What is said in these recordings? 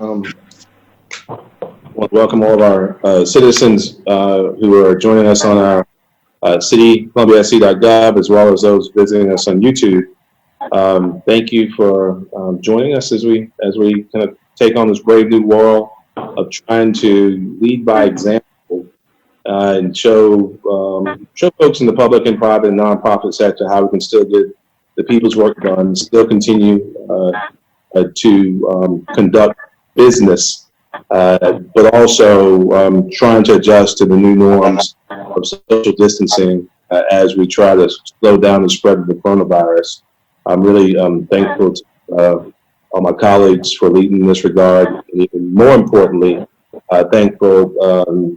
Want to welcome all of our citizens who are joining us on our city, ColumbiaSC.gov, as well as those visiting us on YouTube. Thank you for joining us as we kind of take on this brave new world of trying to lead by example and show folks in the public and private and nonprofit sector how we can still get the people's work done, still continue to conduct business, but also trying to adjust to the new norms of social distancing as we try to slow down the spread of the coronavirus. I'm really thankful to all my colleagues for leading in this regard, and even more importantly, thankful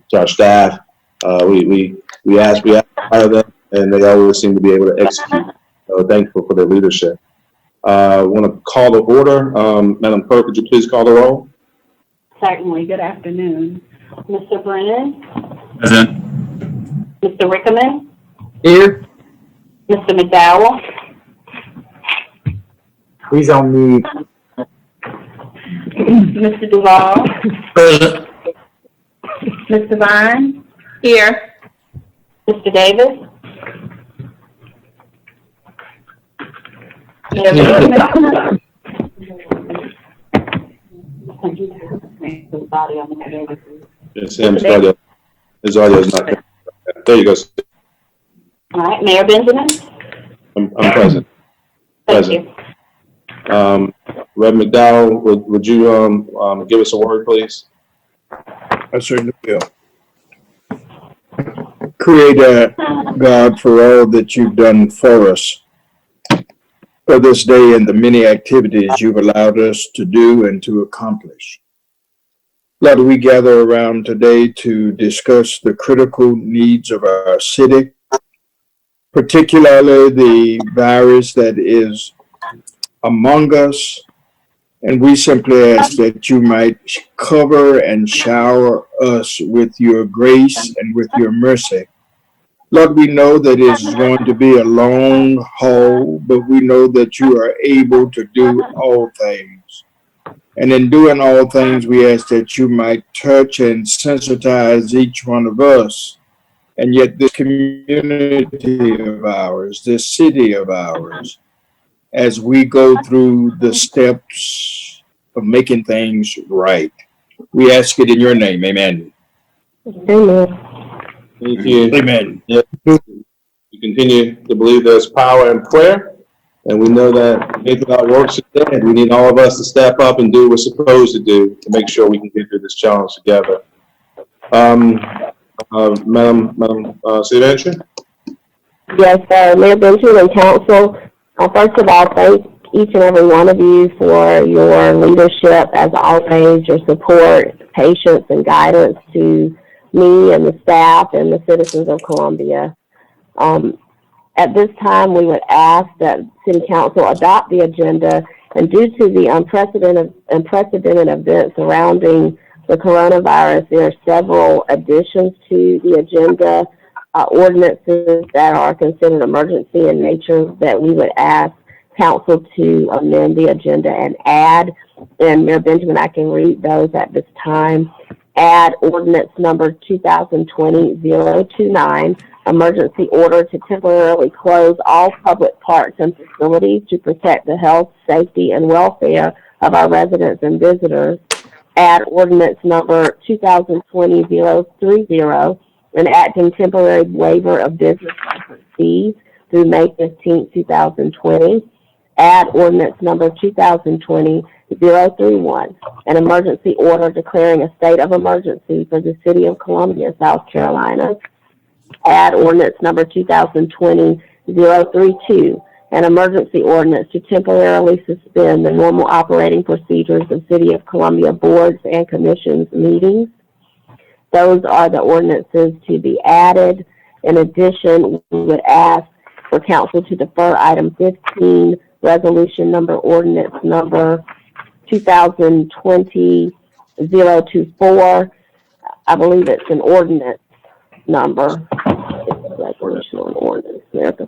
to our staff. We ask out of them, and they always seem to be able to execute. So thankful for their leadership. I want to call to order. Madam Clerk, would you please call the roll? Certainly. Good afternoon. Mr. Brennan? Present. Mr. Rickaman? Here. Mr. McDowell? He's on mute. Mr. Duval? Present. Mr. Vine? Here. Mr. Davis? Yes, Sam's audio. His audio is not there. There you go. All right, Mayor Benjamin? I'm present. Thank you. Rev McDowell, would you give us a word, please? I certainly will. Creator God, for all that you've done for us, for this day and the many activities you've allowed us to do and to accomplish. Lord, we gather around today to discuss the critical needs of our city, particularly the virus that is among us. And we simply ask that you might cover and shower us with your grace and with your mercy. Lord, we know that it's going to be a long haul, but we know that you are able to do all things. And in doing all things, we ask that you might touch and sensitize each one of us. And yet this community of ours, this city of ours, as we go through the steps of making things right. We ask it in your name. Amen. Amen. Thank you. Amen. We continue to believe there's power in prayer, and we know that faith without works is dead. We need all of us to step up and do what we're supposed to do to make sure we can get through this challenge together. Madam City Manager? Yes, Mayor Benjamin and Council. First of all, thank each and every one of you for your leadership, as always, your support, patience, and guidance to me and the staff and the citizens of Columbia. At this time, we would ask that City Council adopt the agenda, and due to the unprecedented events surrounding the coronavirus, there are several additions to the agenda, ordinances that are considered emergency in nature that we would ask Council to amend the agenda and add. And Mayor Benjamin, I can read those at this time. Add ordinance number 2020-029, emergency order to temporarily close all public parks and facilities to protect the health, safety, and welfare of our residents and visitors. Add ordinance number 2020-030, enacting temporary waiver of business license fees through May 15, 2020. Add ordinance number 2020-031, an emergency order declaring a state of emergency for the city of Columbia, South Carolina. Add ordinance number 2020-032, an emergency ordinance to temporarily suspend the normal operating procedures of City of Columbia boards and commissions meetings. Those are the ordinances to be added. In addition, we would ask for Council to defer item 15, resolution number ordinance number 2020-024. I believe it's an ordinance number. It's a resolution or an ordinance. It's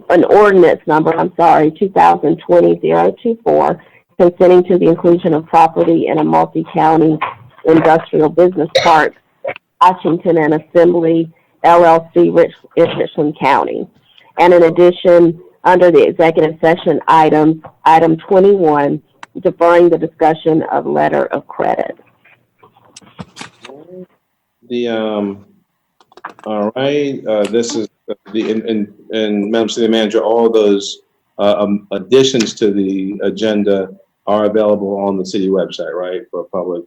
an ordinance number, 2020-024, consenting to the inclusion of property in a multi-county industrial business park, Washington and Assembly LLC, in Richland County. And in addition, under the executive session item 21, deferring the discussion of letter of credit. All right, this is and Madam City Manager, all those additions to the agenda are available on the city website, right, for public,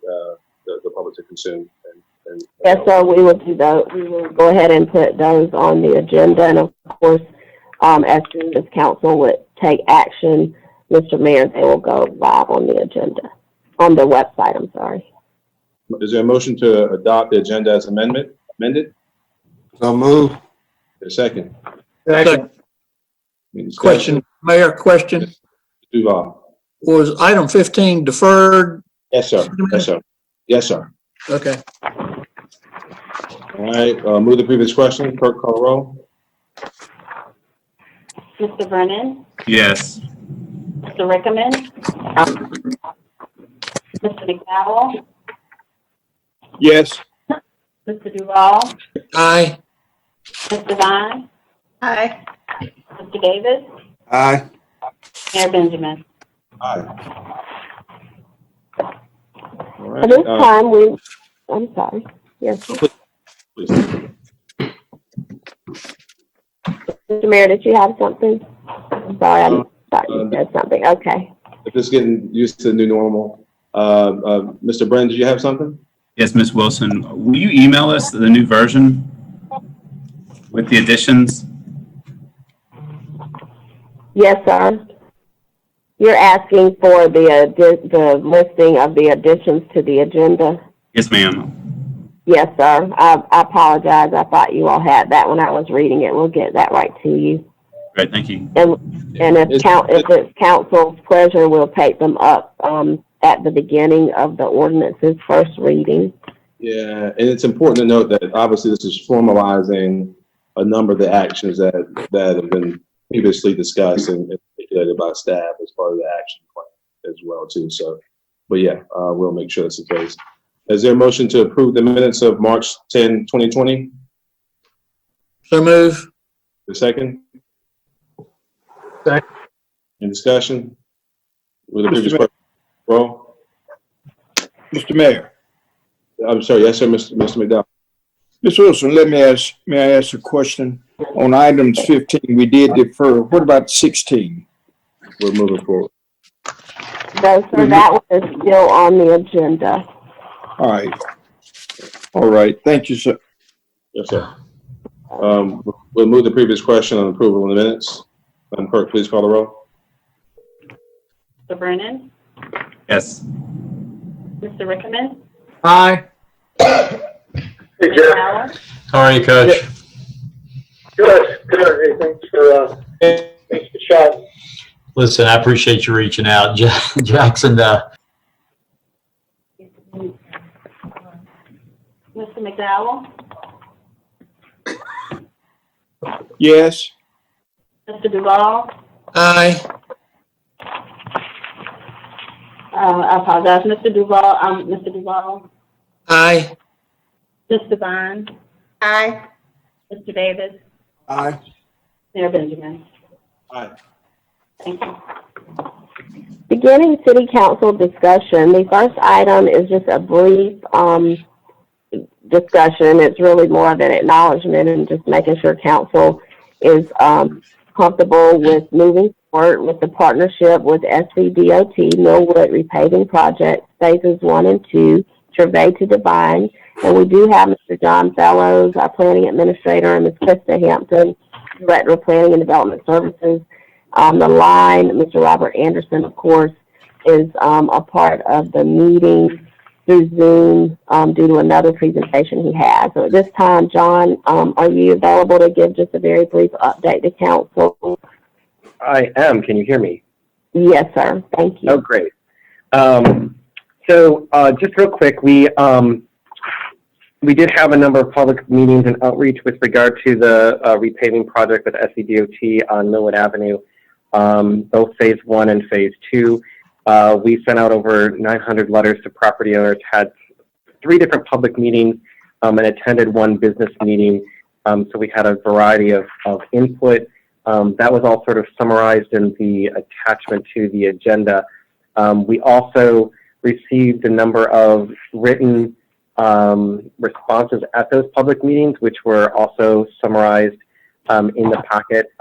the public to consume. And Yes, sir, we will do those. We will go ahead and put those on the agenda, and of course, as soon as council would take action, Mr. Mayor, they will go live on the agenda, on the website, I'm sorry. Is there a motion to adopt the agenda as amended? So move. A second. Second. Any discussion? Question, Mayor, question. Duval. Was item 15 deferred? Yes, sir. Yes, sir. Yes, sir. Okay. All right, move the previous question. Clerk, call roll. Mr. Brennan, Yes. Mr. Rickman, Mr. McDowell, Yes. Mr. Duval, Aye. Ms. Devine. Aye. Mr. Davis, Aye. Mayor Benjamin. Aye. All At this right, time, I'm sorry, yes. please. Mr. Mayor, did you have something? I'm sorry, I thought you said something, okay. If it's getting used to the new normal, Mr. Brennan, did you have something? Yes, Ms. Wilson. Will you email us the new version with the additions? Yes, sir. You're asking for the listing of the additions to the agenda? Yes, ma'am. Yes, sir. I apologize. I thought you all had that when I was reading it. We'll get that right to you. Great, thank you. And if it's council's pleasure, we'll take them up at the beginning of the ordinance's first reading. Yeah, and it's important to note that obviously this is formalizing a number of the actions that have been previously discussed and articulated by staff as part of the action plan as well too. So, but yeah, we'll make sure that's the case. Is there a motion to approve the minutes of March 10, 2020? So move. The second? Second. Any discussion? With the Mr. previous Mayor. roll? Mr. Mayor. I'm sorry, yes, sir, Mr. McDowell. Ms. Wilson, may I ask a question? On items 15, we did defer. What about 16? We're moving forward. No, sir, that one is still on the agenda. All right. All right. Thank you, sir. Yes, sir. We'll move the previous question on approval of the minutes. Madam Clerk, please call the roll. Mr. Brennan, Yes. Mr. Rickman, Aye. Mr. McDowell, How are you, Coach? Good. Hey, thanks for the shot. Listen, I appreciate you reaching out, Jackson. Mr. McDowell, Yes. Mr. Duval. Aye. I apologize, Mr. Duval, Mr. Duval, Aye. Ms. Devine. Aye. Mr. Davis, Aye. Mayor Benjamin. Aye. Thank you. Beginning city council discussion, the first item is just a brief discussion. It's really more of an acknowledgement and just making sure council is comfortable with moving forward with the partnership with SVDOT Millwood Repaving Project Phases 1 and 2, Trevay to Divine. And we do have Mr. John Fellows, our planning administrator, and Ms. Krista Hampton, Director of Planning and Development Services. On the line, Mr. Robert Anderson, of course, is a part of the meeting through Zoom due to another presentation he has. So at this time, John, are you available to give just a very brief update to council? I am. Can you hear me? Yes, sir. Thank you. Oh, great. So just real quick, we did have a number of public meetings and outreach with regard to the repaving project with SVDOT on Millwood Avenue, both Phase 1 and Phase 2. We sent out over 900 letters to property owners, had 3 different public meetings, and attended 1 business meeting. So we had a variety of input. That was all sort of summarized in the attachment to the agenda. We also received a number of written responses at those public meetings, which were also summarized in the packet.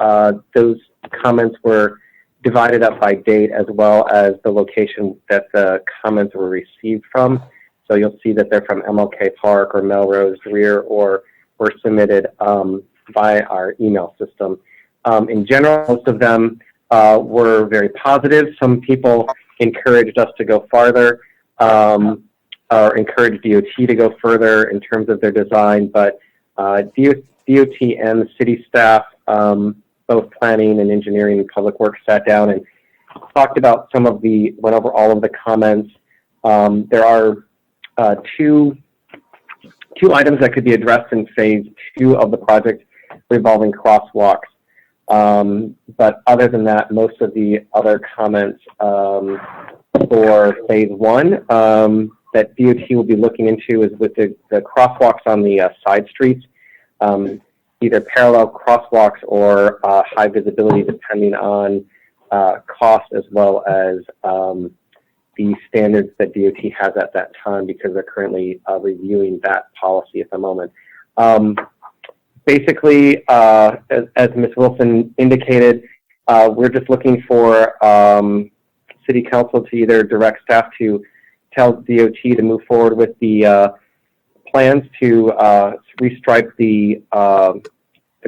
Those comments were divided up by date as well as the location that the comments were received from. So you'll see that they're from MLK Park or Melrose, Greer, or were submitted by our email system. In general, most of them were very positive. Some people encouraged us to go farther, or encouraged DOT to go further in terms of their design, but DOT and the city staff, both planning and engineering and public works, sat down and talked about went over all of the comments. There are two items that could be addressed in phase 2 of the project involving crosswalks. But other than that, most of the other comments for phase 1 that DOT will be looking into is with the crosswalks on the side streets, either parallel crosswalks or high visibility, depending on cost as well as the standards that DOT has at that time, because they're currently reviewing that policy at the moment. Basically, as Ms. Wilson indicated, we're just looking for City Council to either direct staff to tell DOT to move forward with the plans to restripe the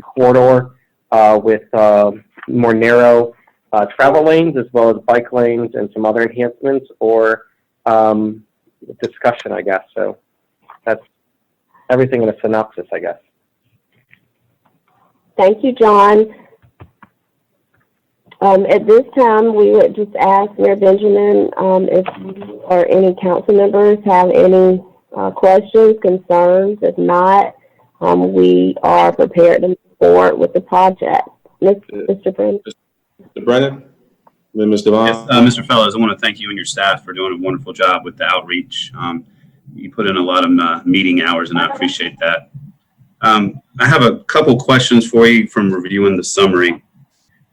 corridor with more narrow travel lanes, as well as bike lanes and some other enhancements, or discussion, I guess. So that's everything in a synopsis, I guess. Thank you, John. At this time, we would just ask Mayor Benjamin if you or any council members have any questions, concerns. If not, we are prepared to move forward with the project. Mr. Brennan? Mr. Brennan? Then Ms. Devon? Yes, Mr. Fellows, I want to thank you and your staff for doing a wonderful job with the outreach. You put in a lot of meeting hours, and I appreciate that. I have a couple questions for you from reviewing the summary.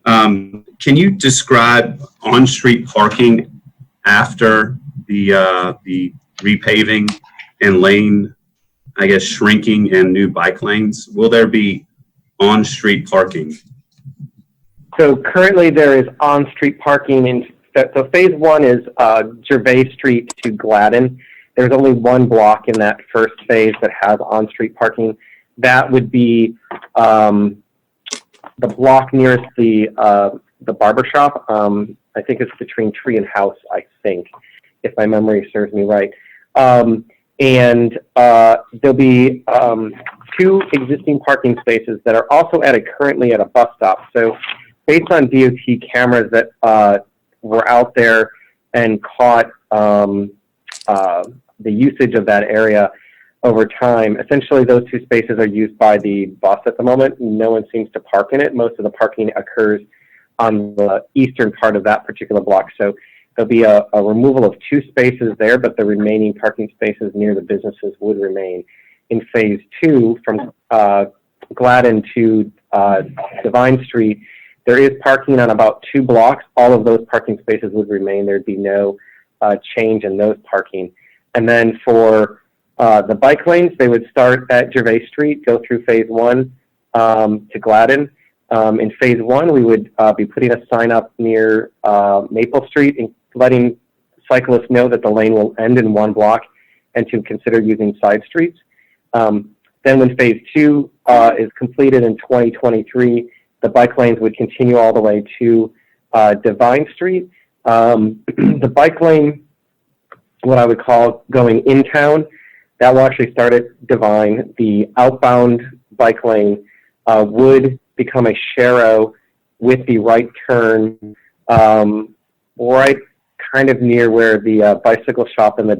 Can you describe on-street parking after the repaving and lane, I guess, shrinking and new bike lanes? Will there be on-street parking? So currently there is on-street parking so phase 1 is Gervais Street to Gladden. There's only 1 block in that first phase that has on-street parking. That would be the block nearest the barber shop. I think it's between Tree and House, I think, if my memory serves me right. And there'll be 2 existing parking spaces that are also currently at a bus stop. So based on DOT cameras that were out there and caught the usage of that area over time, essentially those 2 spaces are used by the bus at the moment. No one seems to park in it. Most of the parking occurs on the eastern part of that particular block. So there'll be a removal of 2 spaces there, but the remaining parking spaces near the businesses would remain. In phase 2, from Gladden to Divine Street, there is parking on about 2 blocks. All of those parking spaces would remain. There'd be no change in those parking. And then for the bike lanes, they would start at Gervais Street, go through phase 1 to Gladden. In phase 1, we would be putting a sign up near Maple Street and letting cyclists know that the lane will end in 1 block and to consider using side streets. Then when phase 2 is completed in 2023, the bike lanes would continue all the way to Divine Street. The bike lane, what I would call going in town, that will actually start at Divine. The outbound bike lane would become a Sharrow with the right turn, right kind of near where the bicycle shop and the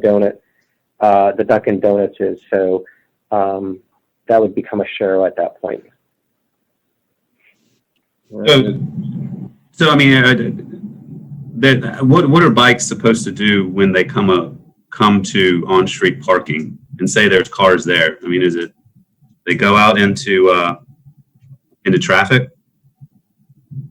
Dunkin' Donuts is. So that would become a Sharrow at that point. So I mean, what are bikes supposed to do when they come to on-street parking and say there's cars there? I mean, is it they go out into traffic?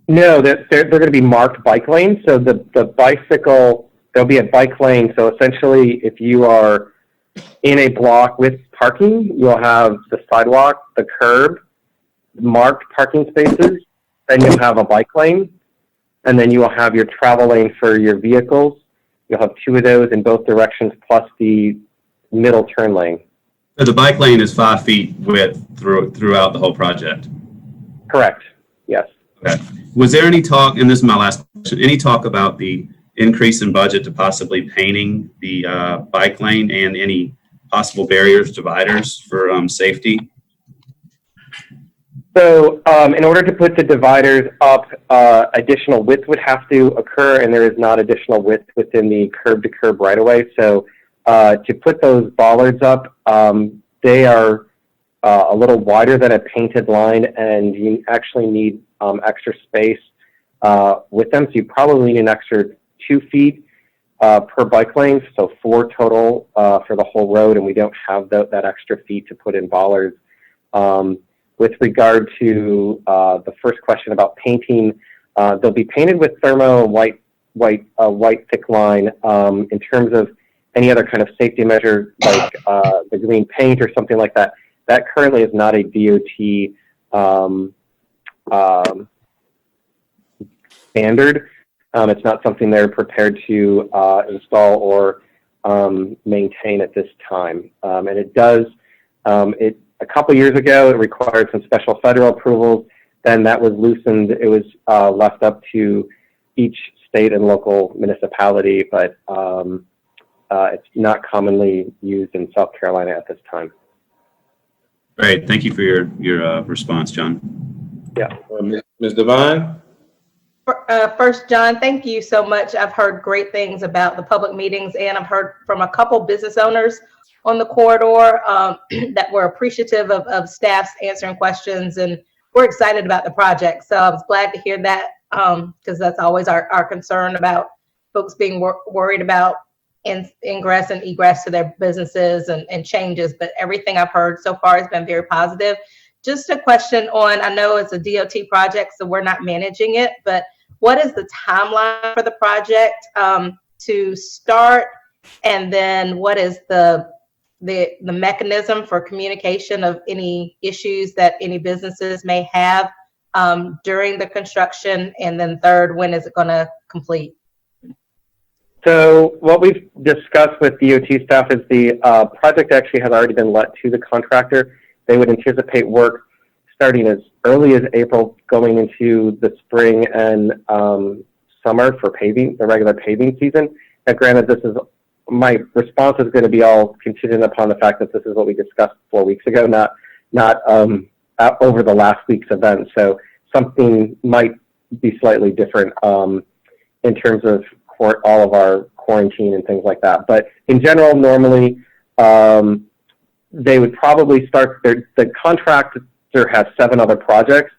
No, they're going to be marked bike lanes. So the bicycle, there'll be a bike lane. So essentially, if you are in a block with parking, you'll have the sidewalk, the curb, marked parking spaces, then you'll have a bike lane, and then you will have your travel lane for your vehicles. You'll have 2 of those in both directions, plus the middle turn lane. So the bike lane is 5 feet width throughout the whole project. Correct. Yes. Okay. Was there any talk, and this is my last question, any talk about the increase in budget to possibly painting the bike lane and any possible barriers, dividers for safety? So in order to put the dividers up, additional width would have to occur, and there is not additional width within the curb-to-curb right-of-way. So to put those bollards up, they are a little wider than a painted line, and you actually need extra space with them. So you probably need an extra 2 feet per bike lane, so 4 total for the whole road, and we don't have that extra feet to put in bollards. With regard to the first question about painting, they'll be painted with thermo white thick line. In terms of any other kind of safety measure, like the green paint or something like that, that currently is not a DOT standard. It's not something they're prepared to install or maintain at this time. And it does, a couple years ago, it required some special federal approvals. Then that was loosened. It was left up to each state and local municipality, but it's not commonly used in South Carolina at this time. Great. Thank you for your response, John. Yeah. Ms. Devine? First, John, thank you so much. I've heard great things about the public meetings, and I've heard from a couple business owners on the corridor that were appreciative of staff's answering questions, and we're excited about the project. So I was glad to hear that because that's always our concern about folks being worried about ingress and egress to their businesses and changes. But everything I've heard so far has been very positive. Just a question on, I know it's a DOT project, so we're not managing it, but what is the timeline for the project to start? And then what is the mechanism for communication of any issues that any businesses may have during the construction? And then third, when is it going to complete? So what we've discussed with DOT staff is the project actually has already been let to the contractor. They would anticipate work starting as early as April, going into the spring and summer for paving, the regular paving season. Now, granted, my response is going to be all contingent upon the fact that this is what we discussed 4 weeks ago, not over the last week's event. So something might be slightly different in terms of all of our quarantine and things like that. But in general, normally they would probably start the contractor has 7 other projects.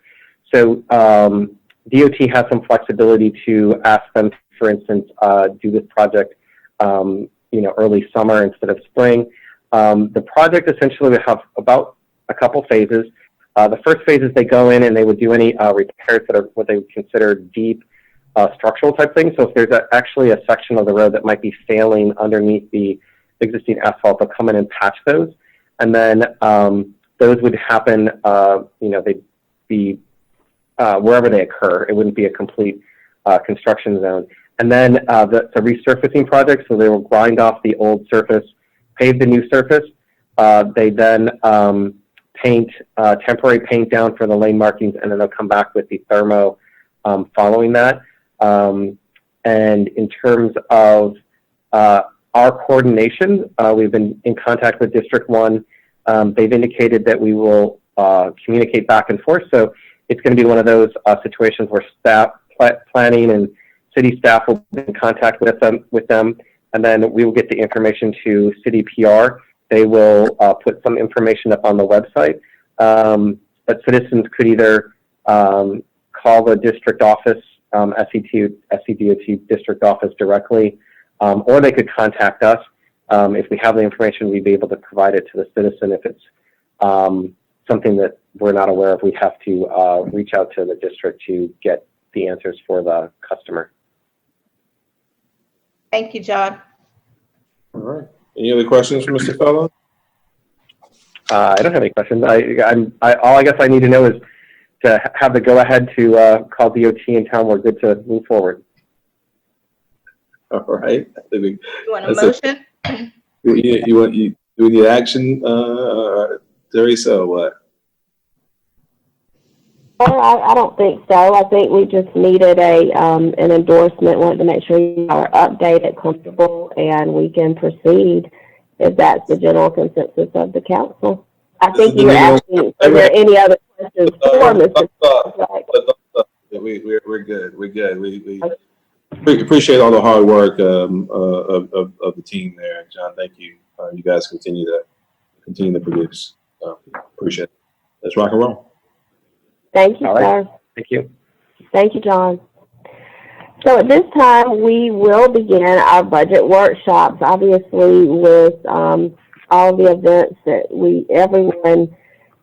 So DOT has some flexibility to ask them, for instance, do this project early summer instead of spring. The project essentially would have about a couple phases. The first phase is they go in and they would do any repairs that are what they would consider deep structural type things. So if there's actually a section of the road that might be failing underneath the existing asphalt, they'll come in and patch those. And then those would happen, they'd be wherever they occur. It wouldn't be a complete construction zone. And then the resurfacing project, so they will grind off the old surface, pave the new surface. They then paint, temporary paint down for the lane markings, and then they'll come back with the thermo following that. And in terms of our coordination, we've been in contact with District 1. They've indicated that we will communicate back and forth. So it's going to be one of those situations where staff planning and city staff will be in contact with them, and then we will get the information to city PR. They will put some information up on the website. But citizens could either call the district office SCDOT district office directly, or they could contact us. If we have the information, we'd be able to provide it to the citizen. If it's something that we're not aware of, we have to reach out to the district to get the answers for the customer. Thank you, John. All right. Any other questions for Mr. Fellow? I don't have any questions. All I guess I need to know is to have the go-ahead to call DOT and tell them we're good to move forward. All right. You want a That's motion? Do we need action, Teresa, or what? I don't think so. I think we just needed an endorsement, wanted to make sure you are updated, comfortable, and we can proceed if that's the general consensus of the council. I think you were asking, are there any other questions for Mr. We're good. We're good. We appreciate all the hard work of the team there, John. Thank you. You guys continue to produce. Appreciate it. Let's rock and roll. Thank you, All right. sir. Thank you. Thank you, John. So at this time, we will begin our budget workshops, obviously with all the events that everyone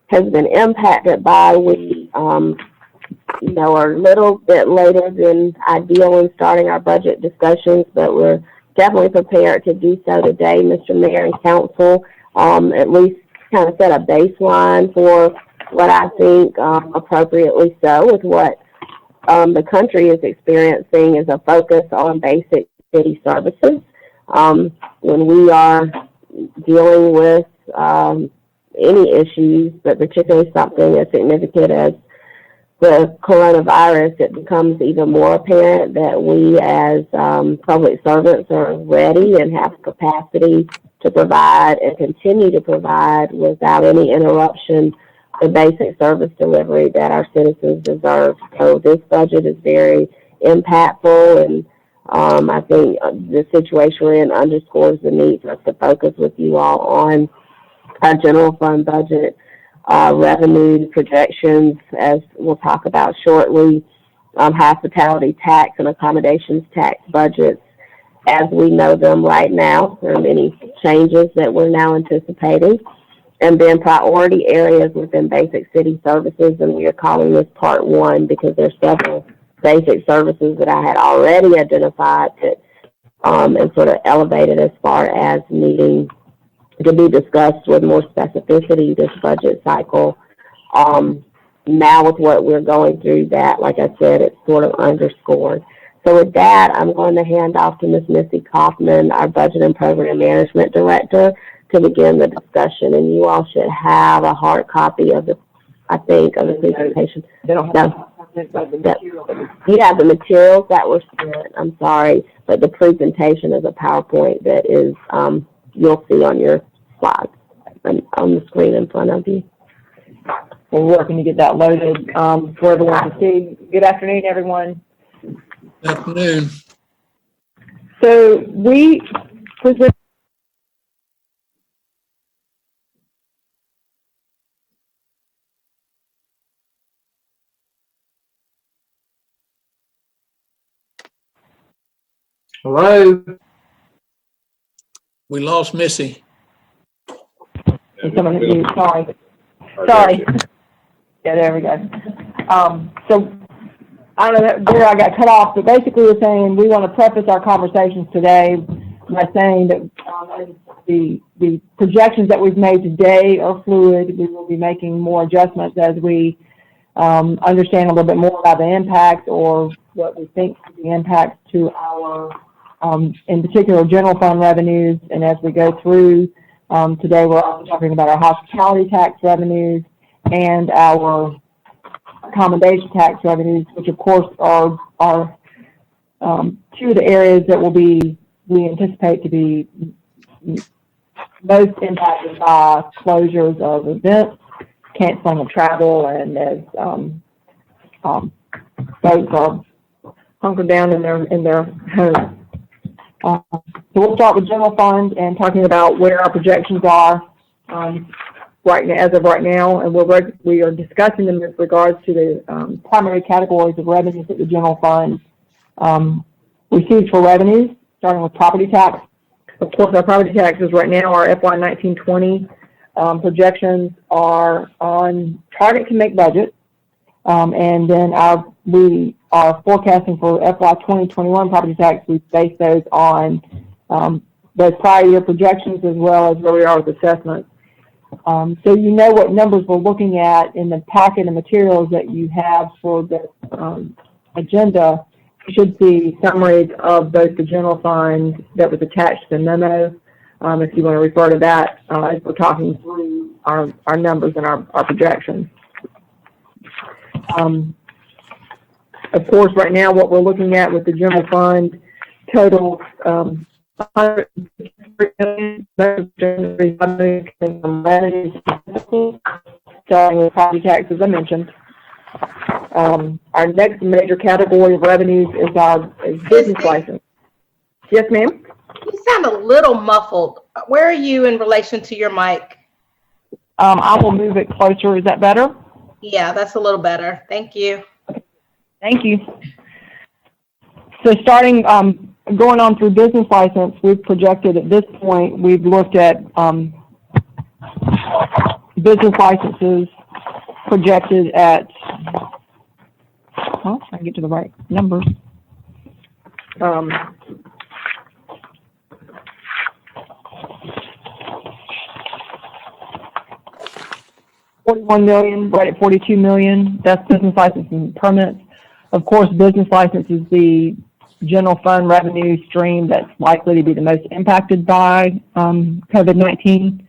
has been impacted by. We, are a little bit later than ideal in starting our budget discussions, but we're definitely prepared to do so today, Mr. Mayor and Council, at least kind of set a baseline for what I think appropriately so with what the country is experiencing is a focus on basic city services. When we are dealing with any issues, but particularly something as significant as the coronavirus, it becomes even more apparent that we as public servants are ready and have capacity to provide and continue to provide without any interruption the basic service delivery that our citizens deserve. So this budget is very impactful, and I think the situation we're in underscores the need for us to focus with you all on our general fund budget, revenue projections, as we'll talk about shortly, hospitality tax and accommodations tax budgets as we know them right now. There are many changes that we're now anticipating. And then priority areas within basic city services, and we are calling this part one because there's several basic services that I had already identified that and sort of elevated as far as needing to be discussed with more specificity this budget cycle. Now with what we're going through, that, like I said, it's sort of underscored. So with that, I'm going to hand off to Ms. Missy Kaufman, our Budget and Program Management Director, to begin the discussion, and you all should have a hard copy of the presentation. They don't have You have the materials that were sent, I'm sorry, but the presentation is a PowerPoint that is, you'll see on your slides on the screen in front of you. We're working to get that loaded for everyone to see. Good afternoon, everyone. Good afternoon. So we present. Hello? We lost Missy. Some of you, sorry. Yeah, there we go. So I don't know where I got cut off, but basically we're saying we want to preface our conversations today by saying that the projections that we've made today are fluid. We will be making more adjustments as we understand a little bit more about the impacts or what we think the impacts to our, in particular, general fund revenues. And as we go through today, we're also talking about our hospitality tax revenues and our accommodation tax revenues, which of course are two of the areas that we anticipate to be most impacted by closures of events, canceling of travel, and as folks are hunkered down in their homes. So we'll start with general fund and talking about where our projections are. right now, as of right now, and we are discussing them with regards to the primary categories of revenues that the general fund receives for revenues, starting with property tax. Of course, our property taxes right now, our FY 1920 projections are on target to make budget, and then we are forecasting for FY 2021 property tax. We base those on those prior year projections as well as where we are with assessments. So you know what numbers we're looking at in the packet of materials that you have for the agenda. You should see summaries of both the general fund that was attached to the memo, if you want to refer to that as we're talking through our numbers and our projections. Of course, right now what we're looking at with the general fund total $153 million, starting with property tax, as I mentioned. Our next major category of revenues is business license. Yes, ma'am? You sound a little muffled. Where are you in relation to your mic? I will move it closer. Is that better? Yeah, that's a little better. Thank you. Thank you. So starting, going on through business license, we've projected at this point, we've looked at business licenses projected at, oh, I can get to the right numbers. $41 million, right at $42 million. That's business license and permits. Of course, business license is the general fund revenue stream that's likely to be the most impacted by COVID-19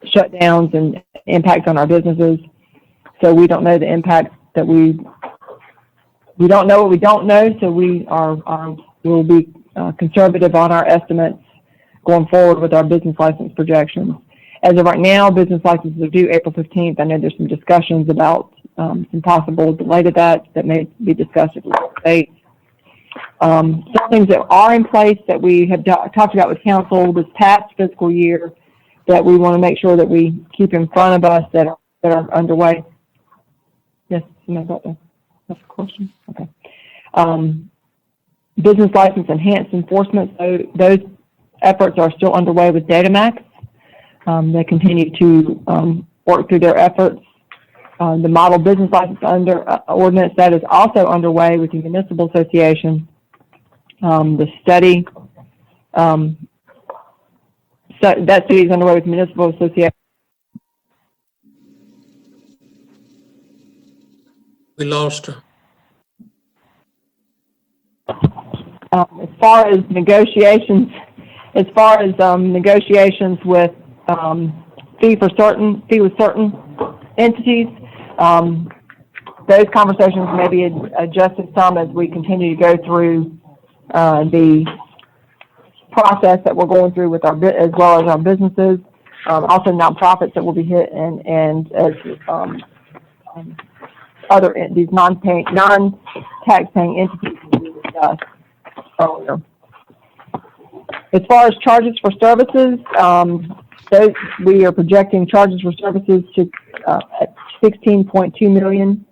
shutdowns and impacts on our businesses. So we don't know the impact that we don't know what we don't know. So we'll be conservative on our estimates going forward with our business license projections. As of right now, business licenses are due April 15th. I know there's some discussions about some possible delay to that may be discussed at the state. Some things that are in place that we have talked about with council this past fiscal year that we want to make sure that we keep in front of us that are underway. Yes, that's a question. Okay. Business license enhanced enforcement. So those efforts are still underway with DataMax. They continue to work through their efforts. The model business license ordinance that is also underway with the Municipal Association. The study, so that study is underway with the Municipal Association. We lost her. As far as negotiations with fee with certain entities, those conversations may be adjusted some as we continue to go through the process that we're going through with as well as our businesses, also nonprofits that will be hit, and as these non-tax paying entities we discussed earlier. As far as charges for services, we are projecting charges for services to at $16.2 million.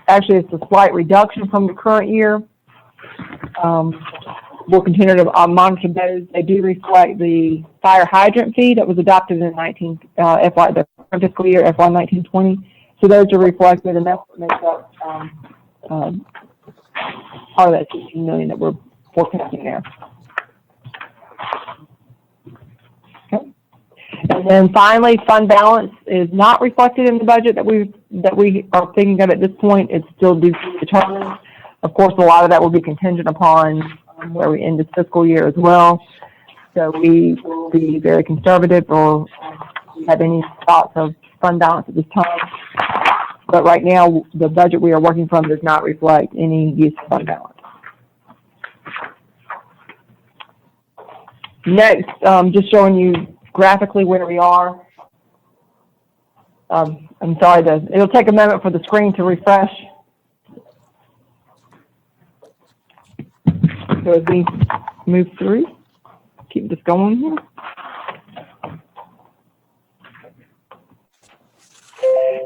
Actually, it's a slight reduction from the current year. We'll continue to monitor those. They do reflect the fire hydrant fee that was adopted in the fiscal year FY 1920. So those are reflected, and that's what makes up part of that $16 million that we're forecasting there. Okay. And then finally, fund balance is not reflected in the budget that we are thinking of at this point. It's still due to be determined. Of course, a lot of that will be contingent upon where we end this fiscal year as well. So we will be very conservative or have any thoughts of fund balance at this time. But right now, the budget we are working from does not reflect any use of fund balance. Next, just showing you graphically where we are. I'm sorry, it'll take a moment for the screen to refresh. So as we move through, keep this going here.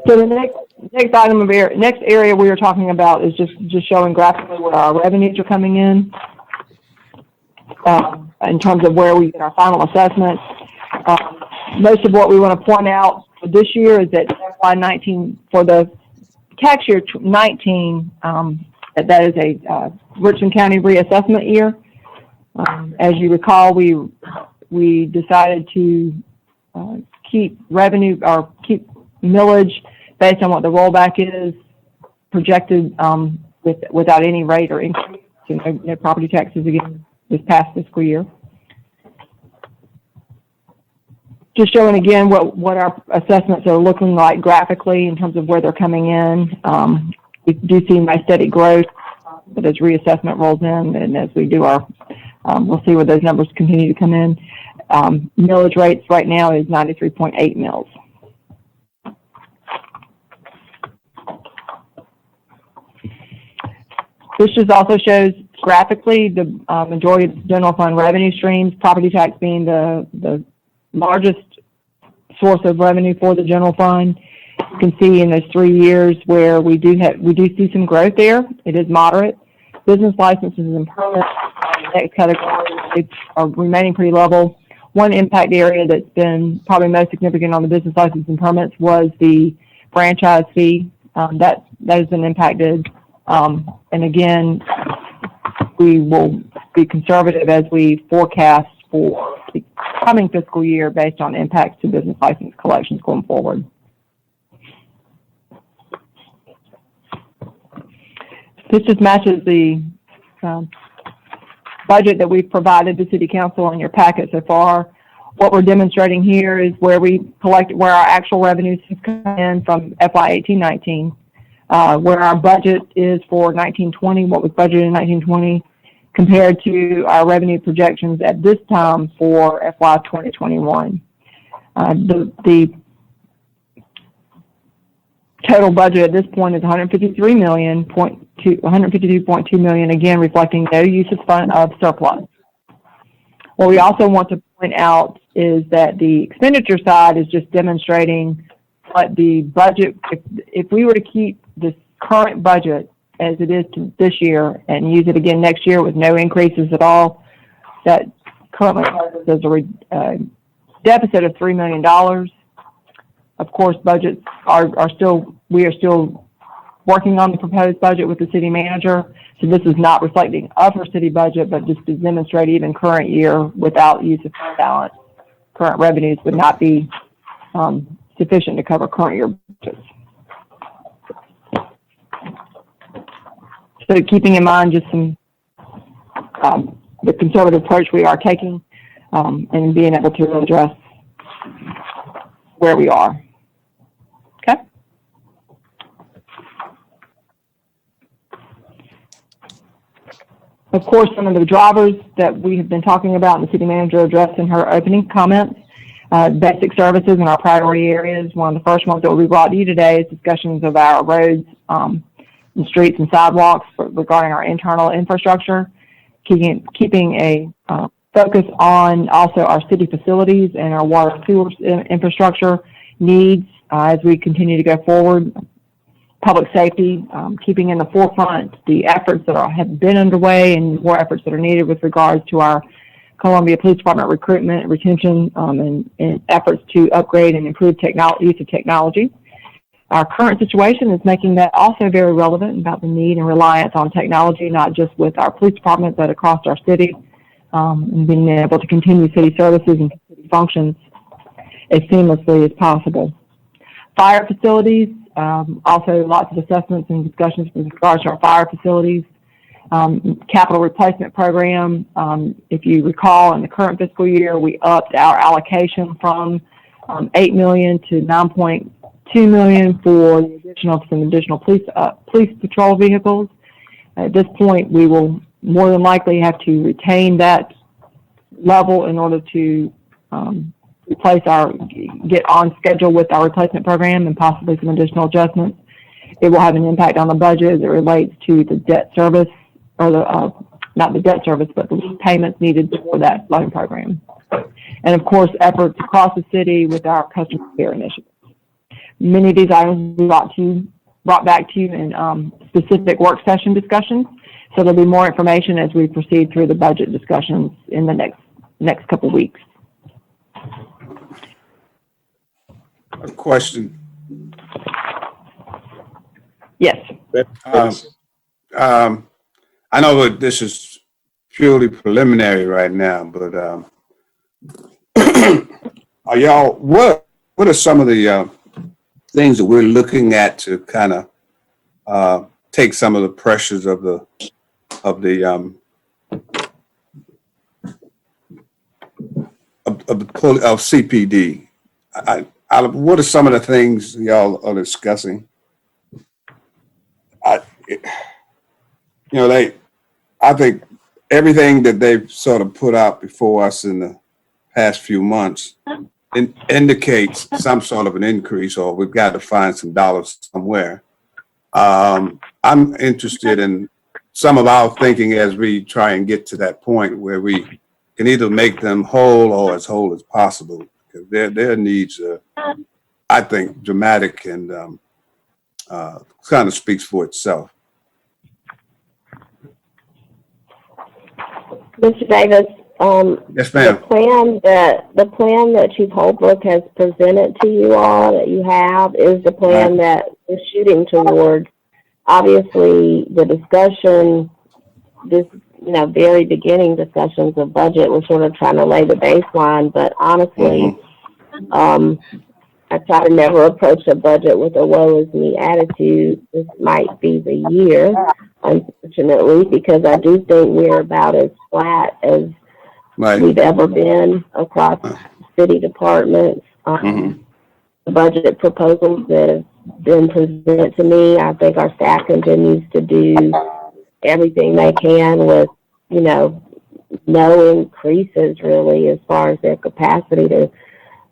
So the next item of next area we are talking about is just showing graphically where our revenues are coming in terms of where we get our final assessment. Most of what we want to point out for this year is that FY19 for the tax year 19, that is a Richland County reassessment year. As you recall, we decided to keep revenue or keep millage based on what the rollback is projected without any rate or increase. So no property taxes again this past fiscal year. Just showing again what our assessments are looking like graphically in terms of where they're coming in. We do see nice steady growth, but as reassessment rolls in and as we do our, we'll see where those numbers continue to come in. Millage rates right now is 93.8 mills. This just also shows graphically the majority of general fund revenue streams, property tax being the largest source of revenue for the general fund. You can see in those 3 years where we do see some growth there. It is moderate. Business licenses and permits, next category, are remaining pretty level. One impact area that's been probably most significant on the business license and permits was the franchise fee. That has been impacted. And again, we will be conservative as we forecast for the coming fiscal year based on impacts to business license collections going forward. This just matches the budget that we've provided the City Council in your packet so far. What we're demonstrating here is where our actual revenues have come in from FY 18-19, where our budget is for 19-20, what was budgeted in 19-20, compared to our revenue projections at this time for FY 2021. The total budget at this point is $152.2 million, again reflecting no use of surplus. What we also want to point out is that the expenditure side is just demonstrating what the budget, if we were to keep this current budget as it is to this year and use it again next year with no increases at all, that currently has a deficit of $3 million. Of course, budgets we are still working on the proposed budget with the city manager. So this is not reflecting of her city budget, but just to demonstrate even current year without use of fund balance, current revenues would not be sufficient to cover current year budgets. So keeping in mind just some the conservative approach we are taking and being able to address where we are. Okay. Of course, some of the drivers that we have been talking about and the city manager addressed in her opening comments, basic services in our priority areas. One of the first ones that will be brought to you today is discussions of our roads and streets and sidewalks regarding our internal infrastructure, keeping a focus on also our city facilities and our water sewer infrastructure needs as we continue to go forward. Public safety, keeping in the forefront the efforts that have been underway and more efforts that are needed with regards to our Columbia Police Department recruitment, retention, and efforts to upgrade and improve use of technology. Our current situation is making that also very relevant about the need and reliance on technology, not just with our police department, but across our city, and being able to continue city services and city functions as seamlessly as possible. Fire facilities, also lots of assessments and discussions with regards to our fire facilities. Capital replacement program, if you recall, in the current fiscal year, we upped our allocation from $8 million to $9.2 million for some additional police patrol vehicles. At this point, we will more than likely have to retain that level in order to get on schedule with our replacement program and possibly some additional adjustments. It will have an impact on the budget as it relates to the debt service, or not the debt service, but the lease payments needed for that loan program. And of course, efforts across the city with our customer care initiative. many of these items will be brought back to you in specific work session discussions. So there'll be more information as we proceed through the budget discussions in the next couple of weeks. A question. Yes. I know that this is purely preliminary right now, but are y'all, what are some of the things that we're looking at to kind of take some of the pressures of CPD? What are some of the things y'all are discussing? I think everything that they've sort of put out before us in the past few months indicates some sort of an increase, or we've got to find some dollars somewhere. I'm interested in some of our thinking as we try and get to that point where we can either make them whole or as whole as possible, because their needs are, I think, dramatic and kind of speaks for itself. Mr. Davis, Yes, ma'am. the plan that Chief Holbrook has presented to you all that you have is the plan that we're shooting toward. Obviously, the discussion, very beginning discussions of budget, we're sort of trying to lay the baseline, but honestly, I try to never approach a budget with a woe is me attitude. This might be the year, unfortunately, because I do think we're about as flat as we've ever been across city departments. The budget proposals that have been presented to me, I think our staff continues to do everything they can with, no increases really as far as their capacity to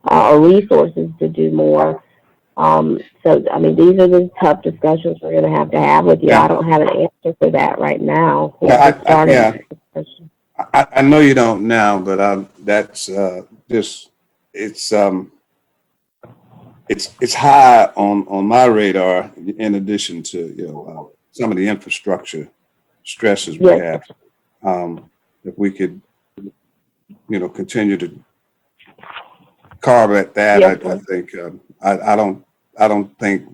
or resources to do more. So, I mean, these are the tough discussions we're going to have with you. Yeah. I don't have an answer for that right now. I know you don't now, but that's just it's high on my radar. In addition to some of the infrastructure stresses we have, if we could continue to carve at that, I think I don't think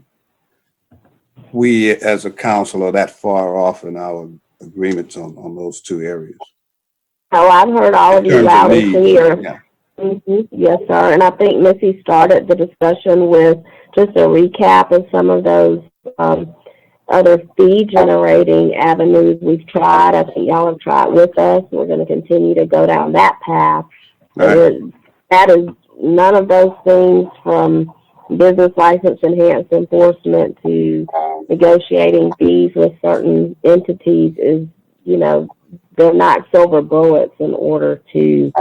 we as a council are that far off in our agreements on those two areas. Oh, I've heard all of you loud and clear. Yeah. Yes, sir. And I think Missy started the discussion with just a recap of some of those other fee-generating avenues we've tried. I think y'all have tried with us. We're going to continue to go down that path. Right. That is none of those things, from business license enhanced enforcement to negotiating fees with certain entities, is, they're not silver bullets in order to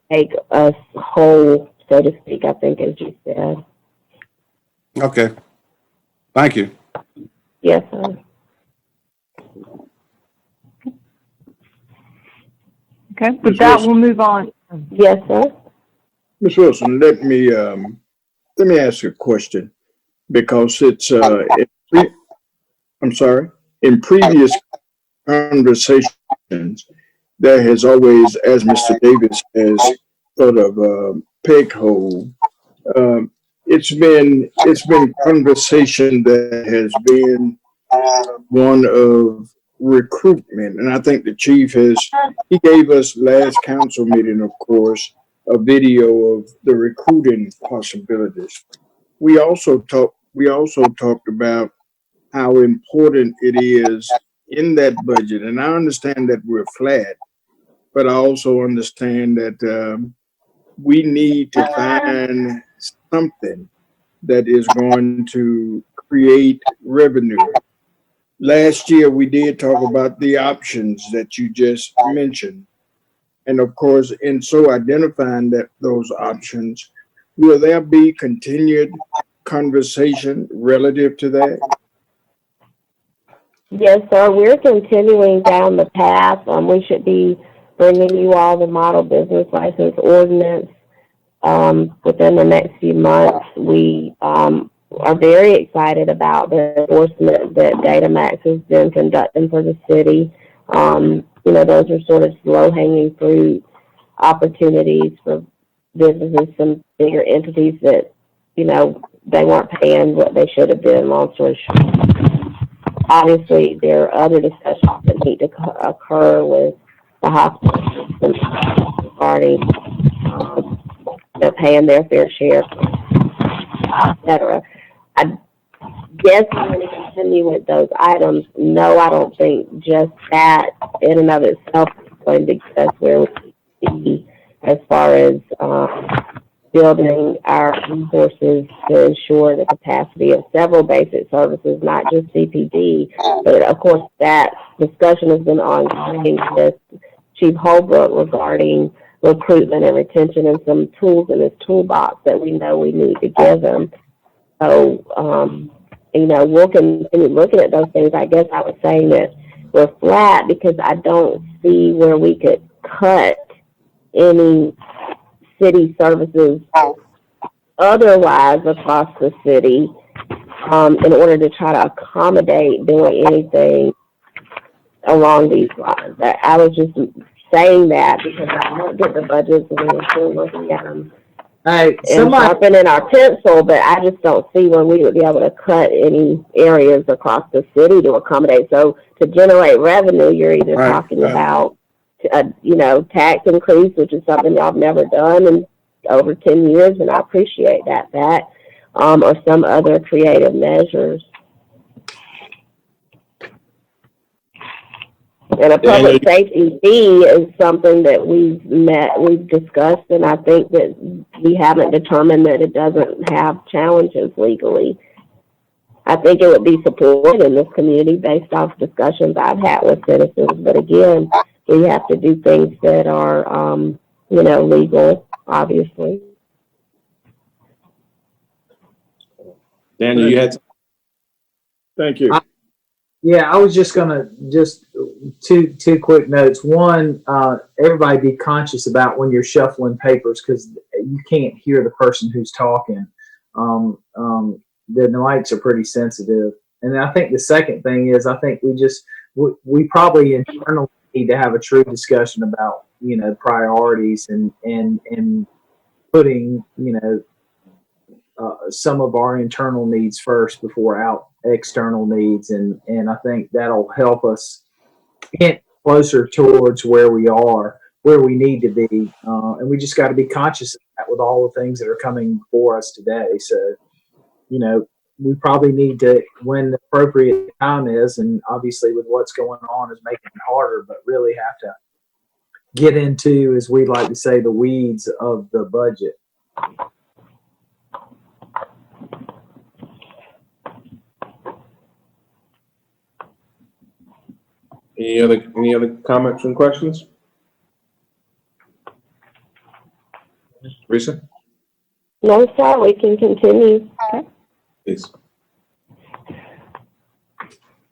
make us whole, so to speak, I think, as you said. Okay. Thank you. Yes, sir. Okay, with that, we'll move on. Yes, sir. Ms. Wilson, let me ask you a question, because it's in previous conversations, there has always, as Mr. Davis has sort of peg-hold, it's been conversation that has been one of recruitment, and I think the chief he gave us last council meeting, of course, a video of the recruiting possibilities. We also talked about how important it is in that budget, and I understand that we're flat, but I also understand that we need to find something that is going to create revenue. Last year, we did talk about the options that you just mentioned. And of course, in so identifying those options, will there be continued conversation relative to that? Yes, sir. We're continuing down the path. We should be bringing you all the model business license ordinance within the next few months. We are very excited about the enforcement that DataMax has been conducting for the city. You know, those are sort of low-hanging fruit opportunities for businesses, some bigger entities that, you know, they weren't paying what they should have been, long story short. Obviously, there are other discussions that need to occur with the hospital system regarding they're paying their fair share, et cetera. I guess we're going to continue with those items. No, I don't think just that in and of itself is going to get us where we need to be as far as building our resources to ensure the capacity of several basic services, not just CPD. But of course, that discussion has been ongoing with Chief Holbrook regarding recruitment and retention and some tools in his toolbox that we know we need to give him. So, you know, we'll continue looking at those things. I guess I was saying that we're flat because I don't see where we could cut any city services otherwise across the city in order to try to accommodate doing anything along these lines. I was just saying that because I looked at the budgets and we were still looking at them and sharpening our pencil, but I just don't see where we would be able to cut any areas across the city to accommodate. So to generate revenue, you're either talking about you know, tax increase, which is something y'all have never done in over 10 years, and I appreciate that fact, or some other creative measures. And a public safety fee is something that we've discussed, and I think that we haven't determined that it doesn't have challenges legally. I think it would be supported in this community based off discussions I've had with citizens, but again, we have to do things that are, you know, legal, obviously. Daniel, you had. Thank you. Yeah, I was just gonna two quick notes. One, everybody be conscious about when you're shuffling papers because you can't hear the person who's talking. The mics are pretty sensitive. And I think the second thing is I think we probably internally need to have a true discussion about, you know, priorities and putting, you know, some of our internal needs first before out external needs. And I think that'll help us get closer towards where we need to be. And we just got to be conscious of that with all the things that are coming before us today. So, you know, we probably need to, when the appropriate time is, and obviously with what's going on is making it harder, but really have to get into, as we like to say, the weeds of the budget. Any other comments and questions? Teresa? No, sir, we can continue. Okay. Please.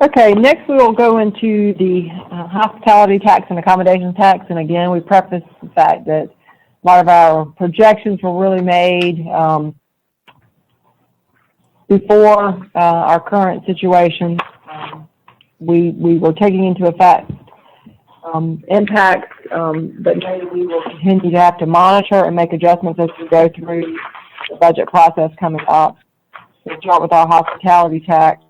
Okay, next we will go into the hospitality tax and accommodation tax. And again, we preface the fact that a lot of our projections were really made before our current situation. We were taking into effect impacts, but maybe we will continue to have to monitor and make adjustments as we go through the budget process coming up. We'll start with our hospitality tax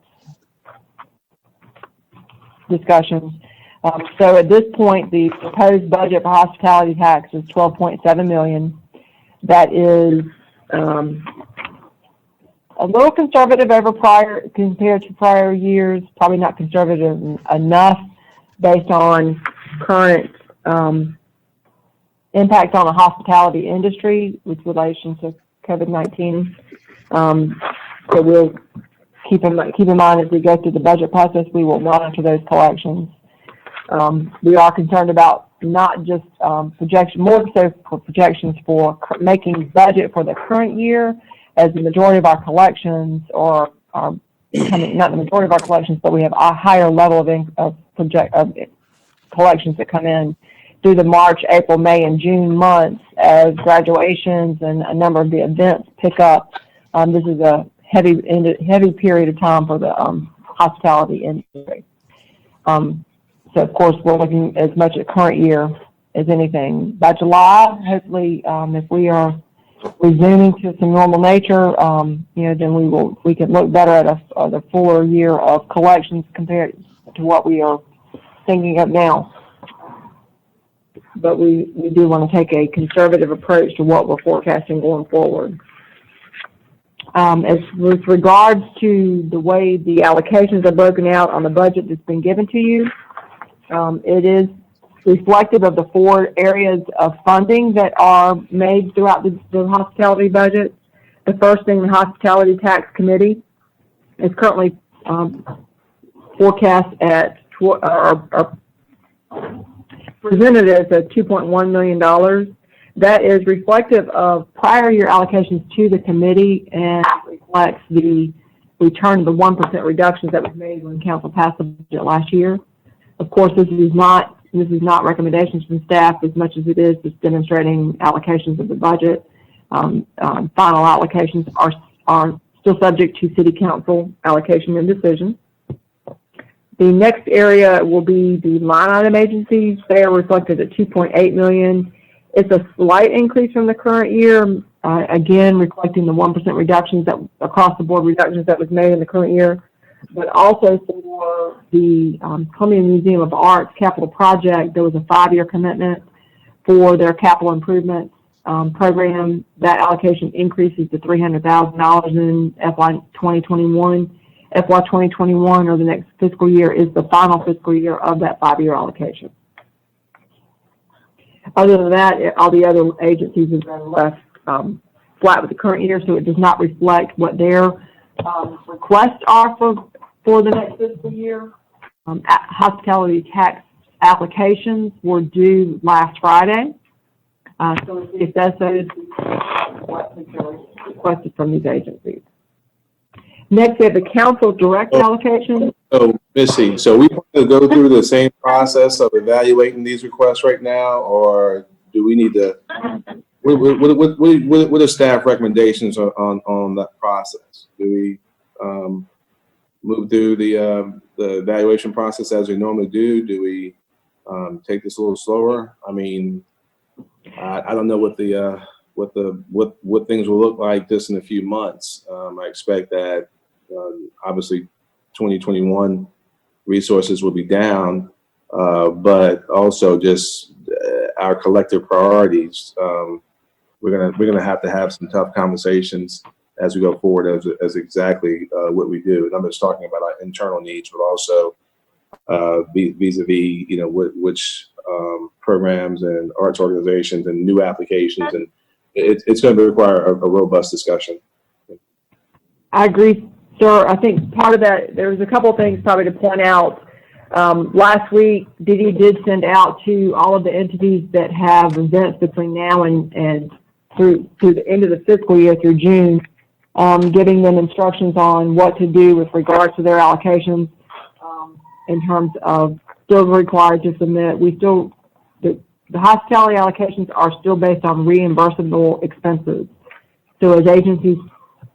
discussions. So at this point, the proposed budget for hospitality tax is $12.7 million. That is a little conservative compared to prior years. Probably not conservative enough based on current impact on the hospitality industry with relation to COVID-19. So we'll keep in mind as we go through the budget process, we will monitor those collections. We are concerned about not just projection, more so for projections for making budget for the current year, as the majority of our collections are coming, not the majority of our collections, but we have a higher level of collections that come in through the March, April, May, and June months as graduations and a number of the events pick up. This is a heavy period of time for the hospitality industry. So of course, we're looking as much at current year as anything. By July, hopefully, if we are resuming to some normal nature, then we can look better at a fuller year of collections compared to what we are thinking of now. But we do want to take a conservative approach to what we're forecasting going forward. As with regards to the way the allocations are broken out on the budget that's been given to you, it is reflective of the 4 areas of funding that are made throughout the hospitality budget. The first thing, the Hospitality Tax Committee is currently forecast at presented as a $2.1 million. That is reflective of prior year allocations to the committee and reflects the return of the 1% reductions that was made when council passed the budget last year. Of course, this is not recommendations from staff as much as it is just demonstrating allocations of the budget. Final allocations are still subject to city council allocation and decision. The next area will be the line item agencies. They are reflected at $2.8 million. It's a slight increase from the current year, again, reflecting the 1% reductions that across the board reductions that was made in the current year, but also for the Columbia Museum of Art's capital project, there was a 5-year commitment for their capital improvement program. That allocation increases to $300,000 in FY 2021. FY 2021, or the next fiscal year, is the final fiscal year of that 5-year allocation. Other than that, all the other agencies have been left flat with the current year, so it does not reflect what their requests are for the next fiscal year. Hospitality tax applications were due last Friday, so if that's requested from these agencies. Next, we have the council direct allocation. So, Missy, so we want to go through the same process of evaluating these requests right now, or do we need to? What are staff recommendations on that process? Do we move through the evaluation process as we normally do? Do we take this a little slower? I mean, I don't know what things will look like just in a few months. I expect that obviously 2021 resources will be down, but also just our collective priorities. We're gonna have to have some tough conversations as we go forward as exactly what we do. And I'm just talking about our internal needs, but also vis-a-vis, which programs and arts organizations and new applications, and it's going to require a robust discussion. I agree, sir. I think part of that, there was a couple of things probably to point out. Last week, Didi did send out to all of the entities that have events between now and through the end of the fiscal year through June, giving them instructions on what to do with regards to their allocations in terms of still required to submit. The hospitality allocations are still based on reimbursable expenses. So as agencies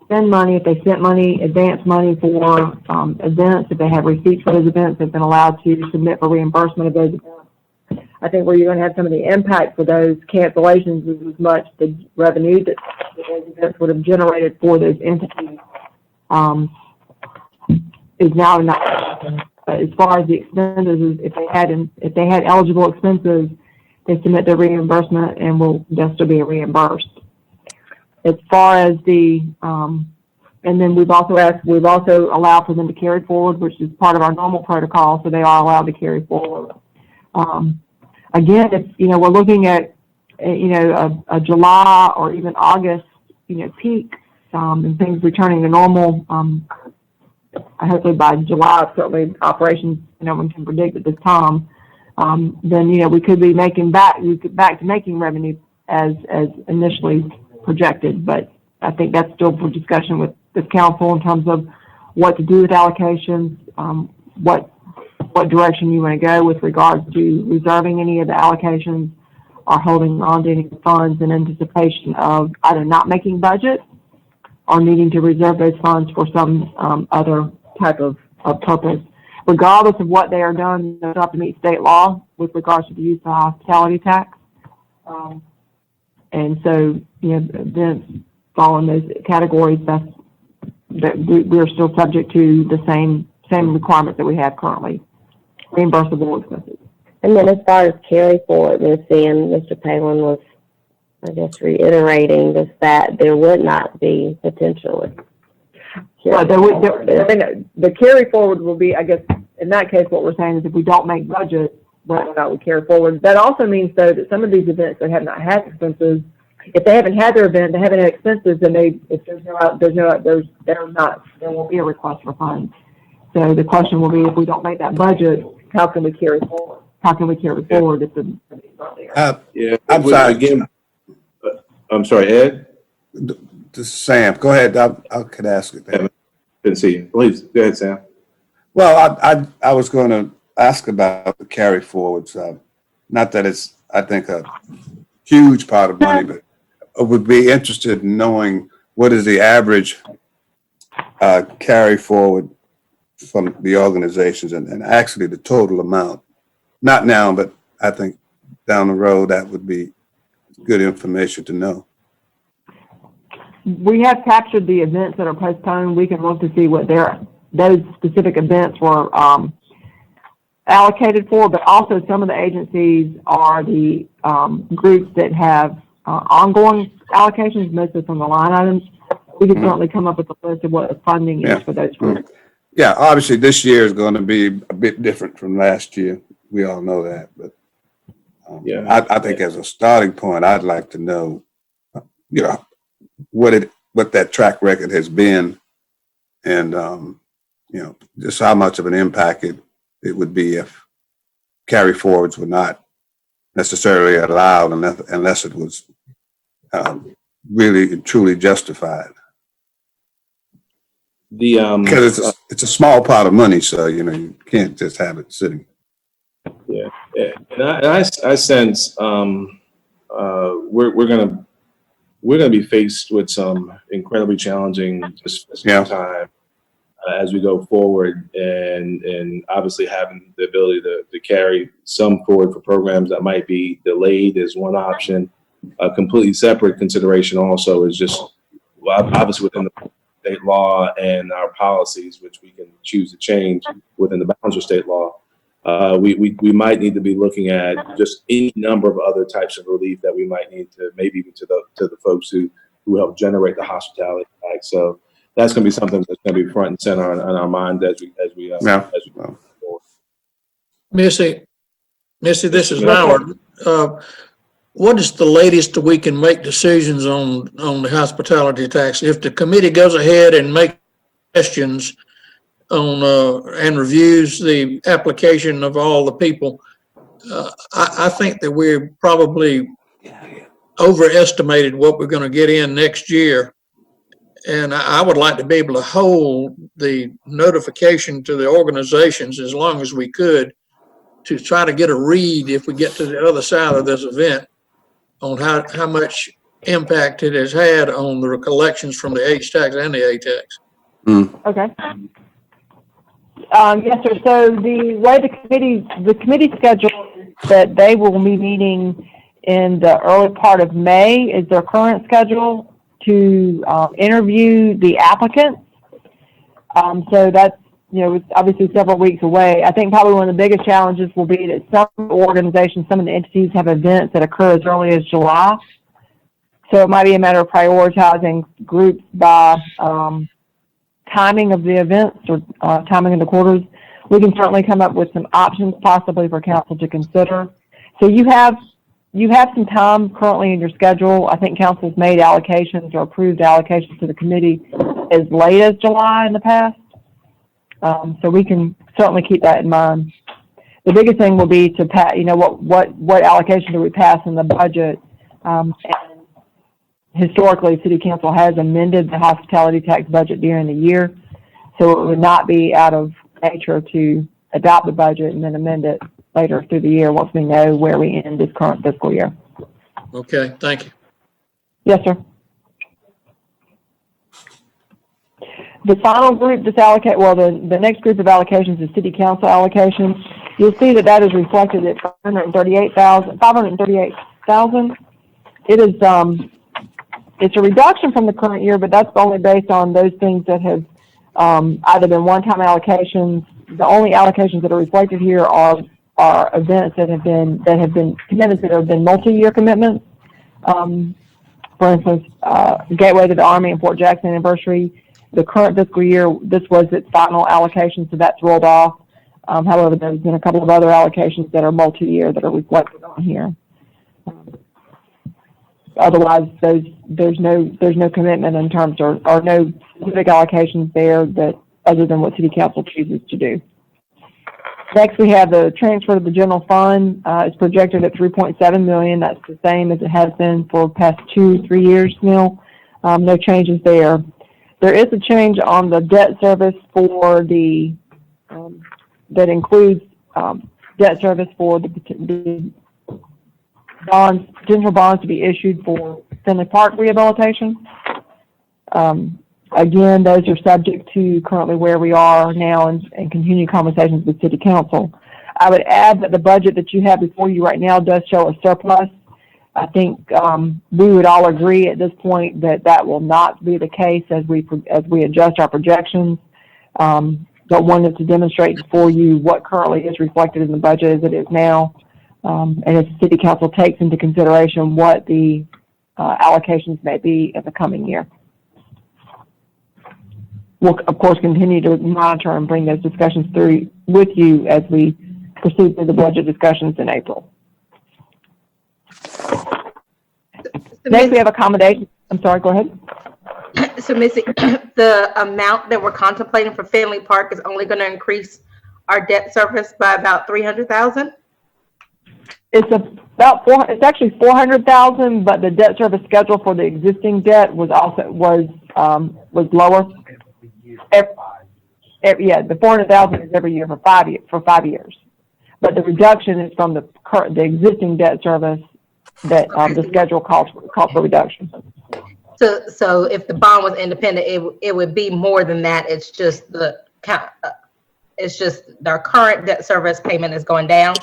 spend money, if they spent money, advance money for events, if they have receipts for those events, they've been allowed to submit for reimbursement of those events. I think where you're going to have some of the impact for those cancellations is as much the revenue that those events would have generated for those entities is now not. But as far as the expenses, if they had eligible expenses, they submit their reimbursement and they'll still be reimbursed. As far as and then we've also allowed for them to carry forward, which is part of our normal protocol, so they are allowed to carry forward. Again, if we're looking at a July or even August peak and things returning to normal. Hopefully by July, certainly operations no one can predict at this time. Then we could be back to making revenue as initially projected, but I think that's still for discussion with this council in terms of what to do with allocations, what what direction you want to go with regards to reserving any of the allocations or holding on to any funds in anticipation of either not making budget or needing to reserve those funds for some other type of purpose. Regardless of what they are done, they have to meet state law with regards to the use of hospitality tax. And so, you know, then fall in those categories, that we're still subject to the same requirements that we have currently, reimbursable expenses. And then as far as carry forward, Missy, and Mr. Palin was, I guess, reiterating this, that there would not be potentially. Well, the carry forward will be, I guess, in that case, what we're saying is if we don't make budget, whether or not we carry forward. That also means, though, that some of these events that have not had expenses, if they haven't had their event, they haven't had expenses, then there won't be a request for funds. So the question will be, if we don't make that budget, how can we carry forward? How can we carry forward if the Yeah, I'm sorry. Again, I'm sorry, Ed? This is Sam. Go ahead. I could ask it. Then. Didn't see you. Please, go ahead, Sam. Well, I was going to ask about the carry forwards. Not that it's, I think, a huge pot of money, but I would be interested in knowing what is the average carry forward from the organizations and actually the total amount. Not now, but I think down the road, that would be good information to know. we have captured the events that are postponed. We can look to see what those specific events were allocated for, but also some of the agencies are the groups that have ongoing allocations, mostly from the line items. We can certainly come up with a list of what the funding is for those groups. Yeah, obviously this year is going to be a bit different from last year. We all know that, but I think as a starting point, I'd like to know, what that track record has been, and just how much of an impact it would be if carry forwards were not necessarily allowed unless it was really and truly justified. Because it's a small pot of money, so you can't just have it sitting. Yeah, and I sense we're gonna be faced with some incredibly challenging time as we go forward, and obviously having the ability to carry some forward for programs that might be delayed is one option. A completely separate consideration also is just obviously within the state law and our policies, which we can choose to change within the bounds of state law. We might need to be looking at just any number of other types of relief that we might need to, maybe even to the folks who help generate the hospitality tax. So that's going to be something that's going to be front and center on our mind as we go forward. Missy, this is Howard. What is the latest that we can make decisions on the hospitality tax? If the committee goes ahead and makes questions on and reviews the application of all the people, I think that we're probably overestimated what we're going to get in next year. And I would like to be able to hold the notification to the organizations as long as we could to try to get a read if we get to the other side of this event on how much impact it has had on the collections from the H-tax and the A-tax. Okay. Yes, sir. So the way the committee schedule is that they will be meeting in the early part of May is their current schedule to interview the applicants. So that's, it's obviously several weeks away. I think probably one of the biggest challenges will be that some organizations, some of the entities have events that occur as early as July. So it might be a matter of prioritizing groups by timing of the events or timing of the quarters. We can certainly come up with some options possibly for council to consider. So you have some time currently in your schedule. I think council's made allocations or approved allocations to the committee as late as July in the past. So we can certainly keep that in mind. The biggest thing will be to pass, what allocation do we pass in the budget? And historically, City Council has amended the hospitality tax budget during the year, so it would not be out of nature to adopt the budget and then amend it later through the year once we know where we end this current fiscal year. Okay, thank you. Yes, sir. The final group that's allocate, well, the next group of allocations is city council allocations. You'll see that that is reflected at $538,000. It is, it's a reduction from the current year, but that's only based on those things that have either been one-time allocations. The only allocations that are reflected here are events that have been commitments that have been multi-year commitments. For instance, Gateway to the Army and Fort Jackson anniversary. The current fiscal year, this was its final allocation, so that's rolled off. However, there's been a couple of other allocations that are multi-year that are reflected on here. Otherwise, there's no commitment in terms or no specific allocations there that other than what City Council chooses to do. Next, we have the transfer to the general fund. It's projected at $3.7 million. That's the same as it has been for the past 2-3 years now. No changes there. There is a change on the debt service for the that includes debt service for the bonds, potential bonds to be issued for Finley Park rehabilitation. Again, those are subject to currently where we are now and continued conversations with City Council. I would add that the budget that you have before you right now does show a surplus. I think we would all agree at this point that that will not be the case as we adjust our projections. But wanted to demonstrate for you what currently is reflected in the budget as it is now. And as the City Council takes into consideration what the allocations may be in the coming year. We'll, of course, continue to monitor and bring those discussions through with you as we proceed through the budget discussions in April. Next, we have accommodation. I'm sorry, go ahead. So, Missy, the amount that we're contemplating for Finley Park is only going to increase our debt service by about $300,000. It's it's actually $400,000, but the debt service schedule for the existing debt was lower. Yeah, the $400,000 is every year for 5 years, but the reduction is from the existing debt service that the schedule calls for reduction. So if the bond was independent, it would be more than that. It's just our current debt service payment is going down.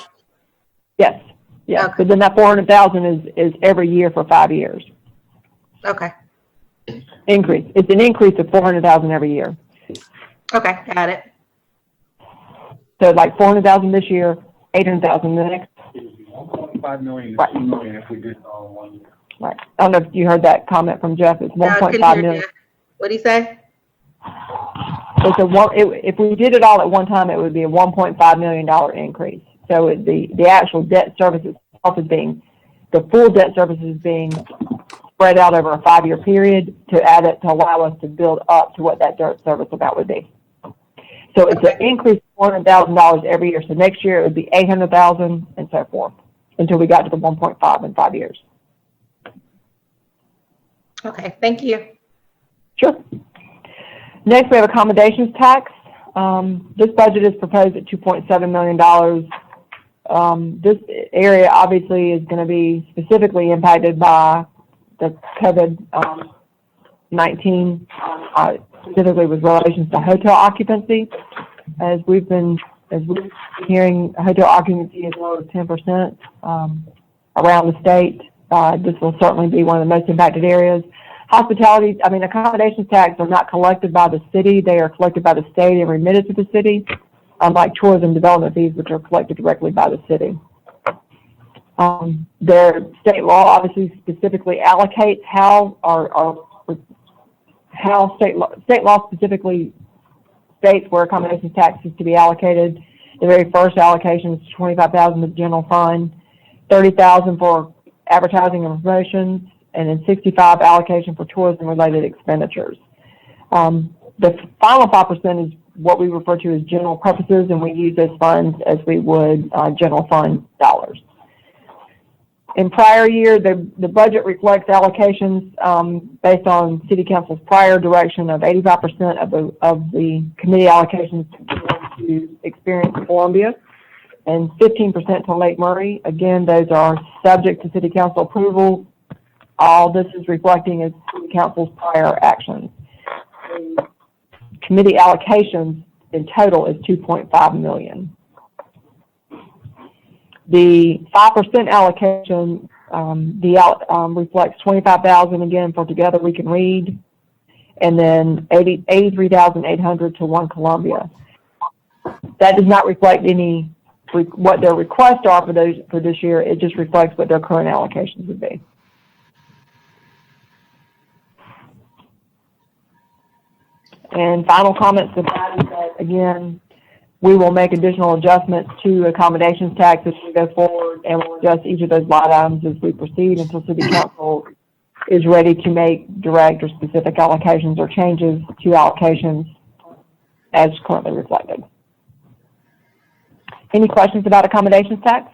Yes. Yeah. Okay. But then that $400,000 is every year for 5 years. Okay. Increase. It's an increase of $400,000 every year. Okay, got it. So like $400,000 this year, $800,000 the next. $1.5 million to Right. $2 million if we did it all in 1 year. Right. I don't know if you heard that comment from Jeff. It's $1.5 million. What did he say? If we did it all at one time, it would be a $1.5 million increase. So the actual debt service itself the full debt service is being spread out over a 5-year period to allow us to build up to what that debt service amount would be. So it's an increase of $400,000 every year. So next year it would be $800,000 and so forth until we got to the 1.5 in 5 years. Okay, thank you. Sure. Next, we have accommodations tax. This budget is proposed at $2.7 million. This area obviously is going to be specifically impacted by the COVID-19, specifically with relations to hotel occupancy. As we've been hearing, hotel occupancy is low as 10% around the state. This will certainly be one of the most impacted areas. Accommodations tax are not collected by the city. They are collected by the state and remitted to the city, unlike tourism development fees, which are collected directly by the city. Their state law obviously specifically allocates how state law specifically states where accommodations tax is to be allocated. The very first allocation is $25,000 to the general fund, $30,000 for advertising and promotions, and then $65,000 allocation for tourism-related expenditures. The final 5% is what we refer to as general purposes, and we use those funds as we would general fund dollars. In prior year, the budget reflects allocations based on City Council's prior direction of 85% of the committee allocations to Experience Columbia and 15% to Lake Murray. Again, those are subject to City Council approval. All this is reflecting is City Council's prior actions. The committee allocations in total is $2.5 million. The 5% allocation, reflects 25,000 again for Together We Can Read, and then 83,800 to One Columbia. That does not reflect what their requests are for this year. It just reflects what their current allocations would be. And final comments to that is that, again, we will make additional adjustments to accommodations tax as we go forward, and we'll adjust each of those line items as we proceed until City Council is ready to make direct or specific allocations or changes to allocations as currently reflected. Any questions about accommodations tax?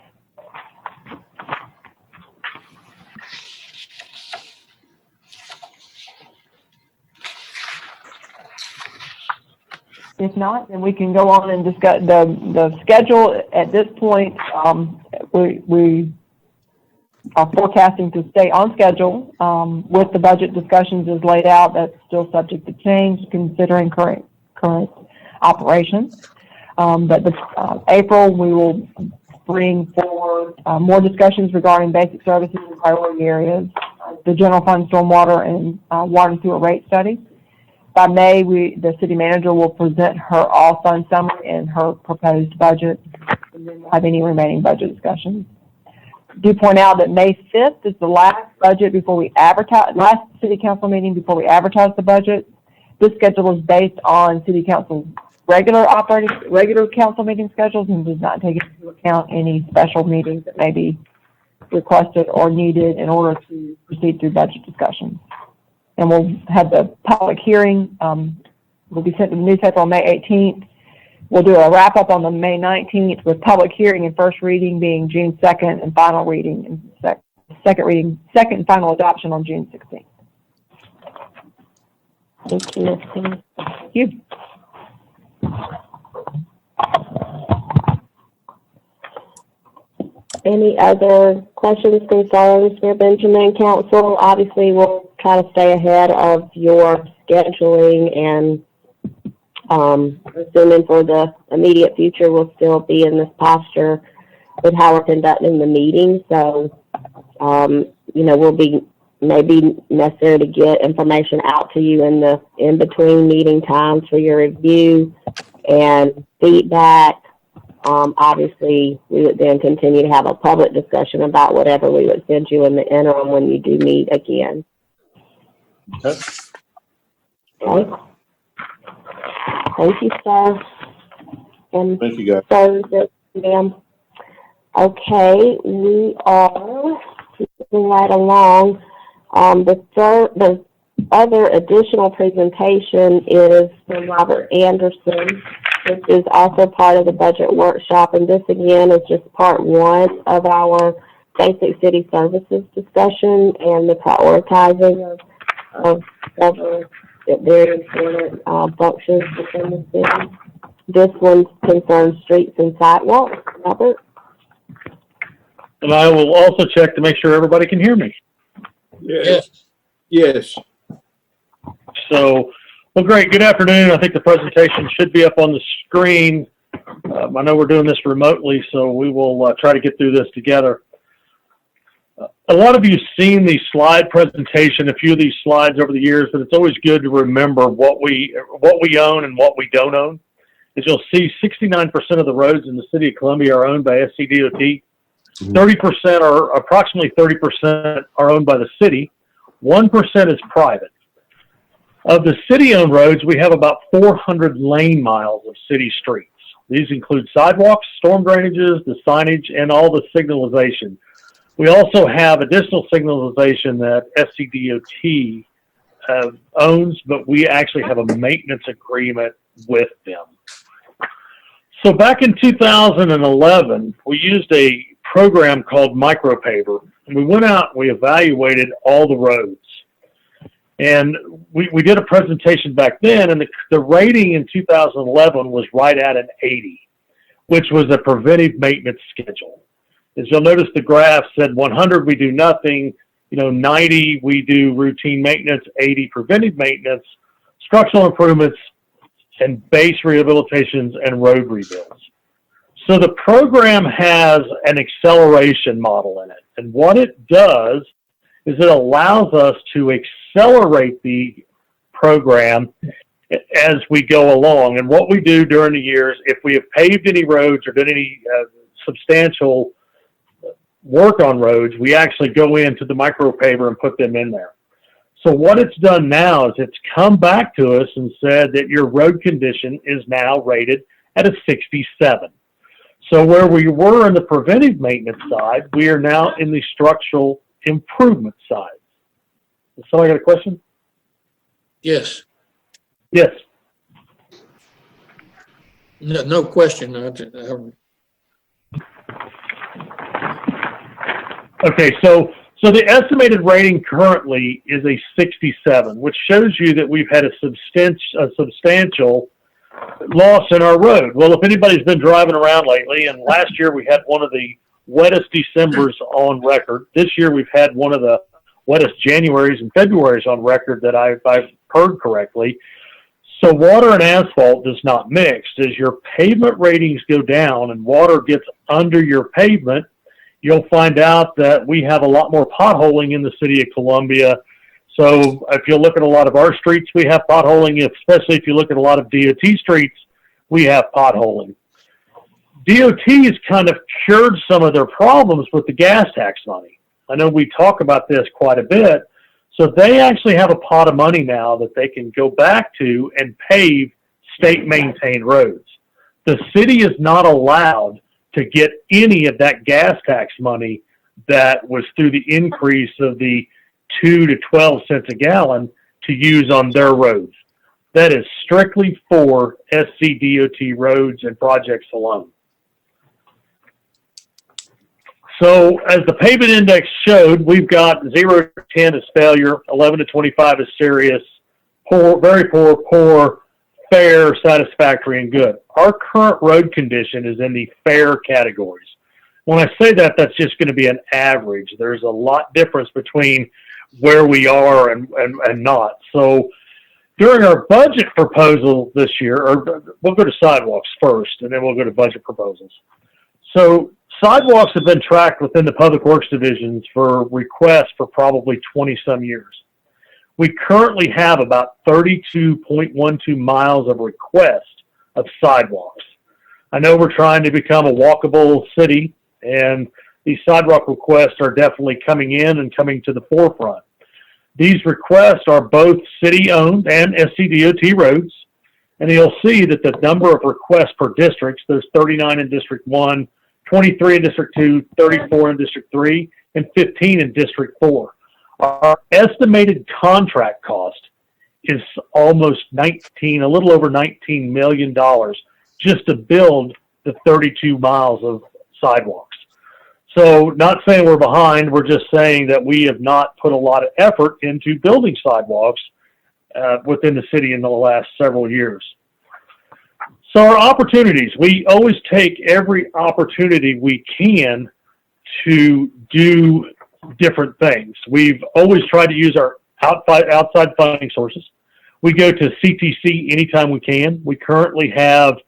If not, then we can go on and discuss the schedule. At this point, we are forecasting to stay on schedule with the budget discussions as laid out. That's still subject to change considering current operations. But April, we will bring forward more discussions regarding basic services and priority areas, the general fund, stormwater, and water and sewer rate study. By May, the city manager will present her all-fund summary and her proposed budget, and then we'll have any remaining budget discussions. I do point out that May 5th is the last budget before we advertise, last city council meeting before we advertise the budget. This schedule is based on city council's regular council meeting schedules and does not take into account any special meetings that may be requested or needed in order to proceed through budget discussions. And we'll have the public hearing, will be sent to the newspaper on May 18th. We'll do a wrap up on the May 19th with public hearing and first reading being June 2nd and final reading and second and final adoption on June 16th. Thank you, Ms. Penny. Thank you. Any other questions, concerns, Mayor Benjamin, Council? Obviously, we'll try to stay ahead of your scheduling, and assuming for the immediate future, we'll still be in this posture with how we're conducting the meeting. So, will be maybe necessary to get information out to you in the in-between meeting times for your review and feedback. Obviously, we would then continue to have a public discussion about whatever we would send you in the interim when you do meet again. Okay. Okay. Thank you, sir. And Thank you, guys. so, ma'am. Okay, we are moving right along. The other additional presentation is from Robert Anderson, which is also part of the budget workshop. And this, again, is just part one of our basic city services discussion and the prioritizing of several very important functions within the city. This one concerns streets and sidewalks. Robert? And I will also check to make sure everybody can hear me. Yes. Yes. So, well, great. Good afternoon. I think the presentation should be up on the screen. I know we're doing this remotely, so we will try to get through this together. A lot of you have seen the slide presentation, a few of these slides over the years, but it's always good to remember what we own and what we don't own. As you'll see, 69% of the roads in the city of Columbia are owned by SCDOT. 30% or approximately 30% are owned by the city. 1% is private. Of the city-owned roads, we have about 400 lane miles of city streets. These include sidewalks, storm drainages, the signage, and all the signalization. We also have additional signalization that SCDOT owns, but we actually have a maintenance agreement with them. So back in 2011, we used a program called MicroPaver. and we went out and we evaluated all the roads. And we did a presentation back then, and the rating in 2011 was right at an 80, which was a preventive maintenance schedule. As you'll notice, the graph said 100, we do nothing, 90, we do routine maintenance, 80, preventive maintenance, structural improvements, and base rehabilitations and road rebuilds. So the program has an acceleration model in it. And what it does is it allows us to accelerate the program as we go along. And what we do during the years, if we have paved any roads or done any substantial work on roads, we actually go into the micro paver and put them in there. So what it's done now is it's come back to us and said that your road condition is now rated at a 67. So where we were in the preventive maintenance side, we are now in the structural improvement side. Somebody got a question? Yes. Yes. No question. Okay, so the estimated rating currently is a 67, which shows you that we've had a substantial loss in our road. Well, if anybody's been driving around lately, and last year we had one of the wettest Decembers on record. This year we've had one of the wettest Januaries and Februaries on record that I've heard correctly. So water and asphalt does not mix. As your pavement ratings go down and water gets under your pavement, you'll find out that we have a lot more potholing in the city of Columbia. So if you look at a lot of our streets, we have potholing, especially if you look at a lot of DOT streets, we have potholing. DOT has kind of cured some of their problems with the gas tax money. I know we talk about this quite a bit. So they actually have a pot of money now that they can go back to and pave state maintained roads. The city is not allowed to get any of that gas tax money that was through the increase of the 2 to 12 cents a gallon to use on their roads. That is strictly for SCDOT roads and projects alone. So as the pavement index showed, we've got 0 to 10 is failure, 11 to 25 is serious, poor, very poor, poor, fair, satisfactory, and good. Our current road condition is in the fair categories. When I say that, that's just going to be an average. There's a lot difference between where we are and not. So during our budget proposal this year, or we'll go to sidewalks first, and then we'll go to budget proposals. So sidewalks have been tracked within the Public Works divisions for requests for probably 20 some years. We currently have about 32.12 miles of requests of sidewalks. I know we're trying to become a walkable city, and these sidewalk requests are definitely coming in and coming to the forefront. These requests are both city-owned and SCDOT roads, and you'll see that the number of requests per district, there's 39 in District 1, 23 in District 2, 34 in District 3, and 15 in District 4. Our estimated contract cost is almost a little over $19 million just to build the 32 miles of sidewalks. So not saying we're behind, we're just saying that we have not put a lot of effort into building sidewalks within the city in the last several years. So our opportunities, we always take every opportunity we can to do different things. We've always tried to use our outside funding sources. We go to CTC anytime we can. We currently have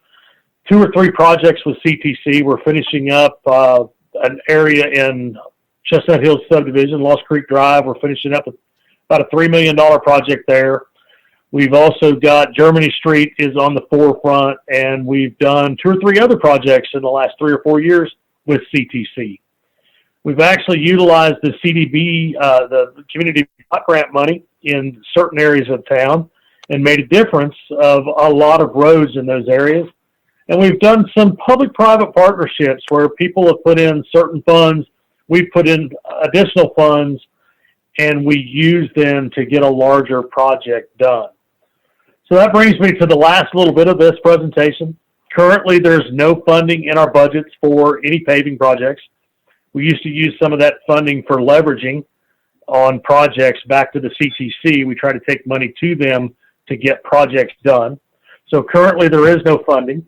2 or 3 projects with CTC. We're finishing up an area in Chestnut Hills subdivision, Lost Creek Drive. We're finishing up about a $3 million project there. We've also got Germany Street is on the forefront, and we've done 2 or 3 other projects in the last 3 or 4 years with CTC. We've actually utilized the CDB, the Community Block Grant money in certain areas of town and made a difference of a lot of roads in those areas. And we've done some public-private partnerships where people have put in certain funds, we've put in additional funds, and we use them to get a larger project done. So that brings me to the last little bit of this presentation. Currently, there's no funding in our budgets for any paving projects. We used to use some of that funding for leveraging on projects back to the CTC. We try to take money to them to get projects done. So currently there is no funding.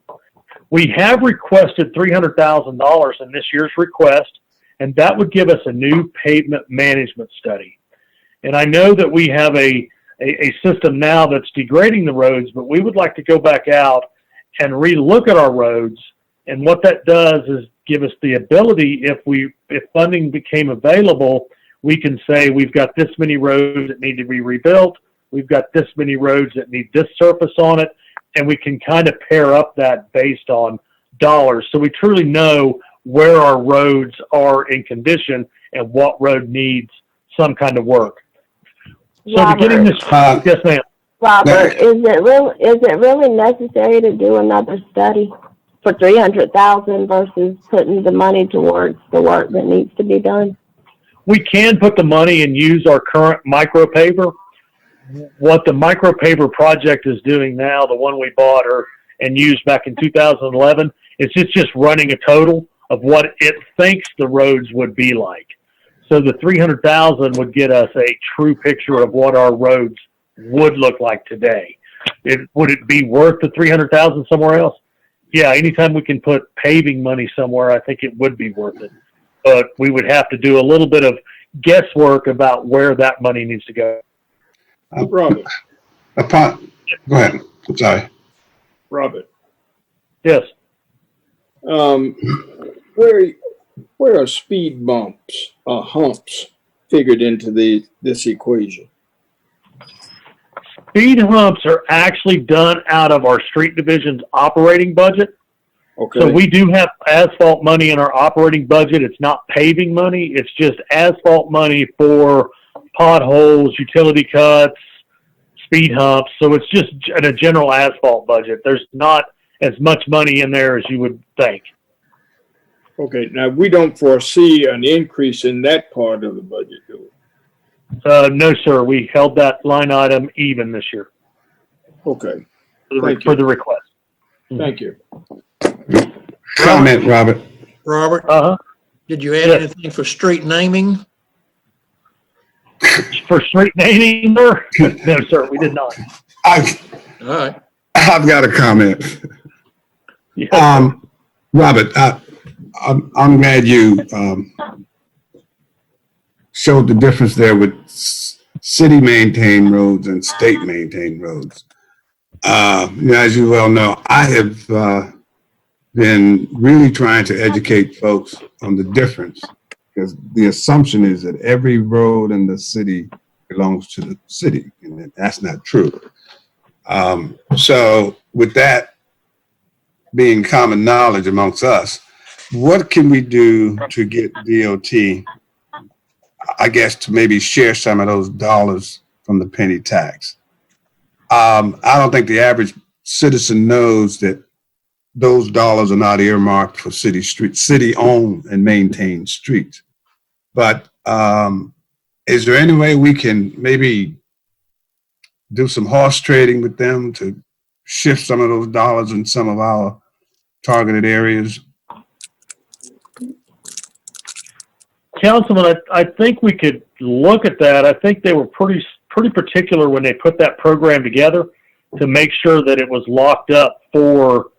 We have requested $300,000 in this year's request, and that would give us a new pavement management study. And I know that we have a system now that's degrading the roads, but we would like to go back out and relook at our roads. And what that does is give us the ability, if funding became available, we can say we've got this many roads that need to be rebuilt. We've got this many roads that need this surface on it. And we can kind of pair up that based on dollars. So we truly know where our roads are in condition and what road needs some kind of work. So beginning this, yes, ma'am. Robert, is it really necessary to do another study for $300,000 versus putting the money towards the work that needs to be done? We can put the money and use our current micropaver. What the micropaver project is doing now, the one we bought and used back in 2011, is it's just running a total of what it thinks the roads would be like. So the $300,000 would get us a true picture of what our roads would look like today. Would it be worth the $300,000 somewhere else? Yeah, anytime we can put paving money somewhere, I think it would be worth it. But we would have to do a little bit of guesswork about where that money needs to go. Robert, Go ahead. I'm sorry. Robert, Yes. where are speed bumps or humps figured into this equation? Speed humps are actually done out of our street division's operating budget. Okay. So we do have asphalt money in our operating budget. It's not paving money. It's just asphalt money for potholes, utility cuts, speed humps. So it's just in a general asphalt budget. There's not as much money in there as you would think. Okay, now we don't foresee an increase in that part of the budget, do we? No, sir. We held that line item even this year Okay, for the request. thank you. Comment, Robert. Robert, Uh-huh. did you add Yes. anything for street naming? For street naming, sir? No, sir, we did not. I've All right. got a comment. Yeah. Robert, I'm glad you showed the difference there with city maintained roads and state maintained roads. As you well know, I have been really trying to educate folks on the difference, because the assumption is that every road in the city belongs to the city, and that's not true. So with that being common knowledge amongst us, what can we do to get DOT, I guess, to maybe share some of those dollars from the penny tax? I don't think the average citizen knows that those dollars are not earmarked for city-owned and maintained streets. But is there any way we can maybe do some horse trading with them to shift some of those dollars in some of our targeted areas? Councilman, I think we could look at that. I think they were pretty particular when they put that program together to make sure that it was locked up for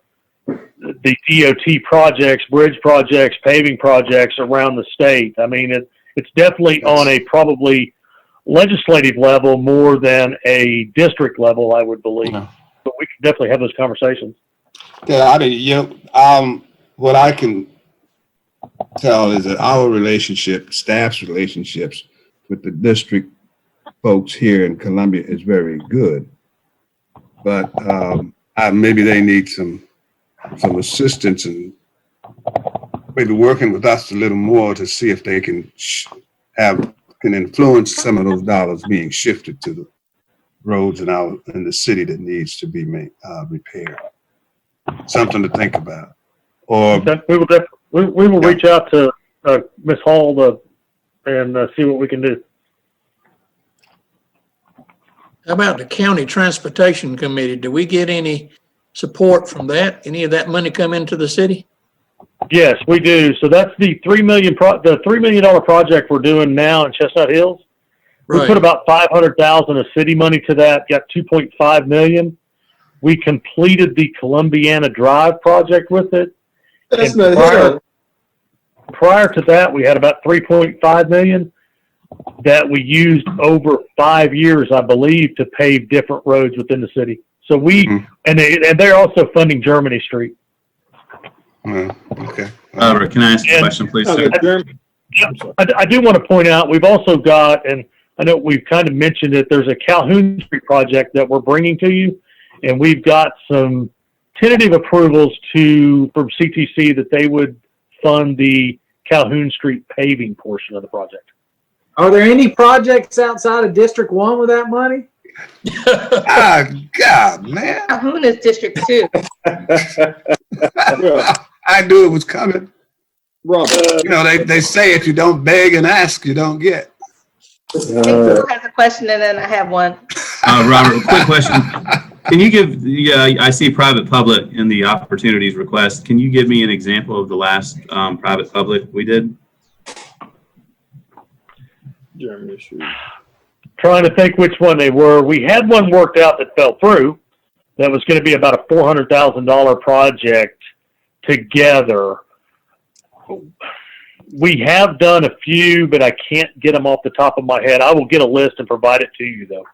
the DOT projects, bridge projects, paving projects around the state. I mean, it's definitely on a probably legislative level more than a district level, I would believe. Yeah. But we can definitely have those conversations. Yeah, what I can tell is that our relationship, staff's relationships with the district folks here in Columbia is very good. But maybe they need some assistance and maybe working with us a little more to see if they can influence some of those dollars being shifted to the roads in the city that needs to be repaired. Something to think about. Or We will reach out to Ms. Hall and see what we can do. How about the County Transportation Committee? Do we get any support from that? Any of that money come into the city? Yes, we do. So that's the $3 million project we're doing now in Chestnut Hills. We Right. put about 500,000 of city money to that, got 2.5 million. We completed the Columbiana Drive project with it. That's And not prior to that, we had about 3.5 million that we used over 5 years, I believe, to pave different roads within the city. So and they're also funding Germany Street. Okay. Robert, can I ask a question, please, sir? I do want to point out, we've also got, and I know we've kind of mentioned it, there's a Calhoun Street project that we're bringing to you, and we've got some tentative approvals from CTC that they would fund the Calhoun Street paving portion of the project. Are there any projects outside of District 1 with that money? God, man. Calhoun is District 2. I knew it was coming. Robert. You know, they say if you don't beg and ask, you don't get. Who has a question, and then I have one. Robert, quick question. Can you give, I see private public in the opportunities request. Can you give me an example of the last private public we did? Germany Street. Trying to think which one they were. We had one worked out that fell through. That was going to be about a $400,000 project together. We have done a few, but I can't get them off the top of my head. I will get a list and provide it to you, though.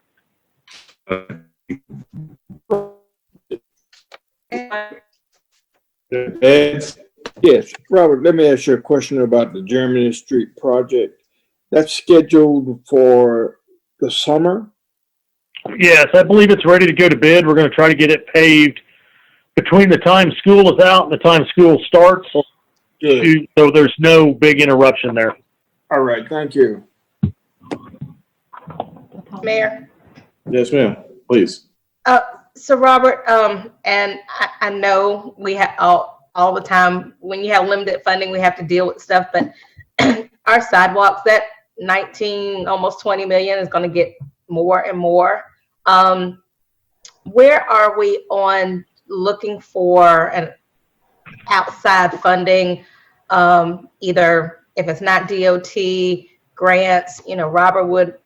Yes, Robert, let me ask you a question about the Germany Street project. That's scheduled for the summer? Yes, I believe it's ready to go to bid. We're going to try to get it paved between the time school is out and the time school starts. Good. So there's no big interruption there. All right, thank you. Mayor. Yes, ma'am. Please. So Robert, and I know we have all the time, when you have limited funding, we have to deal with stuff, but our sidewalks, that 19, almost 20 million is going to get more and more. Where are we on looking for an outside funding, either if it's not DOT, grants, Robert Wood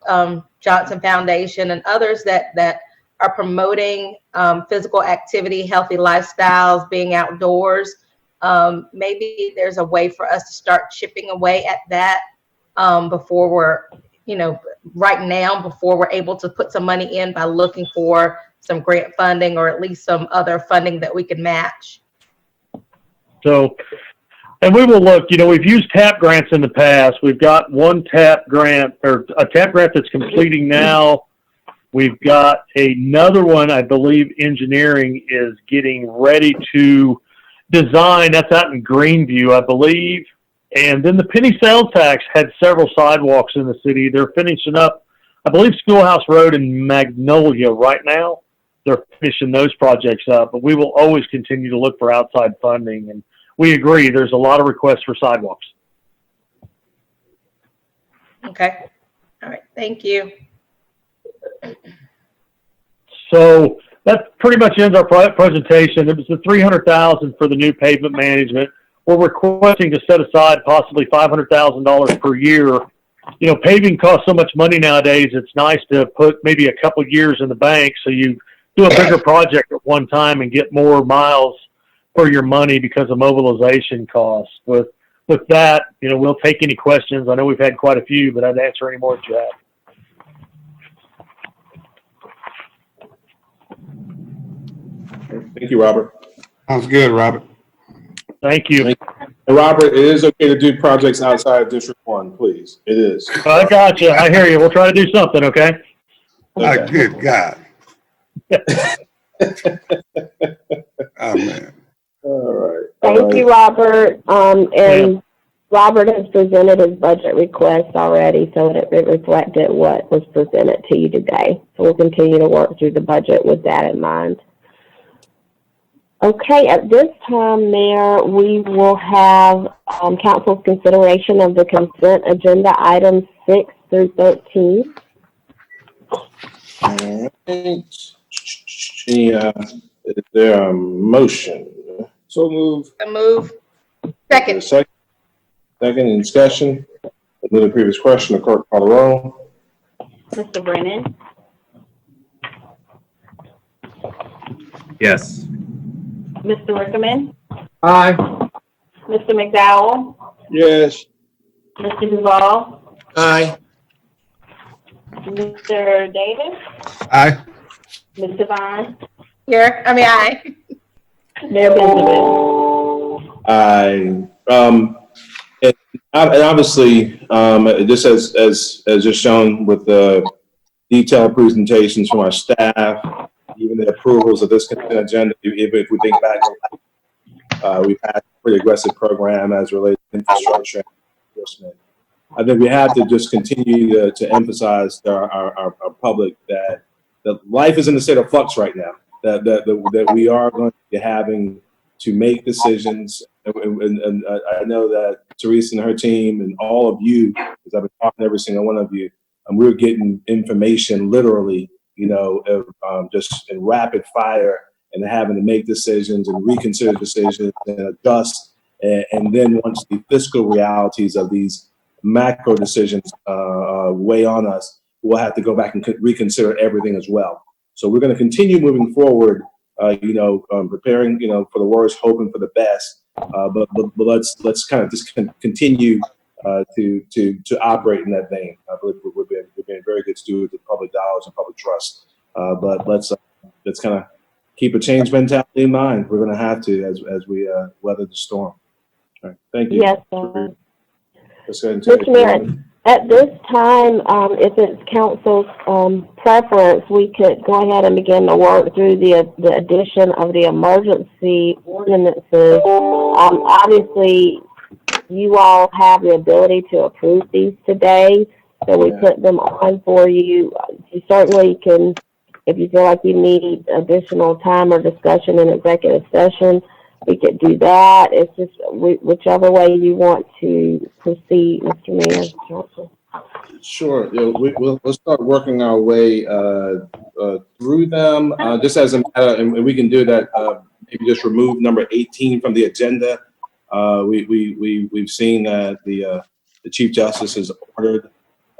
Johnson Foundation and others that are promoting physical activity, healthy lifestyles, being outdoors. Maybe there's a way for us to start chipping away at that before we're, right now, before we're able to put some money in by looking for some grant funding or at least some other funding that we can match. So, and we will look, we've used TAP grants in the past. We've got one TAP grant, or a TAP grant that's completing now. We've got another one, I believe engineering is getting ready to design. That's out in Greenview, I believe. And then the penny sales tax had several sidewalks in the city. They're finishing up, I believe, Schoolhouse Road and Magnolia right now. They're finishing those projects up, but we will always continue to look for outside funding. And we agree, there's a lot of requests for sidewalks. Okay. All right. Thank you. So that pretty much ends our presentation. It was the $300,000 for the new pavement management. We're requesting to set aside possibly $500,000 per year. Paving costs so much money nowadays. It's nice to put maybe a couple years in the bank so you do a bigger project at one time and get more miles for your money because of mobilization costs. With that, we'll take any questions. I know we've had quite a few, but I'd answer any more that you have. Thank you, Robert. Sounds good, Robert. Thank you. And Robert, it is okay to do projects outside of District 1, please. It is. I got you. I hear you. We'll try to do something, okay? Good God. Oh, man. All right. Thank you, Robert. And Robert has presented his budget request already, so it reflected what was presented to you today. So we'll continue to work through the budget with that in mind. Okay, at this time, Mayor, we will have council's consideration of the consent agenda items 6 through 13. All right. Is there a motion? So move. The move. Second. Second, any discussion? With the previous question, the clerk call the roll. Mr. Brennan, Yes. Mr. Rickerman, Aye. Mr. McDowell, Yes. Mr. Duval, Aye. Mr. Davis, Aye. Ms. Devine, Aye. Mayor Benjamin. And obviously, just as just shown with the detailed presentations from our staff, even the approvals of this consent agenda, even if we think back, we've had a pretty aggressive program as related to infrastructure and enforcement. I think we have to just continue to emphasize to our public that life is in a state of flux right now, that we are going to be having to make decisions. And I know that Teresa and her team and all of you, because I've been talking to every single one of you, and we're getting information literally, just in rapid fire, and having to make decisions and reconsider decisions and adjust. And then once the fiscal realities of these macro decisions weigh on us, we'll have to go back and reconsider everything as well. So we're going to continue moving forward, preparing, for the worst, hoping for the best. But let's kind of just continue to operate in that vein. I believe we're being very good stewards of public dollars and public trust. But let's kind of keep a change mentality in mind. We're going to have to as we weather the storm. All right, thank you. Yes, sir. Let's go ahead and take Mr. Mayor, at this time, if it's council's preference, we could go ahead and begin to work through the addition of the emergency ordinances. Obviously, you all have the ability to approve these today, so we put them on for you. You certainly can, if you feel like you need additional time or discussion in executive session, we could do that. It's just whichever way you want to proceed, Mr. Mayor. Council. Sure. We'll start working our way through them. Just as a matter, and we can do that. Maybe just remove number 18 from the agenda. We've seen that the Chief Justice has ordered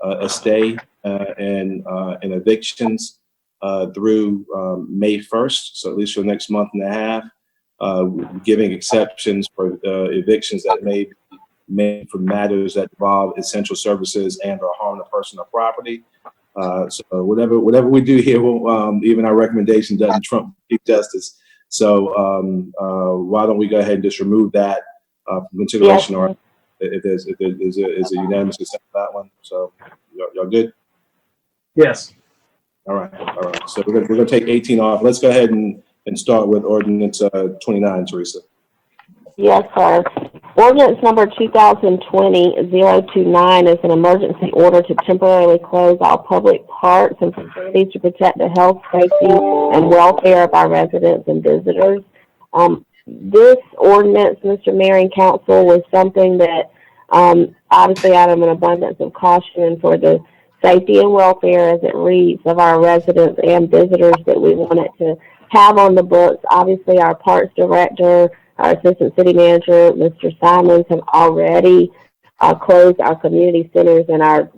a stay in evictions through May 1st, so at least for the next month and a half. Giving exceptions for evictions that may be made for matters that involve essential services and or harm to person or property. So whatever we do here, even our recommendation doesn't trump Chief Justice. So why don't we go ahead and just remove that from consideration, or if there's a unanimous consent for that one. So y'all good? Yes. All right. So we're gonna take 18 off. Let's go ahead and start with ordinance 29, Teresa. Yes, sir. Ordinance number 2020-029 is an emergency order to temporarily close all public parks and facilities to protect the health, safety, and welfare of our residents and visitors. This ordinance, Mr. Mayor and Council, was something that obviously out of an abundance of caution and for the safety and welfare, as it reads, of our residents and visitors, that we wanted to have on the books. Obviously, our Parks Director, our Assistant City Manager, Mr. Simons, have already closed our community centers and our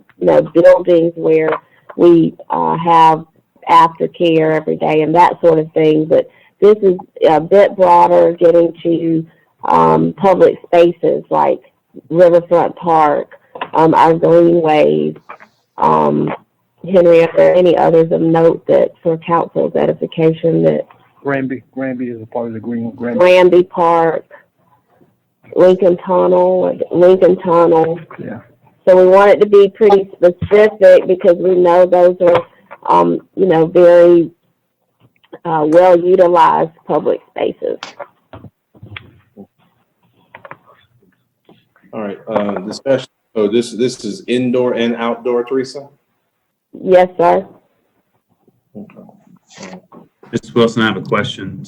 buildings where we have aftercare every day and that sort of thing. But this is a bit broader, getting to public spaces like Riverfront Park, our greenways. Henry, are there any others of note that for council's edification that Granby is a part of the Granby Park, Lincoln Tunnel. Yeah. So we want it to be pretty specific because we know those are, very well utilized public spaces. All right. Discussion. So this is indoor and outdoor, Teresa? Yes, sir. Mr. Wilson, I have a question.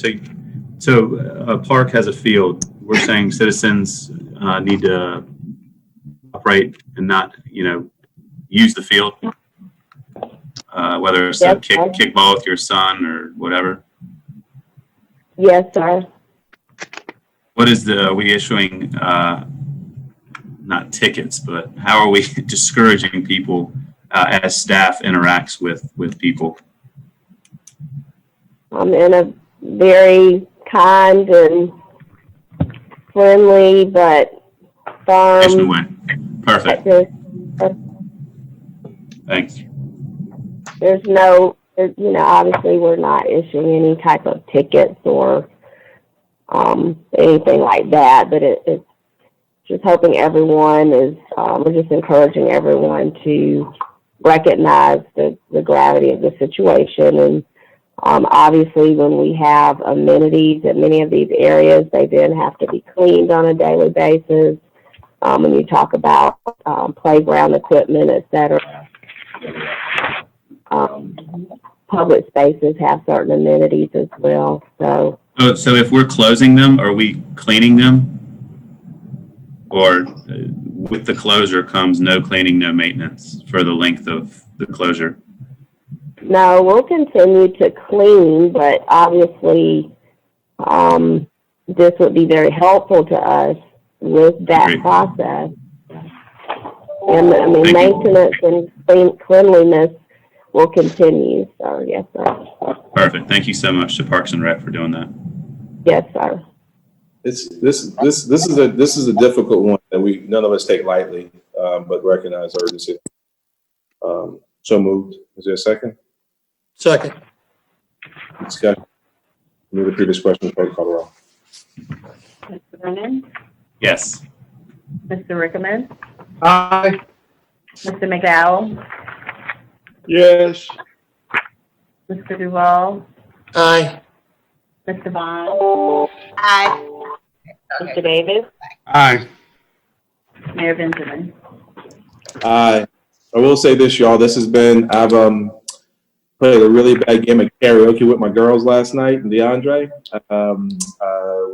So a park has a field. We're saying citizens need to operate and not, use the field, whether it's a kickball with your son or whatever. Yes, sir. are we issuing, not tickets, but how are we discouraging people as staff interacts with people? In a very kind and friendly but Educational firm. way. Perfect. Thanks. There's no, obviously we're not issuing any type of tickets or anything like that, but it's just hoping everyone is, we're just encouraging everyone to recognize the gravity of the situation. And obviously when we have amenities in many of these areas, they then have to be cleaned on a daily basis. When you talk about playground equipment, et cetera. Public spaces have certain amenities as well. So if we're closing them, are we cleaning them? Or with the closure comes no cleaning, no maintenance for the length of the closure? no, we'll continue to clean, but obviously this would be very helpful to us with that Great. process. And I mean, Thank you. maintenance and cleanliness will continue. So yes, sir. Perfect. Thank you so much to Parks and Rec for doing that. Yes, sir. This is a difficult one that none of us take lightly, but recognize urgency. So moved. Is there a second? Second. Discussion. Move the previous question, clerk call the roll. Mr. Brennan, Yes. Mr. Rickman, Aye. Mr. McDowell, Yes. Mr. Duval, Aye. Mr. Vaughn. Aye. Mr. Davis, Aye. Mayor Benjamin. I will say this, y'all. I've played a really bad game of karaoke with my girls last night and DeAndre.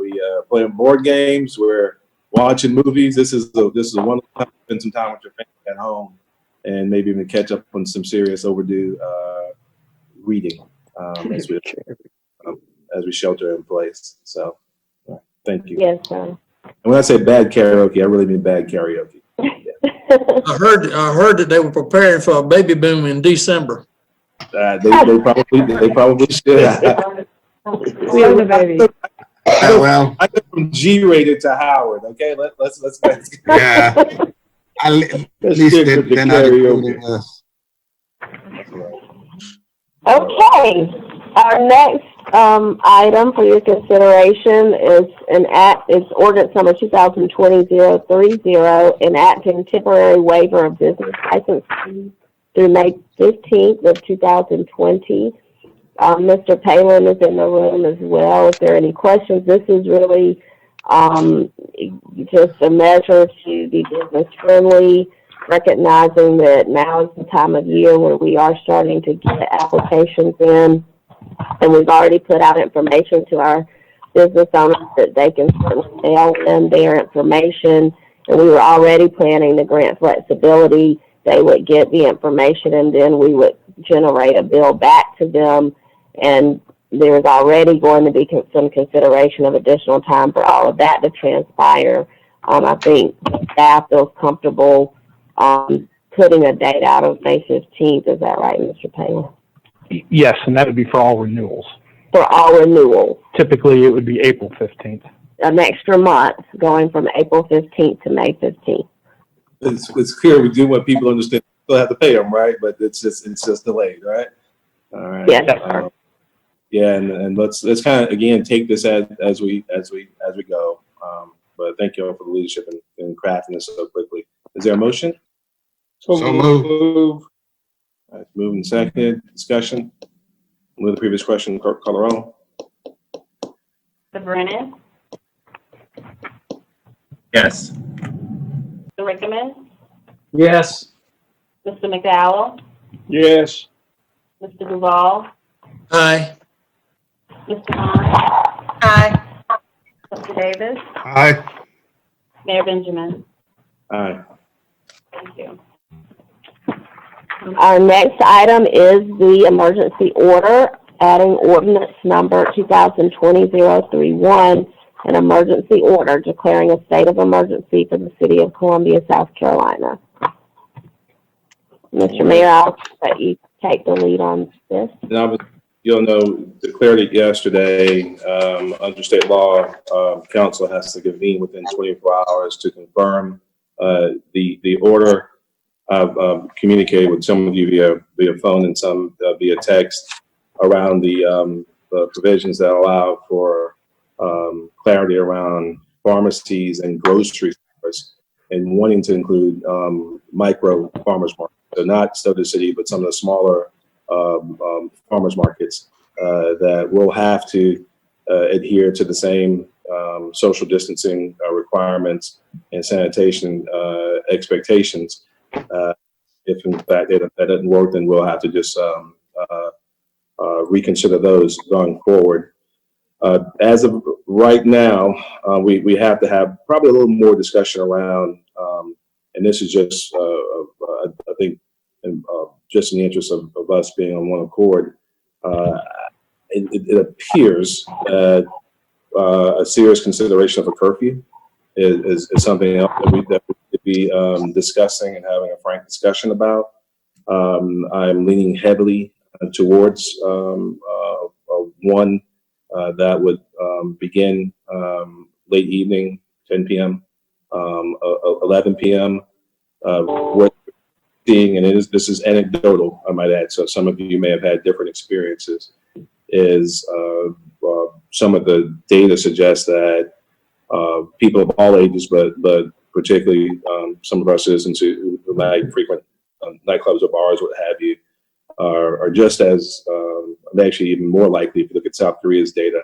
We playing board games. We're watching movies. This is a wonderful time to spend some time with your family at home, and maybe even catch up on some serious overdue reading as we shelter in place. So, thank you. Yes, sir. And when I say bad karaoke, I really mean bad karaoke. I heard that they were preparing for a baby boom in December. They probably should. Well, I go from G-rated to Howard. Okay, let's yeah. At least they're not including us. Okay, our next item for your consideration is ordinance number 2020-030, enacting temporary waiver of business license fees through May 15th of 2020. Mr. Palin is in the room as well. If there are any questions, this is really just a measure to be business friendly, recognizing that now is the time of year where we are starting to get applications in, and we've already put out information to our business owners that they can certainly mail in their information, and we were already planning to grant flexibility. They would get the information, and then we would generate a bill back to them, and there's already going to be some consideration of additional time for all of that to transpire. I think staff feels comfortable putting a date out of May 15th. Is that right, Mr. Palin? Yes, and that would be for all renewals. For all renewals. Typically, it would be April 15th. An extra month going from April 15th to May 15th. It's clear we do want people to understand we still have to pay them, right? But it's just delayed, right? All right. Yes. Yeah, and let's kind of again take this as we go. But thank you all for the leadership in crafting this so quickly. Is there a motion? So moved. All right, moving second. Discussion. Move the previous question. Call the roll. Mr. Brennan, Yes. Mr. Rickman, Yes. Mr. McDowell, Yes. Mr. Duval, Aye. Mr. Vaughn. Aye. Mr. Davis, Aye. Mayor Benjamin. Aye. Thank you. Our next item is the emergency order, adding ordinance number 2020-031, an emergency order declaring a state of emergency for the city of Columbia, South Carolina. Mr. Mayor, I'll let you take the lead on this. And you'll know, declared it yesterday, under state law, council has to convene within 24 hours to confirm the order. I've communicated with some of you via phone and some via text around the provisions that allow for clarity around pharmacies and grocery stores, and wanting to include micro farmers markets. So not Soda City, but some of the smaller farmers markets that will have to adhere to the same social distancing requirements and sanitation expectations. If in fact that doesn't work, then we'll have to just reconsider those going forward. As of right now, we have to have probably a little more discussion around, and this is just, I think, just in the interest of us being on one accord, it appears that a serious consideration of a curfew is something else that we could be discussing and having a frank discussion about. I'm leaning heavily towards one that would begin late evening, 10 p.m., 11 p.m. What we're seeing, and this is anecdotal, I might add, so some of you may have had different experiences, is some of the data suggests that people of all ages, but particularly some of our citizens who might frequent nightclubs or bars, what have you, are just as, actually even more likely, if you look at South Korea's data,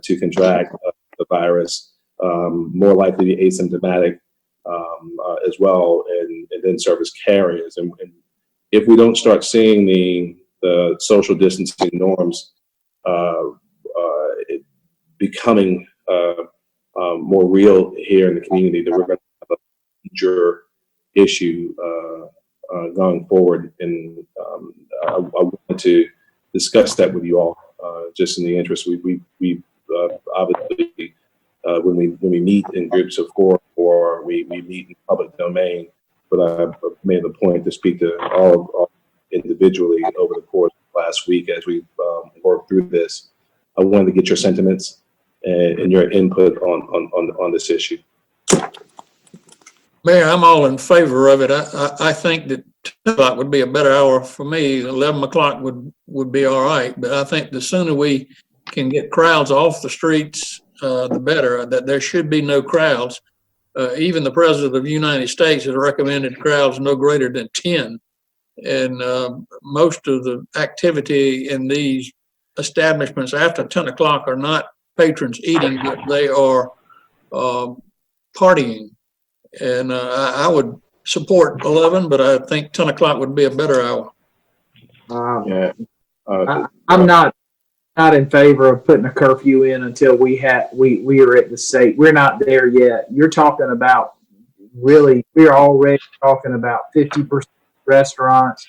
to contract the virus, more likely to be asymptomatic as well, and then serve as carriers. And if we don't start seeing the social distancing norms becoming more real here in the community, then we're going to have a major issue going forward. And I wanted to discuss that with you all, just in the interest. We obviously when we meet in groups of four or we meet in public domain, but I made the point to speak to all individually over the course of last week as we worked through this. I wanted to get your sentiments and your input on this issue. Mayor, I'm all in favor of it. I think that 10 o'clock would be a better hour for me. 11 o'clock would be all right. But I think the sooner we can get crowds off the streets, the better. That there should be no crowds. Even the President of the United States has recommended crowds no greater than 10. And most of the activity in these establishments after 10 o'clock are not patrons eating, but they are partying. And I would support 11, but I think 10 o'clock would be a better hour. I'm not in favor of putting a curfew in until we are at the state. We're not there yet. You're talking about we're already talking about 50% restaurants.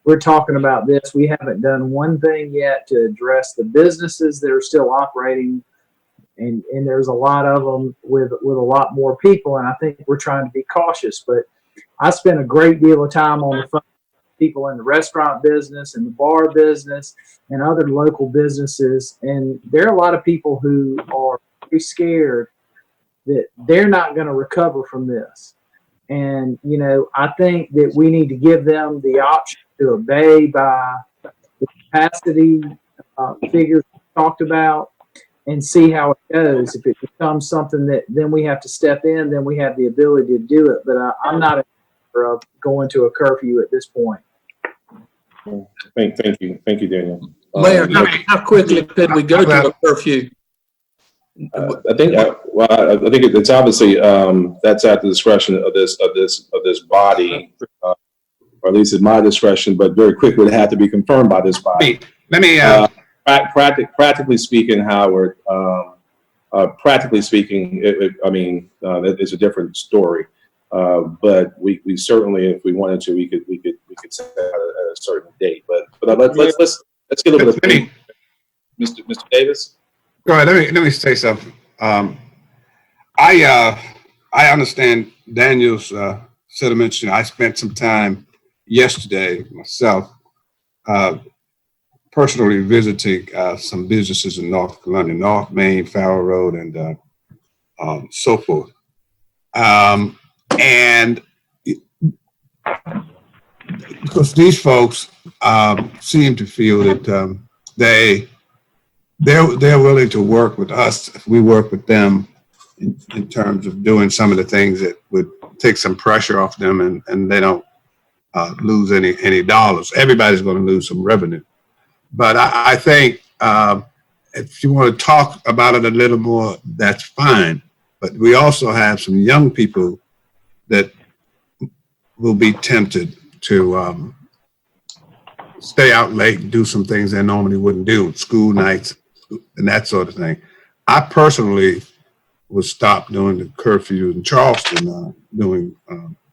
We're talking about this. We haven't done one thing yet to address the businesses that are still operating. And there's a lot of them with a lot more people, and I think we're trying to be cautious. But I spent a great deal of time on the phone with people in the restaurant business and the bar business and other local businesses, and there are a lot of people who are very scared that they're not going to recover from this. And, I think that we need to give them the option to obey by the capacity figures we talked about, and see how it goes. If it becomes something that then we have to step in, then we have the ability to do it. But I'm not in favor of going to a curfew at this point. Thank you, Daniel. Mayor, how quickly could we go to a curfew? I think it's obviously that's at the discretion of this body, or at least at my discretion. But very quickly, it had to be confirmed by this body. Let me. Practically speaking, Howard, practically speaking, it's a different story. But we certainly, if we wanted to, we could set out a certain date. But let's get a little bit of Mr. Davis. Go ahead. Let me say something. I understand Daniel's sentiments. I spent some time yesterday myself personally visiting some businesses in North Carolina, North Main, Farrell Road, and so forth. And because these folks seem to feel that they're willing to work with us if we work with them in terms of doing some of the things that would take some pressure off them, and they don't lose any dollars. Everybody's going to lose some revenue. But I think if you want to talk about it a little more, that's fine. But we also have some young people that will be tempted to stay out late and do some things they normally wouldn't do, school nights and that sort of thing. I personally was stopped during the curfew in Charleston, doing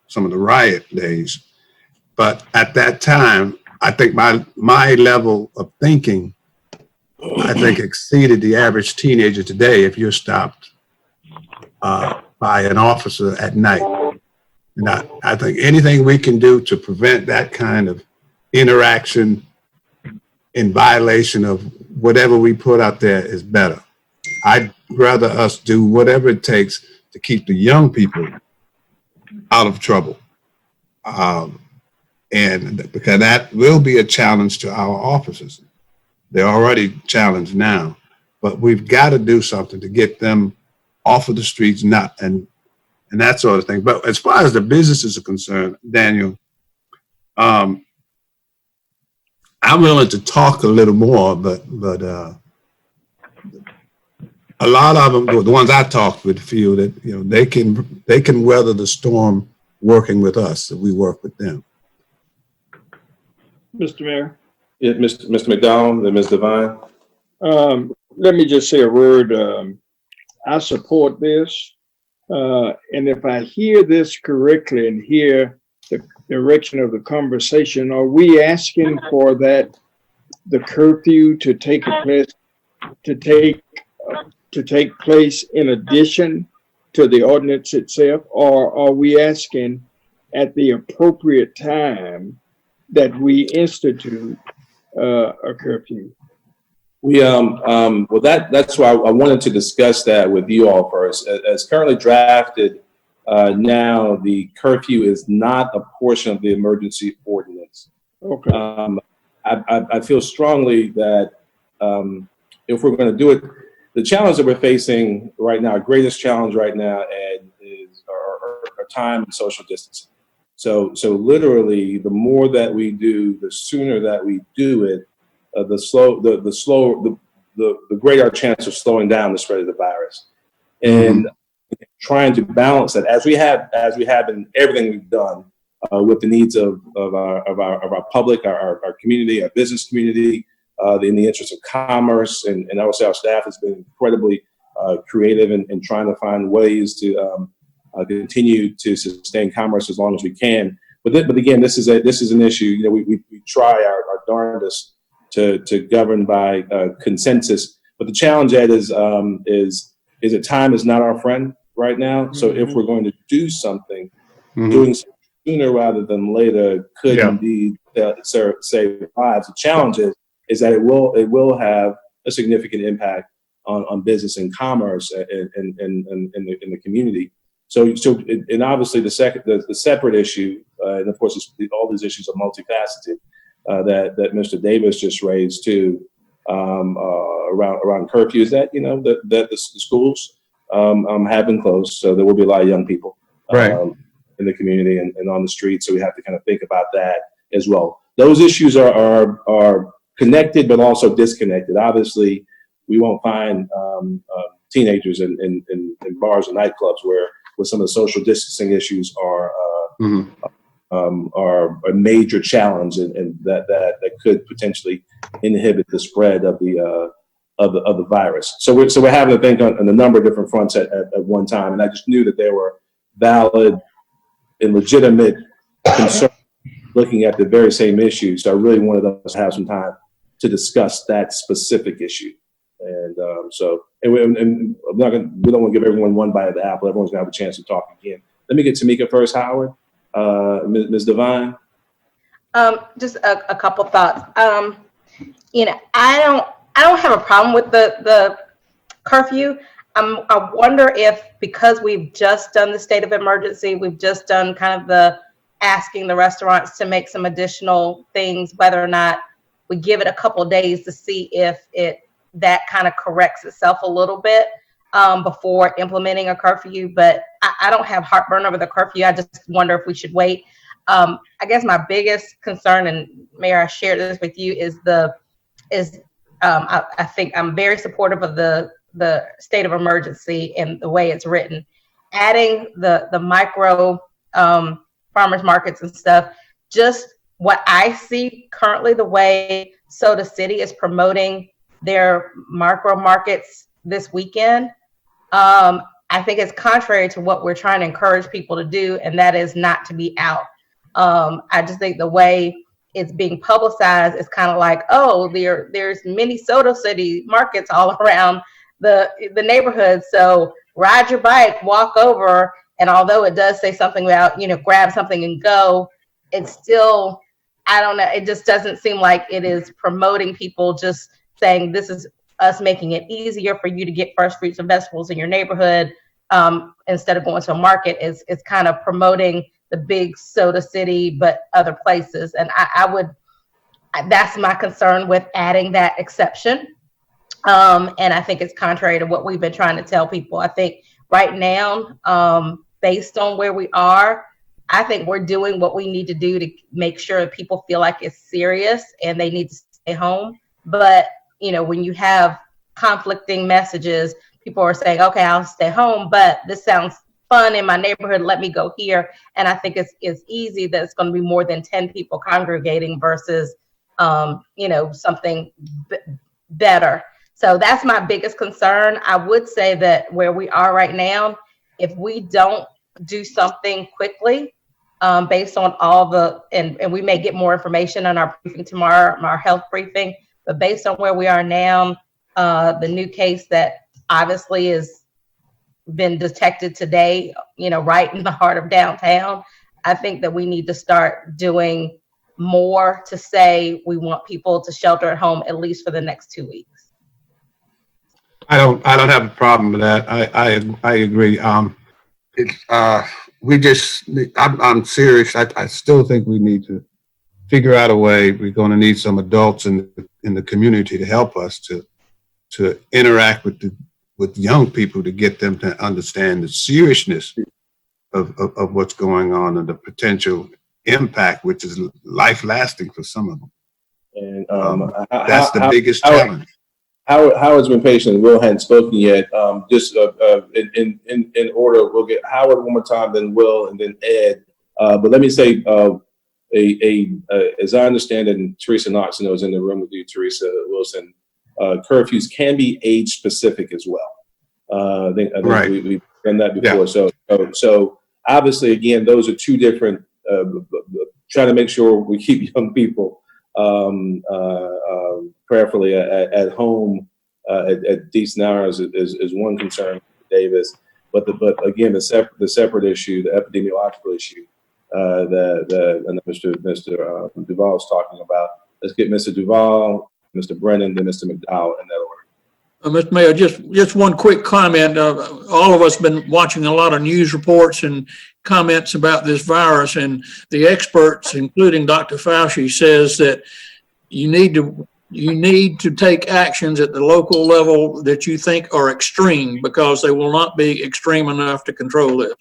some of the riot days. But at that time, I think my level of thinking, I think, exceeded the average teenager today if you're stopped by an officer at night. And I think anything we can do to prevent that kind of interaction in violation of whatever we put out there is better. I'd rather us do whatever it takes to keep the young people out of trouble. And because that will be a challenge to our officers. They're already challenged now, but we've got to do something to get them off of the streets, and that sort of thing. But as far as the businesses are concerned, Daniel, I'm willing to talk a little more, but a lot of them, the ones I talked with, feel that they can weather the storm working with us, if we work with them. Mr. Mayor? Yeah, Mr. McDonald and Ms. Devine. Let me just say a word. I support this. And if I hear this correctly and hear the direction of the conversation, are we asking for the curfew to take place in addition to the ordinance itself, or are we asking at the appropriate time that we institute a curfew? Well, that's why I wanted to discuss that with you all first. As currently drafted, now the curfew is not a portion of the emergency ordinance. Okay. I feel strongly that if we're going to do it, the challenge that we're facing right now, our greatest challenge right now, Ed, is our time and social distancing. So literally, the more that we do, the sooner that we do it, the greater our chance of slowing down the spread of the virus. And trying to balance that as we have in everything we've done with the needs of our public, our community, our business community, in the interest of commerce, and I would say our staff has been incredibly creative in trying to find ways to continue to sustain commerce as long as we can. But again, this is an issue. We try our darndest to govern by consensus. But the challenge, Ed, is that time is not our friend right now. So if we're going to do something, doing something sooner rather than later could indeed save lives. The challenge is that it will have a significant impact on business and commerce in the community. So and obviously the separate issue, and of course all these issues are multifaceted, that Mr. Davis just raised too, around curfew, is that that the schools have been closed, so there will be a lot of young people in the community and on the street. So we have to kind of think about that as well. Those issues are connected, but also disconnected. Obviously, we won't find teenagers in bars and nightclubs where some of the social distancing issues are a major challenge, and that could potentially inhibit the spread of the virus. So we're having to think on a number of different fronts at one time, and I just knew that there were valid and legitimate concerns looking at the very same issue. So I really wanted us to have some time to discuss that specific issue. And I'm not gonna, we don't want to give everyone one bite of the apple. Everyone's gonna have a chance to talk again. Let me get Tamika first, Howard. Ms. Devine. Just a couple thoughts. You know, I don't have a problem with the curfew. I wonder if, because we've just done the state of emergency, we've just done kind of the asking the restaurants to make some additional things, whether or not we give it a couple of days to see if that kind of corrects itself a little bit before implementing a curfew. But I don't have heartburn over the curfew. I just wonder if we should wait. I guess my biggest concern, and Mayor, I shared this with you, I think I'm very supportive of the state of emergency and the way it's written. Adding the micro farmers markets and stuff, just what I see currently, the way Soda City is promoting their micro markets this weekend, I think it's contrary to what we're trying to encourage people to do, and that is not to be out. I just think the way it's being publicized is kind of like, oh, there's many Soda City markets all around the neighborhood, so ride your bike, walk over, and although it does say something about, you know, grab something and go, it's still, I don't know, it just doesn't seem like it is promoting people, just saying this is us making it easier for you to get fresh fruits and vegetables in your neighborhood instead of going to a market. It's kind of promoting the big Soda City, but other places. And that's my concern with adding that exception. And I think it's contrary to what we've been trying to tell people. I think right now, based on where we are, I think we're doing what we need to do to make sure that people feel like it's serious and they need to stay home. But, you know, when you have conflicting messages, people are saying, okay, I'll stay home, but this sounds fun in my neighborhood, let me go here. And I think it's easy that it's going to be more than 10 people congregating versus, you know, something better. So that's my biggest concern. I would say that where we are right now, if we don't do something quickly, based on all the, and we may get more information on our briefing tomorrow, our health briefing, but based on where we are now, the new case that obviously is been detected today, you know, right in the heart of downtown, I think that we need to start doing more to say we want people to shelter at home at least for the next 2 weeks. I don't have a problem with that. I agree. I'm serious. I still think we need to figure out a way. We're going to need some adults in the community to help us to interact with young people, to get them to understand the seriousness of what's going on and the potential impact, which is life lasting for some of them. And that's the biggest challenge. Howard's been patient. Will hadn't spoken yet. Just in order, we'll get Howard one more time, then Will, and then Ed. But let me say, as I understand it, and Teresa Knox knows in the room with you, Teresa Wilson, curfews can be age specific as well. I think right. We've done that before. Yeah. So obviously, again, those are two different. Trying to make sure we keep young people prayerfully at home at decent hours is one concern, Davis. But again, the separate issue, the epidemiological issue that Mr. Duval is talking about. Let's get Mr. Duval, Mr. Brennan, then Mr. McDowell in that order. Mr. Mayor, just one quick comment. All of us been watching a lot of news reports and comments about this virus, and the experts, including Dr. Fauci, says that you need to take actions at the local level that you think are extreme, because they will not be extreme enough to control this.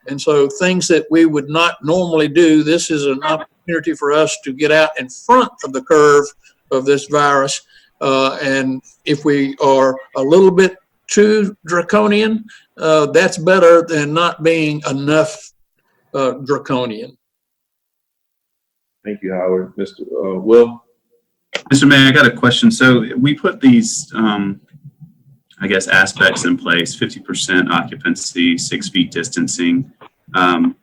And so things that we would not normally do, this is an opportunity for us to get out in front of the curve of this virus. And if we are a little bit too draconian, that's better than not being enough draconian. Thank you, Howard. Mr. Will? Mr. Mayor, I got a question. So we put these, I guess, aspects in place: 50% occupancy, 6 feet distancing, and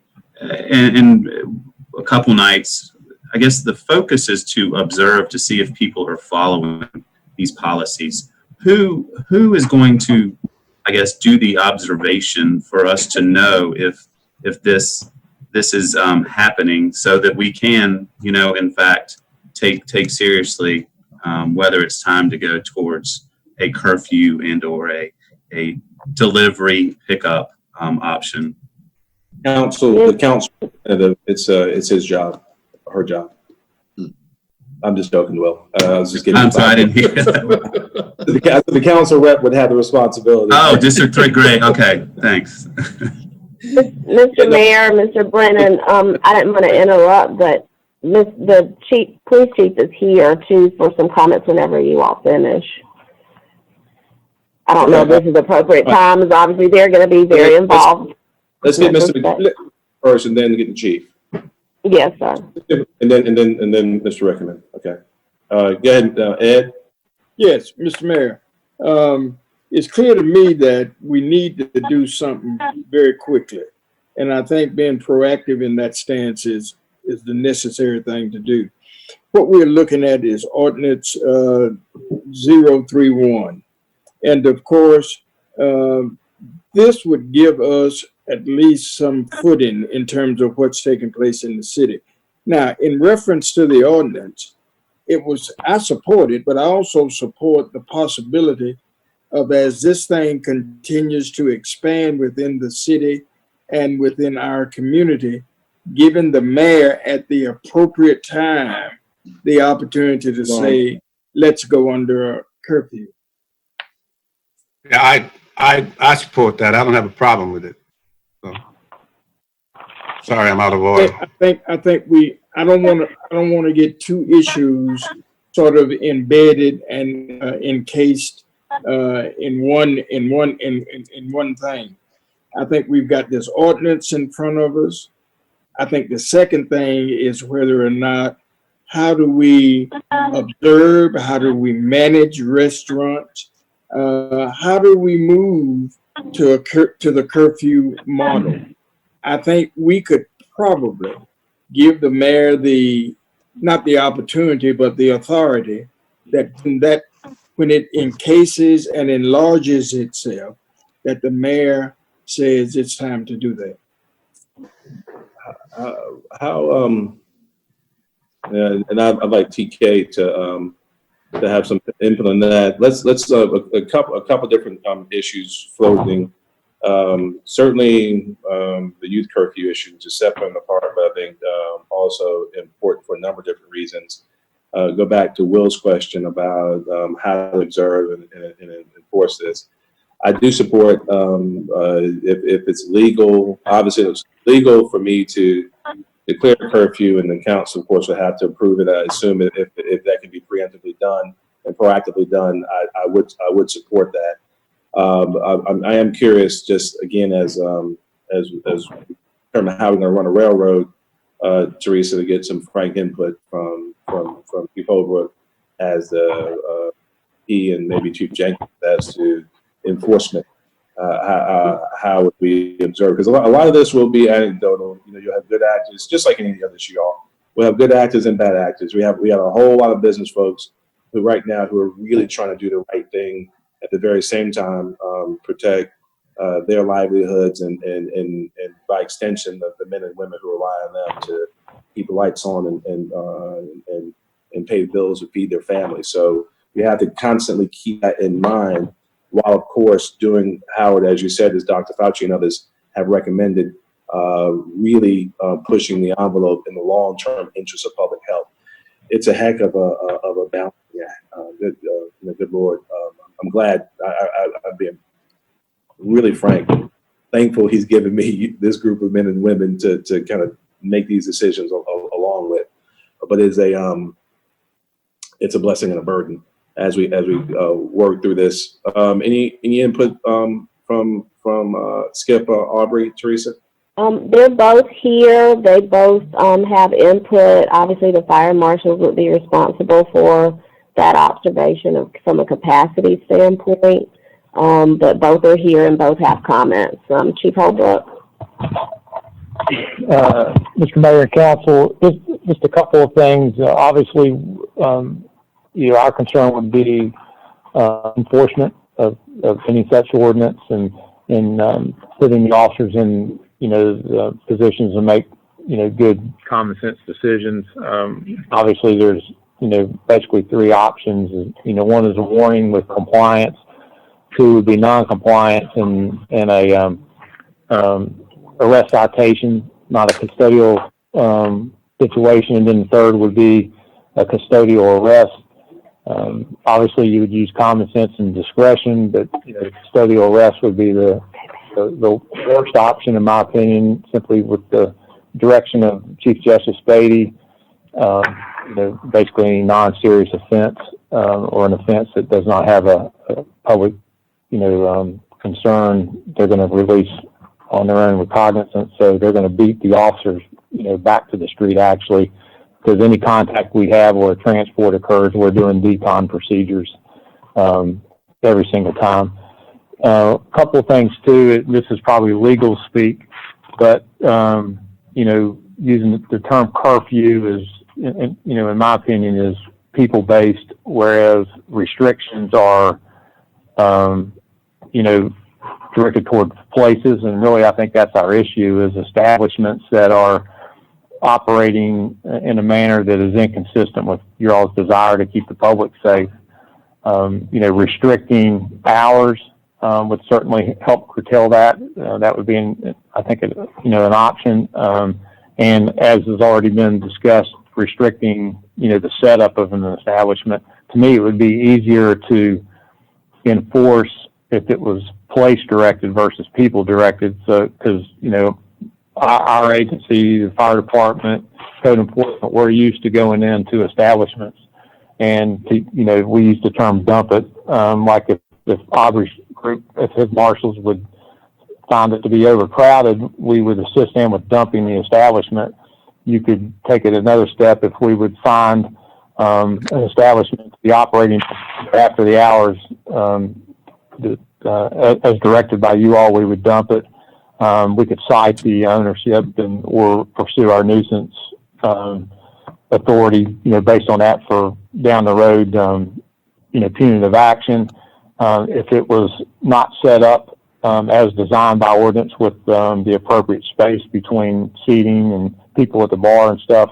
a couple nights. I guess the focus is to observe to see if people are following these policies. who is going to, I guess, do the observation for us to know if this is happening, so that we can, in fact, take seriously whether it's time to go towards a curfew and or a delivery pickup option. The council, it's his job, her job. I'm just joking, Will. I was just kidding. I'm sorry, I didn't hear that. The council rep would have the responsibility. Oh, District 3, great. Okay, thanks. Mr. Mayor, Mr. Brennan, I didn't want to interrupt, but the police chief is here too for some comments whenever you all finish. I don't know if this is the appropriate time, as obviously they're going to be very involved. Let's get Mr. McClellan first, and then get the chief. Yes, sir. And then Mr. Reckerman. Okay. Go ahead, Ed. Yes, Mr. Mayor. It's clear to me that we need to do something very quickly. And I think being proactive in that stance is the necessary thing to do. What we're looking at is ordinance 031. And of course, this would give us at least some footing in terms of what's taking place in the city. Now, in reference to the ordinance, I support it, but I also support the possibility of, as this thing continues to expand within the city and within our community, giving the mayor at the appropriate time the opportunity to say, let's go under a curfew. Yeah, I support that. I don't have a problem with it. So, sorry, I'm out of order. I think I don't want to get two issues sort of embedded and encased in one thing. I think we've got this ordinance in front of us. I think the second thing is whether or not, how do we observe, how do we manage restaurants, how do we move to the curfew model? I think we could probably give the mayor not the opportunity, but the authority that when it encases and enlarges itself, that the mayor says it's time to do that. And I'd like TK to have some input on that. Let's a couple different issues floating. Certainly the youth curfew issue, which is separate and apart, but I think also important for a number of different reasons. Go back to Will's question about how to observe and enforce this. I do support if it's legal. Obviously, it's legal for me to declare a curfew, and the council, of course, will have to approve it. I assume if that can be preemptively done and proactively done, I would support that. I am curious, just again, as determine how we're going to run a railroad, Teresa, to get some frank input from Chief Holbrook as he and maybe Chief Jenkins as to enforcement, how would we observe? Because a lot of this will be anecdotal. You'll have good actors, just like any other issue. We'll have good actors and bad actors. We have a whole lot of business folks who right now who are really trying to do the right thing, at the very same time protect their livelihoods and by extension the men and women who rely on them to keep the lights on and pay bills to feed their families. So we have to constantly keep that in mind, while of course doing, Howard, as you said, as Dr. Fauci and others have recommended, really pushing the envelope in the long-term interest of public health. It's a heck of a balance. Yeah, good Lord. I'm glad. I'm being really frank, thankful he's given me this group of men and women to kind of make these decisions along with. But it's a blessing and a burden as we work through this. Any input from Skip, Aubrey, Teresa? They're both here. They both have input. Obviously, the fire marshals would be responsible for that observation from a capacity standpoint. But both are here and both have comments. Chief Holbrook. Mr. Mayor and Council, just a couple of things. Obviously, our concern would be enforcement of any such ordinance and putting the officers in, the positions to make, good common sense decisions. Obviously there's, basically three options. One is a warning with compliance, two would be non-compliance and a arrest citation, not a custodial situation, and then the third would be a custodial arrest. Obviously you would use common sense and discretion, but custodial arrest would be the worst option in my opinion, simply with the direction of Chief Justice Beatty. Basically any non-serious offense or an offense that does not have a public concern, they're going to release on their own recognizance. So they're going to beat the officers back to the street actually, because any contact we have or a transport occurs, we're doing decon procedures every single time. A couple of things too, this is probably legal speak, but using the term curfew is, in my opinion, is people-based, whereas restrictions are, directed toward places. And really, I think that's our issue, is establishments that are operating in a manner that is inconsistent with your all's desire to keep the public safe. Restricting hours would certainly help curtail that. That would be, an option. And as has already been discussed, restricting, the setup of an establishment. To me, it would be easier to enforce if it was place directed versus people directed. So, because, our agency, the fire department, code enforcement, we're used to going into establishments and we use the term dump it. Like if Aubrey's group, if his marshals would find it to be overcrowded, we would assist them with dumping the establishment. You could take it another step if we would find an establishment to be operating after the hours as directed by you all, we would dump it. We could cite the ownership or pursue our nuisance authority, based on that for down the road, punitive action. If it was not set up as designed by ordinance with the appropriate space between seating and people at the bar and stuff,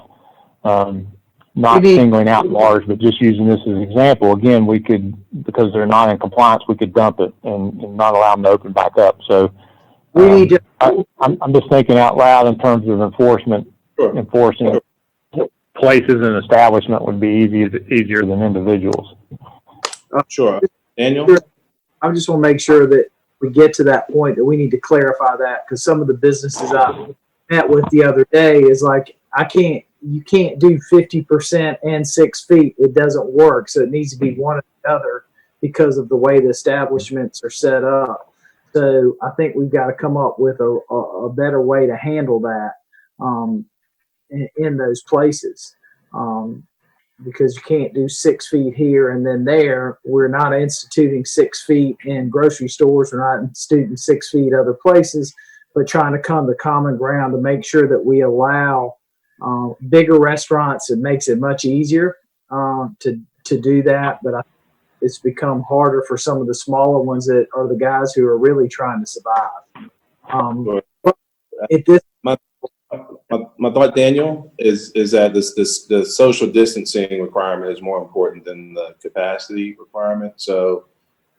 not singling out bars, but just using this as an example. Again, we could, because they're not in compliance, we could dump it and not allow them to open back up. So I'm just thinking out loud in terms of enforcement. Sure. Enforcing places and establishment would be easier than individuals. Sure. Daniel? I just want to make sure that we get to that point that we need to clarify that, because some of the businesses I met with the other day is like, you can't do 50% and 6 feet. It doesn't work. So it needs to be one or the other because of the way the establishments are set up. So I think we've got to come up with a better way to handle that in those places. Because you can't do 6 feet here and then there. We're not instituting 6 feet in grocery stores. We're not instituting 6 feet other places, but trying to come to common ground to make sure that we allow bigger restaurants. It makes it much easier to do that, but it's become harder for some of the smaller ones that are the guys who are really trying to survive. My thought, Daniel, is that the social distancing requirement is more important than the capacity requirement. So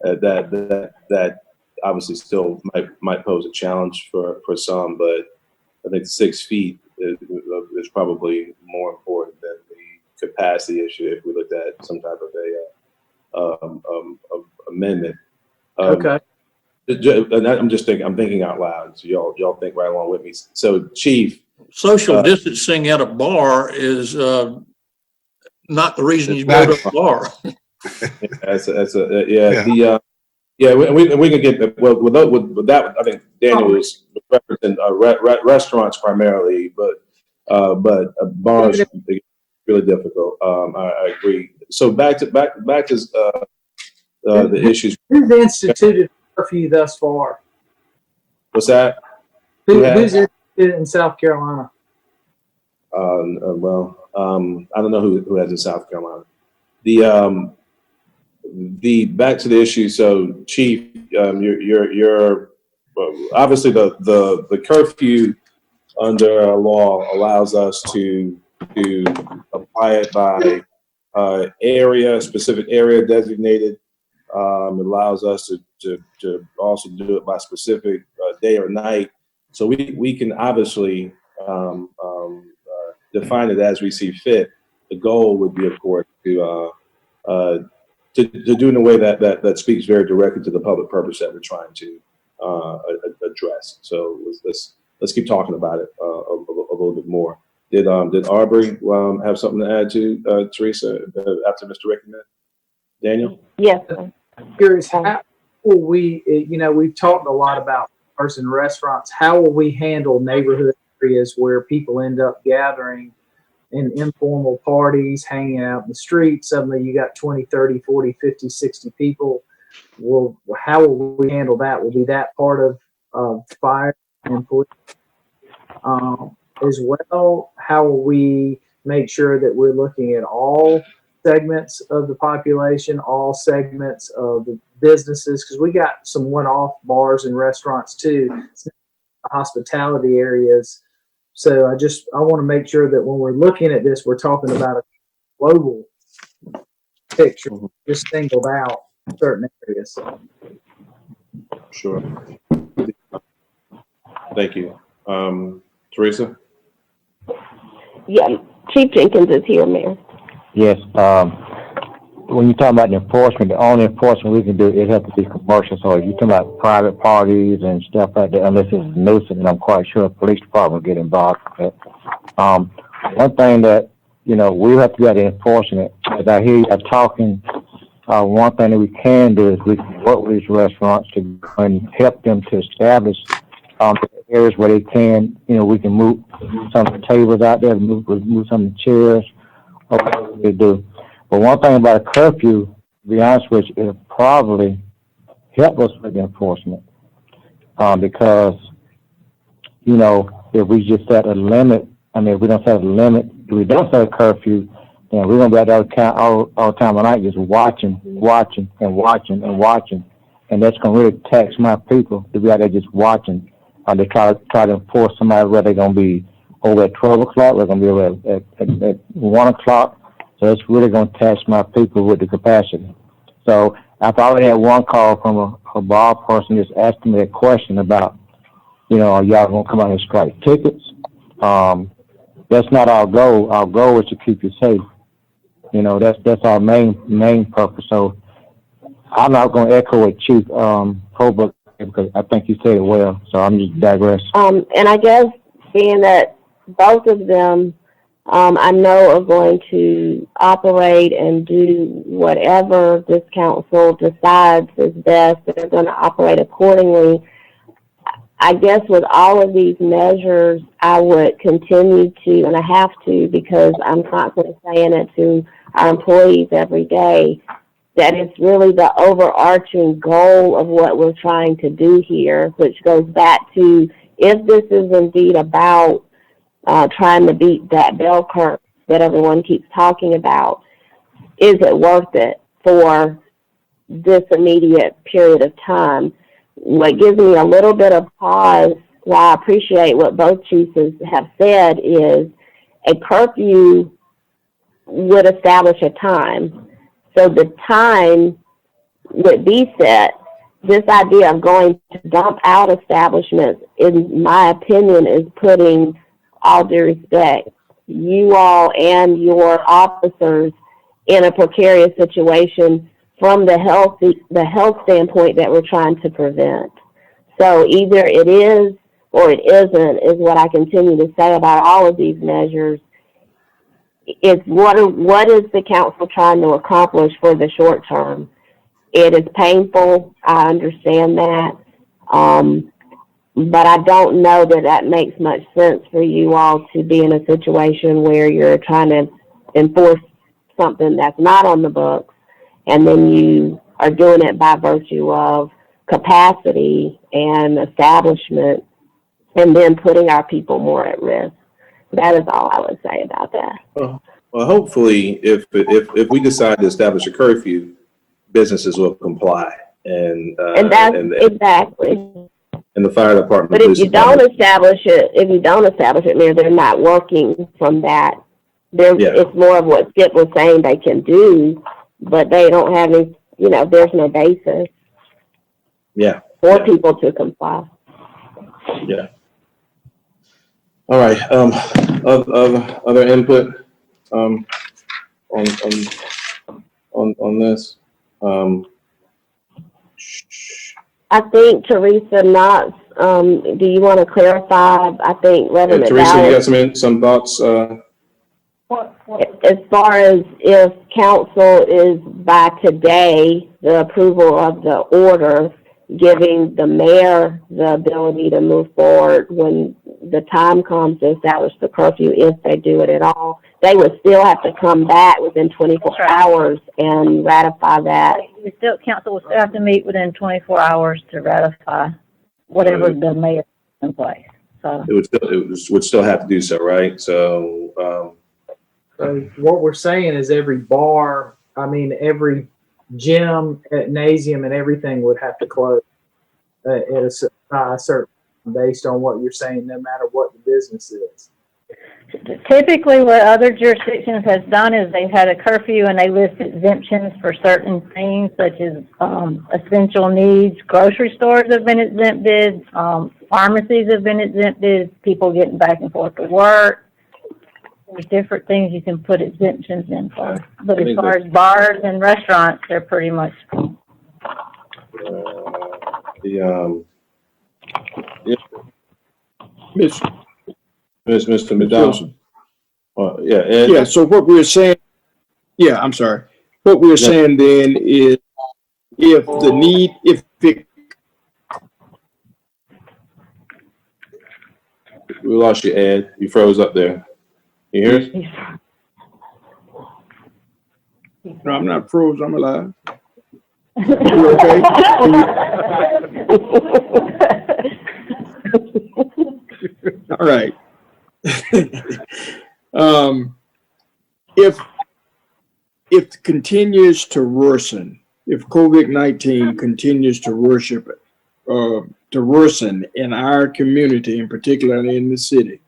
that obviously still might pose a challenge for some, but I think 6 feet is probably more important than the capacity issue if we looked at some type of amendment. Okay. I'm thinking out loud, so y'all think right along with me. So, Chief, social distancing at a bar is not the reason you go to a bar. We can get with that. I think Daniel was referencing restaurants primarily, but bars are really difficult. I agree. So back to the issues. Who's instituted curfew thus far? What's that? Who's instituted in South Carolina? I don't know who has in South Carolina. back to the issue. So, Chief, you're obviously the curfew under our law allows us to apply it by specific area designated. It allows us to also do it by specific day or night. So we can obviously define it as we see fit. The goal would be, of course, to do in a way that speaks very directly to the public purpose that we're trying to address. So let's keep talking about it a little bit more. Did Aubrey have something to add to Teresa after Mr. Rickman? Daniel? Yes, sir. Curious, how will we, we've talked a lot about bars and restaurants. How will we handle neighborhood areas where people end up gathering in informal parties, hanging out in the street? Suddenly you got 20, 30, 40, 50, 60 people. Well, how will we handle that? Will be that part of fire and police as well? How will we make sure that we're looking at all segments of the population, all segments of the businesses? Because we got some one-off bars and restaurants too, hospitality areas. So I want to make sure that when we're looking at this, we're talking about a global picture, just singled out certain areas. Sure. Thank you. Teresa? Yeah, Chief Jenkins is here, Mayor. Yes, when you talk about the enforcement, the only enforcement we can do, it has to be commercial. So if you're talking about private parties and stuff like that, unless it's a nuisance, and I'm quite sure the police department will get involved with that. One thing that, we have to get enforcement, as I hear you talking, one thing that we can do is we can work with these restaurants to and help them to establish areas where they can, we can move some of the tables out there, move some of the chairs, or whatever they do. But one thing about a curfew, to be honest with you, it'll probably help us with the enforcement. Because, if we just set a limit, if we don't set a limit, if we don't set a curfew, then we're going to be out there all the time of night just watching. And that's going to really tax my people to be out there just watching. They try to enforce somebody where they're going to be over at 12 o'clock, they're going to be over at 1 o'clock. So it's really going to tax my people with the capacity. So I've already had one call from a bar person just asking me a question about, are y'all going to come out and strike tickets? That's not our goal. Our goal is to keep you safe. That's our main purpose. So I'm not going to echo what Chief Holbrook, because I think you said it well. So I'm just digressing. And I guess being that both of them, I know are going to operate and do whatever this council decides is best. They're going to operate accordingly. I guess with all of these measures, I would continue to, and I have to, because I'm constantly saying it to our employees every day, that it's really the overarching goal of what we're trying to do here, which goes back to, if this is indeed about trying to beat that bell curve that everyone keeps talking about, is it worth it for this immediate period of time? What gives me a little bit of pause, while I appreciate what both chiefs have said, is a curfew would establish a time. So the time would be set. This idea of going to dump out establishments, in my opinion, is putting, all due respect, you all and your officers in a precarious situation from the health standpoint that we're trying to prevent. So either it is or it isn't, is what I continue to say about all of these measures. It's what is the council trying to accomplish for the short term? It is painful. I understand that. But I don't know that makes much sense for you all to be in a situation where you're trying to enforce something that's not on the books, and then you are doing it by virtue of capacity and establishment, and then putting our people more at risk. That is all I would say about that. Well, hopefully, if we decide to establish a curfew, businesses will comply, and that's and exactly. the fire department. But if police you department- don't establish it, Mayor, they're not working from that. Yeah. It's more of what Skip was saying they can do, but they don't have any, there's no basis Yeah. for Yeah. people to comply. Yeah. All right. Other input on this. I think Teresa Knox, do you want to clarify? I think Reverend Teresa, you McDowell, got some thoughts? as far as if council is by today, the approval of the order, giving the mayor the ability to move forward when the time comes to establish the curfew, if they do it at all, they would still have to come back within 24 hours and ratify that. Council will still have to meet within 24 hours to ratify whatever the mayor puts in place. So It would still have to do so, right? So, So what we're saying is every bar, every gym, gymnasium, and everything would have to close at a certain based on what you're saying, no matter what the business is. typically what other jurisdictions has done is they've had a curfew and they list exemptions for certain things such as essential needs. Grocery stores have been exempted, pharmacies have been exempted, people getting back and forth to work. There's different things you can put exemptions in for. But as far as bars and restaurants, they're pretty much. Mr. McDowell. Yeah. Ed? Yeah, so what we're saying, I'm sorry. What we're saying then is if it, We lost you, Ed. You froze up there. You hear us? no, I'm not froze, I'm alive. You okay? All right. If it continues to worsen, if COVID-19 continues to worsen in our community, and particularly in the city,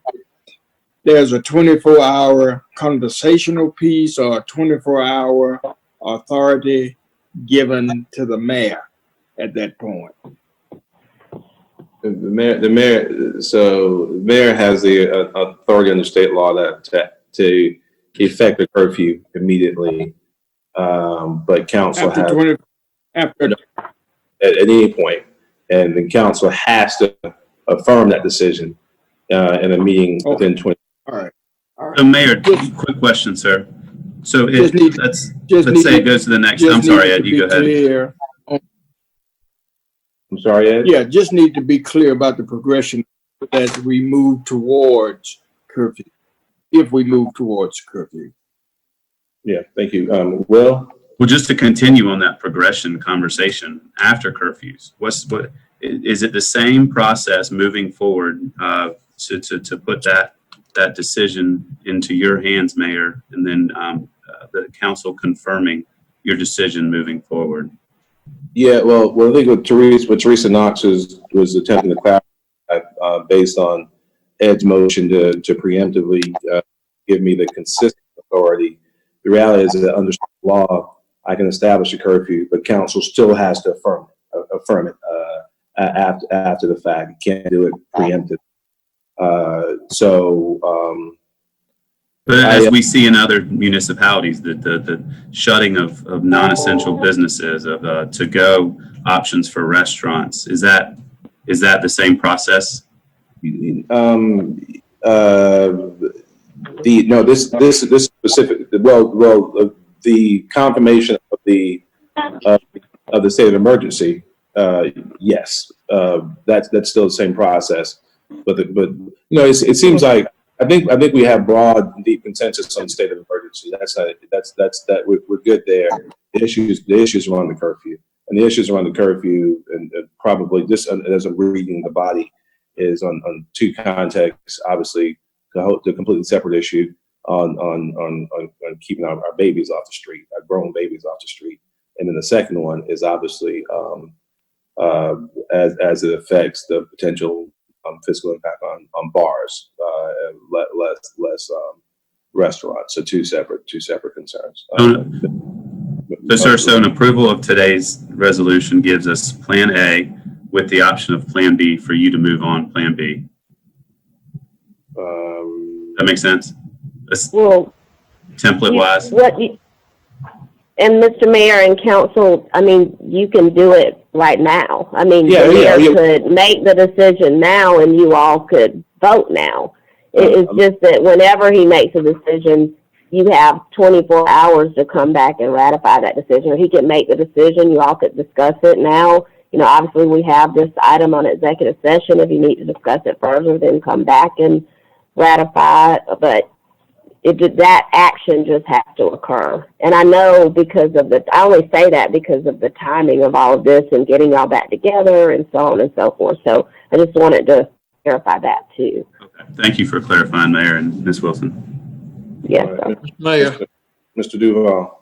there's a 24-hour conversational piece or a 24-hour authority given to the mayor at that point. The mayor has the authority under state law to effect a curfew immediately. But council at any point, and the council has to affirm that decision in a meeting within 20. All right. So Mayor, quick question, sir. So let's say it goes to the next. I'm sorry, Ed, you go ahead. I'm sorry, Ed? Yeah, just need to be clear about the progression as we move towards curfew, if we move towards curfew. Yeah, thank you. Will? Well, just to continue on that progression conversation after curfews, what is it the same process moving forward to put that decision into your hands, Mayor, and then the council confirming your decision moving forward? Yeah, well, I think what Teresa Knox was attempting to clarify based on Ed's motion to preemptively give me the consistent authority. The reality is that under law, I can establish a curfew, but council still has to affirm it after the fact. You can't do it preemptive. But as we see in other municipalities, the shutting of non-essential businesses, of to-go options for restaurants, is that the same process? This specific, the confirmation of the state of emergency, yes, that's still the same process. But it seems like I think we have broad and deep consensus on the state of emergency. We're good there. The issues around the curfew, and the issues around the curfew, and probably just as I'm reading the body, is on two contexts. Obviously, the completely separate issue on keeping our babies off the street, our grown babies off the street, And then the second one is obviously as it affects the potential fiscal impact on bars, and less restaurants. So two separate concerns. So, sir, so an approval of today's resolution gives us Plan A with the option of Plan B for you to move on Plan B. That makes sense? Well, Template-wise? And Mr. Mayor and Council, I mean, you can do it right now. I mean, the mayor could make the decision now and you all could vote now. It's just that whenever he makes a decision, you have 24 hours to come back and ratify that decision. Or he can make the decision, you all could discuss it now. You know, obviously we have this item on executive session. If you need to discuss it further, then come back and ratify it. But that action just has to occur. And I know I only say that because of the timing of all of this and getting all that together and so on and so forth. So I just wanted to verify that too. Okay. Thank you for clarifying, Mayor and Ms. Wilson. Yes, Right. sir. Mayor, Mr. Duval.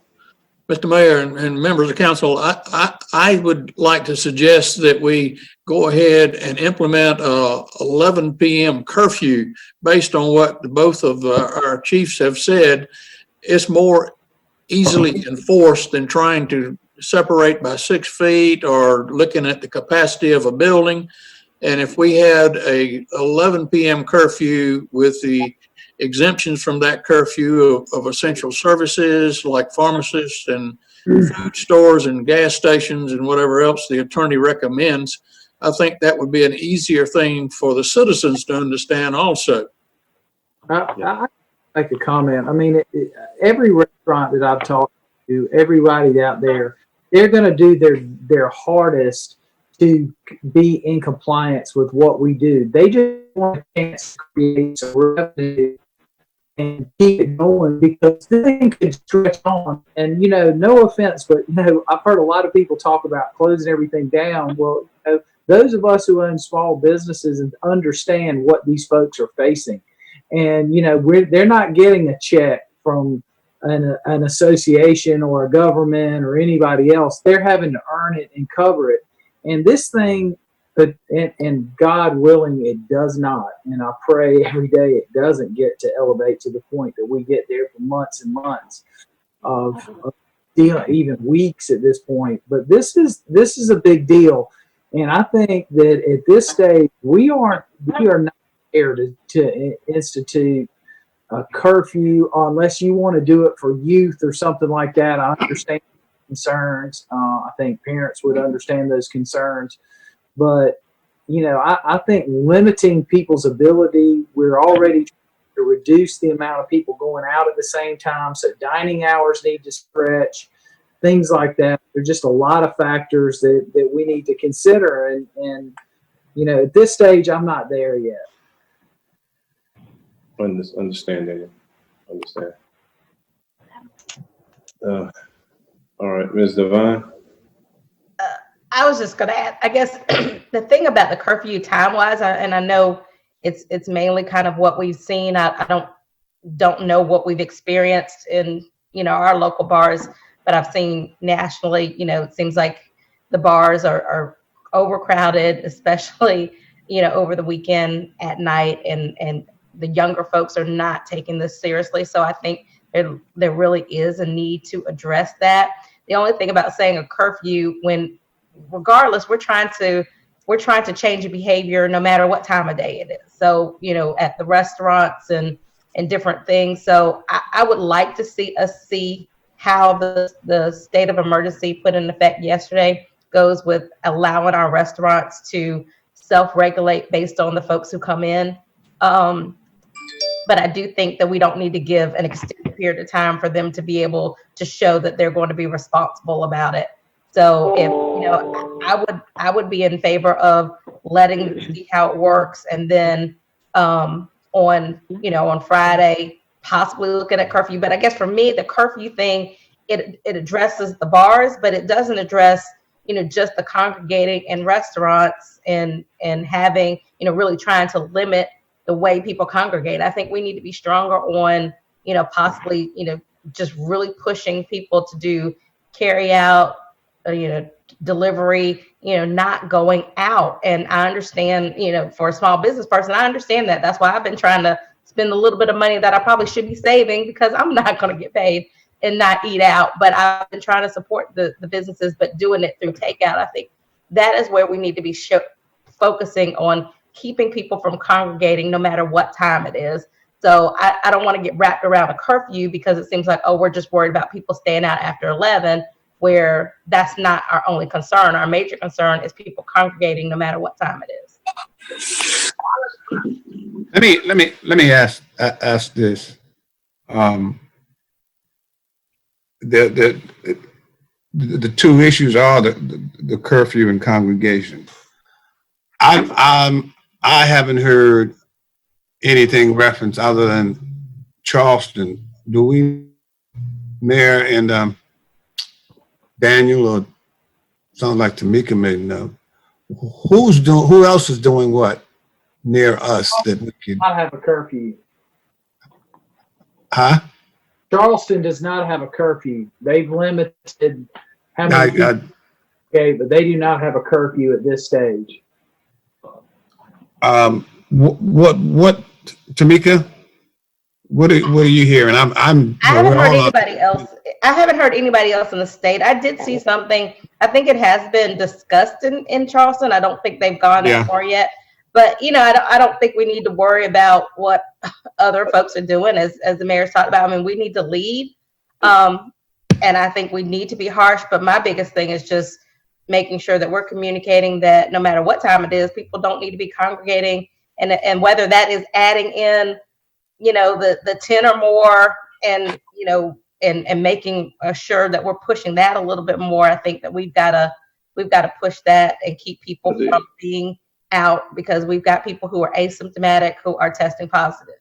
Mr. Mayor and members of council, I would like to suggest that we go ahead and implement a 11 p.m. curfew based on what both of our chiefs have said. It's more easily enforced than trying to separate by 6 feet or looking at the capacity of a building. And if we had a 11 p.m. curfew with the exemptions from that curfew of essential services like pharmacists and food stores and gas stations and whatever else the attorney recommends, I think that would be an easier thing for the citizens to understand also. I make a comment. I mean, every restaurant that I've talked to, everybody out there, they're going to do their hardest to be in compliance with what we do. They just want a chance to create some revenue and keep it going, because this thing could stretch on. And, you know, no offense, but, you know, I've heard a lot of people talk about closing everything down. Well, you know, those of us who own small businesses and understand what these folks are facing. And, you know, they're not getting a check from an association or a government or anybody else. They're having to earn it and cover it. And this thing, but and God willing, it does not. And I pray every day it doesn't get to elevate to the point that we get there for months and months of even weeks at this point. But this is a big deal. And I think that at this stage, we are not here to institute a curfew unless you want to do it for youth or something like that. I understand concerns. I think parents would understand those concerns. But, you know, I think limiting people's ability, we're already trying to reduce the amount of people going out at the same time. So dining hours need to stretch, things like that. There's just a lot of factors that we need to consider. And, you know, at this stage, I'm not there yet. Understand, Daniel. Understand. All right, Ms. Devine. I was just going to add, I guess the thing about the curfew time-wise, and I know it's mainly kind of what we've seen. I don't know what we've experienced in, you know, our local bars, but I've seen nationally, you know, it seems like the bars are overcrowded, especially, you know, over the weekend at night, and the younger folks are not taking this seriously. So I think there really is a need to address that. The only thing about saying a curfew, when regardless, we're trying to change the behavior no matter what time of day it is. So, you know, at the restaurants and different things. So I would like to see how the state of emergency put in effect yesterday goes with allowing our restaurants to self-regulate based on the folks who come in. But I do think that we don't need to give an extended period of time for them to be able to show that they're going to be responsible about it. So if, you know, I would be in favor of letting them see how it works, and then on Friday, possibly looking at curfew. But I guess for me, the curfew thing, it addresses the bars, but it doesn't address, you know, just the congregating in restaurants and having, you know, really trying to limit the way people congregate. I think we need to be stronger on, you know, possibly, you know, just really pushing people to do carry out, delivery, not going out. And I understand, for a small business person, I understand that. That's why I've been trying to spend a little bit of money that I probably should be saving, because I'm not going to get paid and not eat out. But I've been trying to support the businesses, but doing it through takeout. I think that is where we need to be focusing on keeping people from congregating no matter what time it is. So I don't want to get wrapped around a curfew, because it seems like, oh, we're just worried about people staying out after 11, where that's not our only concern. Our major concern is people congregating no matter what time it is. Let me ask this. The two issues are the curfew and congregation. I haven't heard anything referenced other than Charleston. Do we, Mayor and Daniel, or sounds like Tamika may know, who else is doing what near us that we can? Not have a curfew. Huh? Charleston does not have a curfew. They've limited how many people, okay, but they do not have a curfew at this stage. What, Tamika? What are you hearing? I haven't heard anybody else. I haven't heard anybody else in the state. I did see something. I think it has been discussed in Charleston. I don't think they've gone that far yet. But I don't think we need to worry about what other folks are doing, as the mayor's talked about. I mean, we need to lead, and I think we need to be harsh. But my biggest thing is just making sure that we're communicating that no matter what time it is, people don't need to be congregating, and whether that is adding in, the 10 or more, and and making sure that we're pushing that a little bit more. I think that we've got to push that and keep people from being out, because we've got people who are asymptomatic who are testing positive.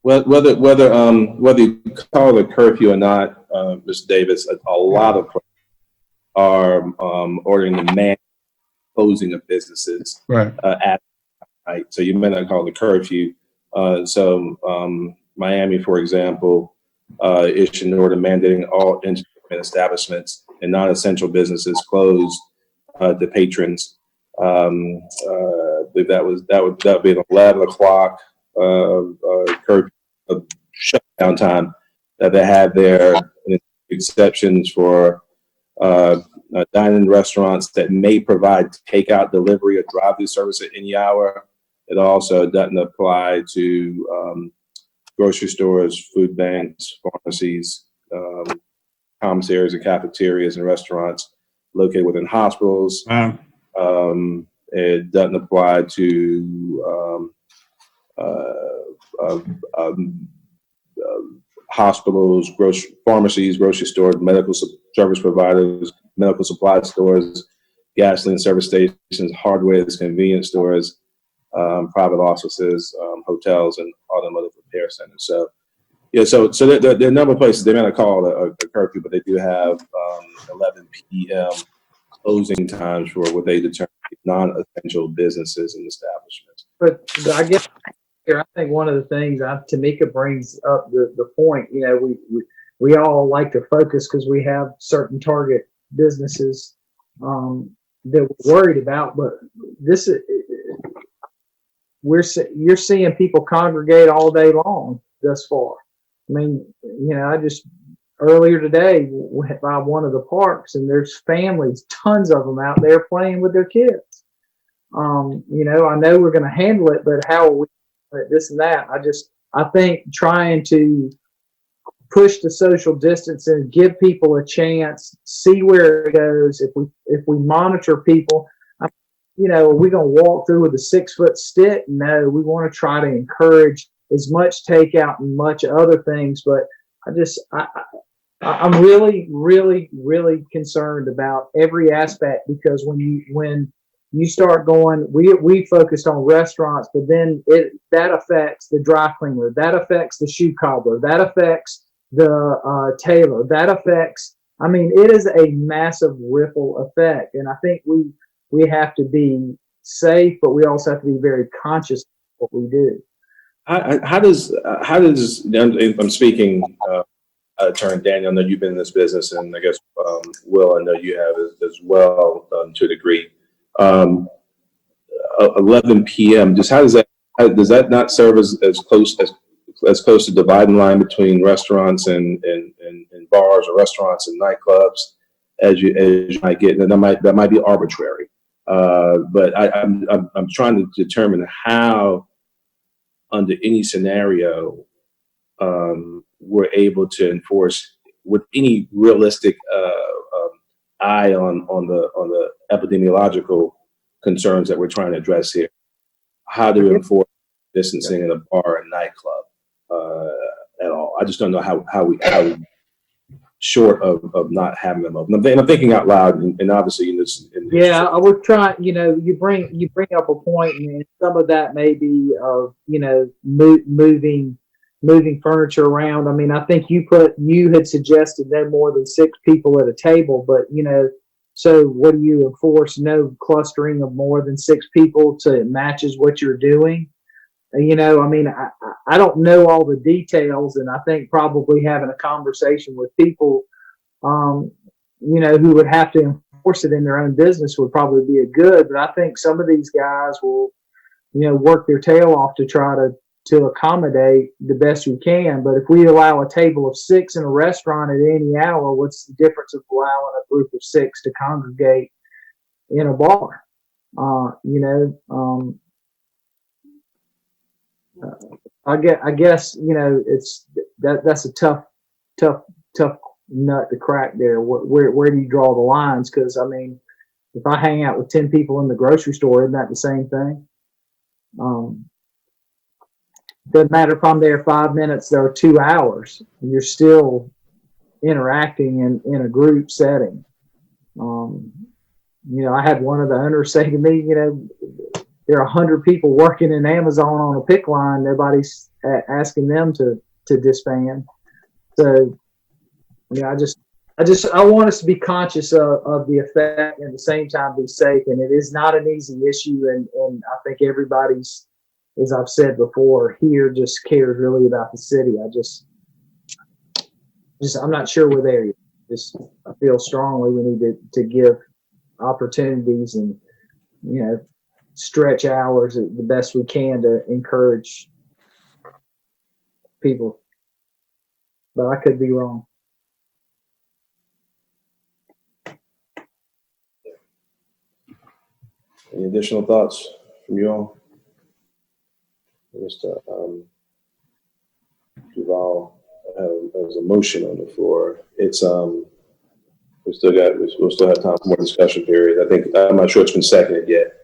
Whether you call it a curfew or not, Mr. Davis, a lot of places are ordering the mass closing of businesses at night. So you may not call it a curfew. Miami, for example, issued an order mandating all entertainment establishments and non-essential businesses closed to patrons. I believe that would be an 11 o'clock curfew shutdown time that they had there. Exceptions for dining restaurants that may provide takeout, delivery, or drive-through service at any hour. It also doesn't apply to grocery stores, food banks, pharmacies, commissaries and cafeterias and restaurants located within hospitals. It doesn't apply to hospitals, pharmacies, grocery stores, medical service providers, medical supply stores, gasoline service stations, hardware, convenience stores, private offices, hotels, and automotive repair centers. So, so there are a number of places they may not call it a curfew, but they do have 11 p.m. closing times for what they determine non-essential businesses and establishments. But I guess here, I think one of the things Tamika brings up the point. We all like to focus because we have certain target businesses that we're worried about, but this is. You're seeing people congregate all day long thus far. I mean, I just earlier today went by one of the parks, and there's families, tons of them out there playing with their kids. I know we're going to handle it, but how are we this and that? I think trying to push the social distance and give people a chance, see where it goes. If we monitor people. Are we going to walk through with a 6-foot stick? No, we want to try to encourage as much takeout and much other things. But I'm really, really, really concerned about every aspect, because when you start going, we focused on restaurants, but then that affects the dry cleaner, that affects the shoe cobbler, that affects the tailor, that affects. I mean, it is a massive ripple effect, and I think we have to be safe, but we also have to be very conscious of what we do. How does I'm speaking Attorney Daniel, I know you've been in this business, and I guess Will, I know you have as well to a degree. 11 p.m. Just how does that not serve as close to dividing line between restaurants and bars, or restaurants and nightclubs as you might get? And that might be arbitrary, but I'm trying to determine how, under any scenario, we're able to enforce with any realistic eye on the epidemiological concerns that we're trying to address here. How do we enforce distancing in a bar and nightclub at all? I just don't know how we short of not having them open. I'm thinking out loud, and obviously in this. Yeah, I would try. You bring up a point, and some of that may be of moving furniture around. I mean, I think you had suggested no more than 6 people at a table, but so what do you enforce? No clustering of more than 6 people so it matches what you're doing. I mean, I don't know all the details, and I think probably having a conversation with people, who would have to enforce it in their own business would probably be a good. But I think some of these guys will, work their tail off to try to accommodate the best we can. But if we allow a table of 6 in a restaurant at any hour, what's the difference of allowing a group of 6 to congregate in a bar? I guess it's that's a tough nut to crack there. Where do you draw the lines? Because I mean, if I hang out with 10 people in the grocery store, isn't that the same thing? Doesn't matter if I'm there 5 minutes or 2 hours. You're still interacting in a group setting. I had one of the owners say to me, there are 100 people working in Amazon on a pick line. Nobody's asking them to disband. So, I want us to be conscious of the effect and at the same time be safe. And it is not an easy issue. And I think everybody's, as I've said before, here just cares really about the city. I'm not sure we're there yet. I feel strongly we need to give opportunities and, stretch hours the best we can to encourage people. But I could be wrong. Any additional thoughts from you all? Mr. Duval has a motion on the floor. It's we'll still have time for more discussion period. I'm not sure it's been seconded yet.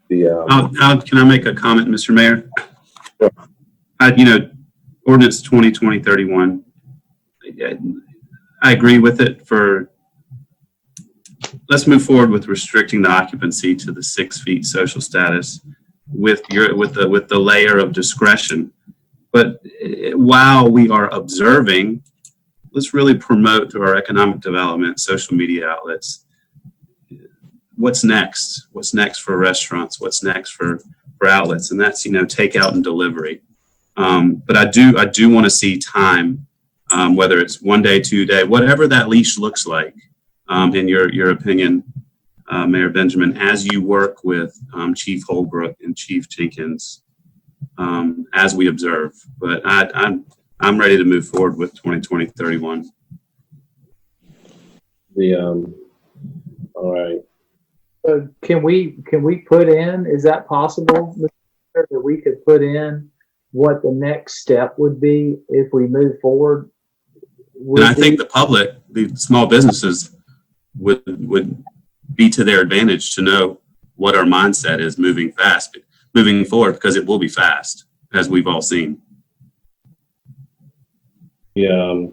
Can I make a comment, Mr. Mayor? Sure. Ordinance 2020-31. I agree with it. Let's move forward with restricting the occupancy to the 6 feet social status with the layer of discretion. But while we are observing, let's really promote through our economic development, social media outlets. What's next? What's next for restaurants? What's next for outlets? And that's, takeout and delivery. But I do want to see time, whether it's 1 day, 2 day, whatever that leash looks like, in your opinion, Mayor Benjamin, as you work with Chief Holbrook and Chief Jenkins, as we observe. But I'm ready to move forward with 2020-31. All right. Can we put in? Is that possible, Mr. Mayor, that we could put in what the next step would be if we move forward? And I think the public, the small businesses, would be to their advantage to know what our mindset is moving forward, because it will be fast, as we've all seen. Yeah.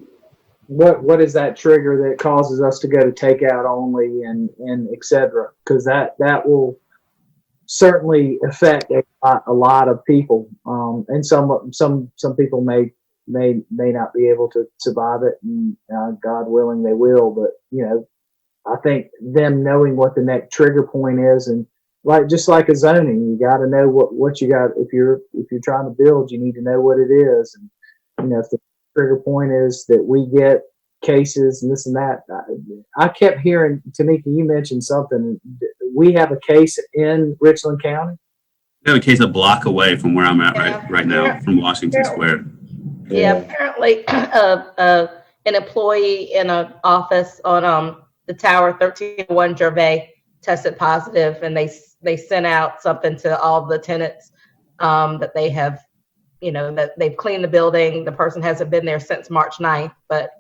What is that trigger that causes us to go to takeout only and et cetera? Because that will certainly affect a lot of people, and some people may not be able to survive it, and God willing they will. But I think them knowing what the next trigger point is, and just like a zoning, you got to know what you got. If you're trying to build, you need to know what it is, and if the trigger point is that we get cases and this and that. I kept hearing, Tamika, you mentioned something. We have a case in Richland County. We have a case a block away from where I'm at Yeah. right now, from Washington Square. Yeah, apparently, an employee in an office on the tower, 1301 Gervais, tested positive, and they sent out something to all the tenants that they have, that they've cleaned the building. The person hasn't been there since March 9th, but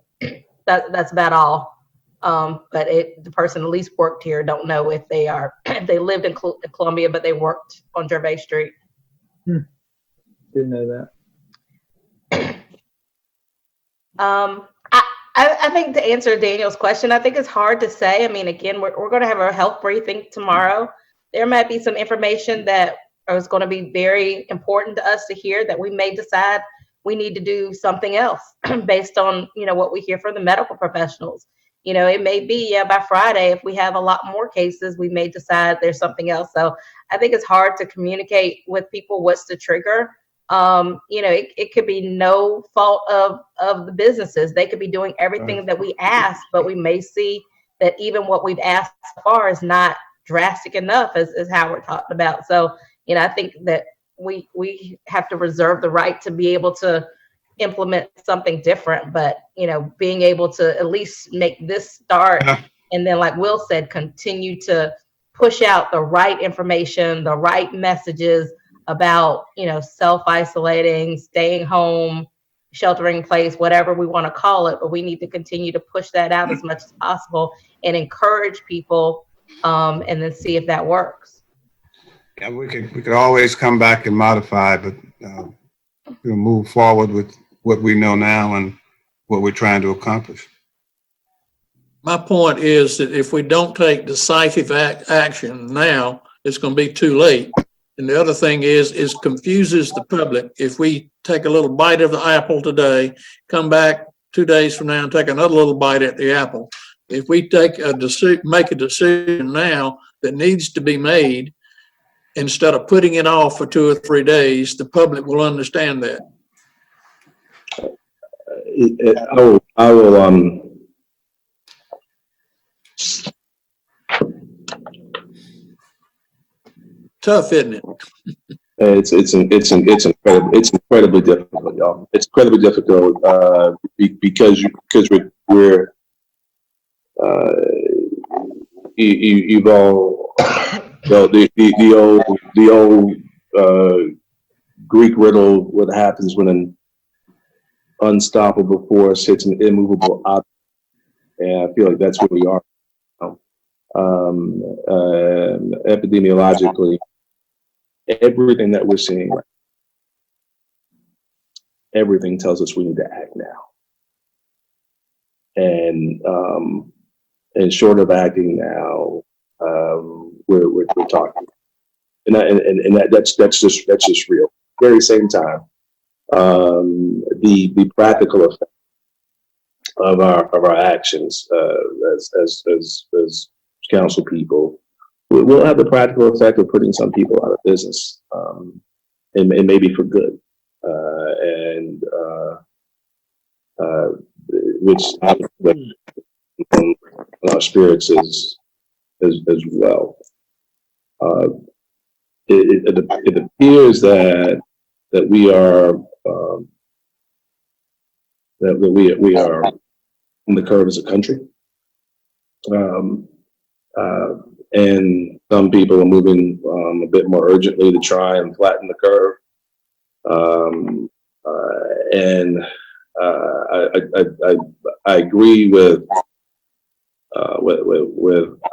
that's about all. But the person at least worked here. Don't know if they are. They lived in Columbia, but they worked on Gervais Street. Didn't know that. I think to answer Daniel's question, I think it's hard to say. I mean, again, we're going to have a health briefing tomorrow. There might be some information that is going to be very important to us to hear that we may decide we need to do something else based on, what we hear from the medical professionals. It may be, by Friday, if we have a lot more cases, we may decide there's something else. So I think it's hard to communicate with people what's the trigger. It could be no fault of the businesses. They could be doing everything that we ask, but we may see that even what we've asked so far is not drastic enough, as Howard talked about. So, I think that we have to reserve the right to be able to implement something different, but, being able to at least make this start. And then, like Will said, continue to push out the right information, the right messages about, self-isolating, staying home, sheltering in place, whatever we want to call it. But we need to continue to push that out as much as possible and encourage people, and then see if that works. Yeah, we could always come back and modify, but we'll move forward with what we know now and what we're trying to accomplish. My point is that if we don't take decisive action now, it's going to be too late. And the other thing is confuses the public. If we take a little bite of the apple today, come back 2 days from now and take another little bite at the apple. If we make a decision now that needs to be made, instead of putting it off for 2 or 3 days, the public will understand that. I will Tough, isn't it? It's incredibly difficult, y'all. It's incredibly difficult because we're you've all the old Greek riddle. What happens when an unstoppable force hits an immovable object? And I feel like that's where we are. Epidemiologically, everything that we're seeing, everything tells us we need to act now. And short of acting now, we're talking, and that's just real. Very same time, the practical effect of our actions as council people will have the practical effect of putting some people out of business, and maybe for good, which on our spirits as well. It appears that we are we are on the curve as a country. And some people are moving a bit more urgently to try and flatten the curve. I agree with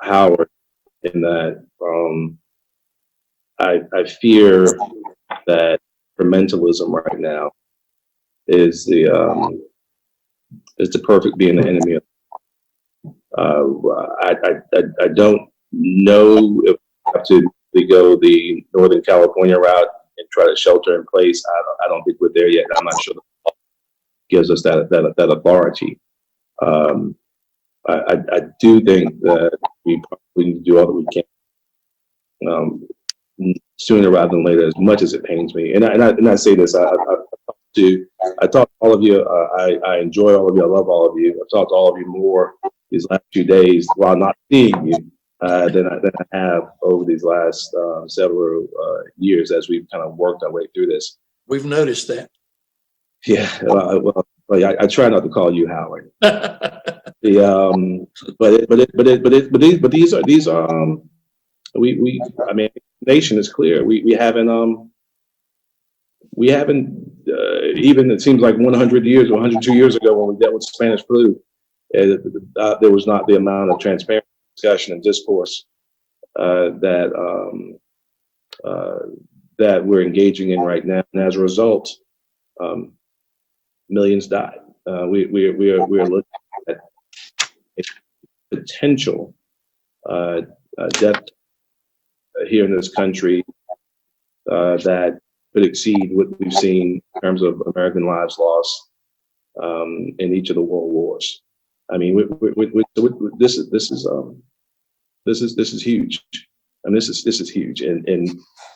Howard in that I fear that incrementalism right now is the perfect being the enemy of. I don't know if we have to go the Northern California route and try to shelter in place. I don't think we're there yet. I'm not sure the law gives us that authority. I do think that we probably need to do all that we can sooner rather than later, as much as it pains me. And I say this, I talked to I talked to all of you. I enjoy all of you. I love all of you. I've talked to all of you more these last few days while not seeing you than I have over these last several years as we've kind of worked our way through this. We've noticed that. Yeah, well, I try not to call you Howard. But these are we I mean, the nation is clear. We haven't even, it seems like 100 years or 102 years ago when we dealt with Spanish flu, there was not the amount of transparent discussion and discourse that we're engaging in right now, and as a result, millions died. We are looking at a potential death here in this country that could exceed what we've seen in terms of American lives lost in each of the world wars. I mean, this is huge, and this is huge, and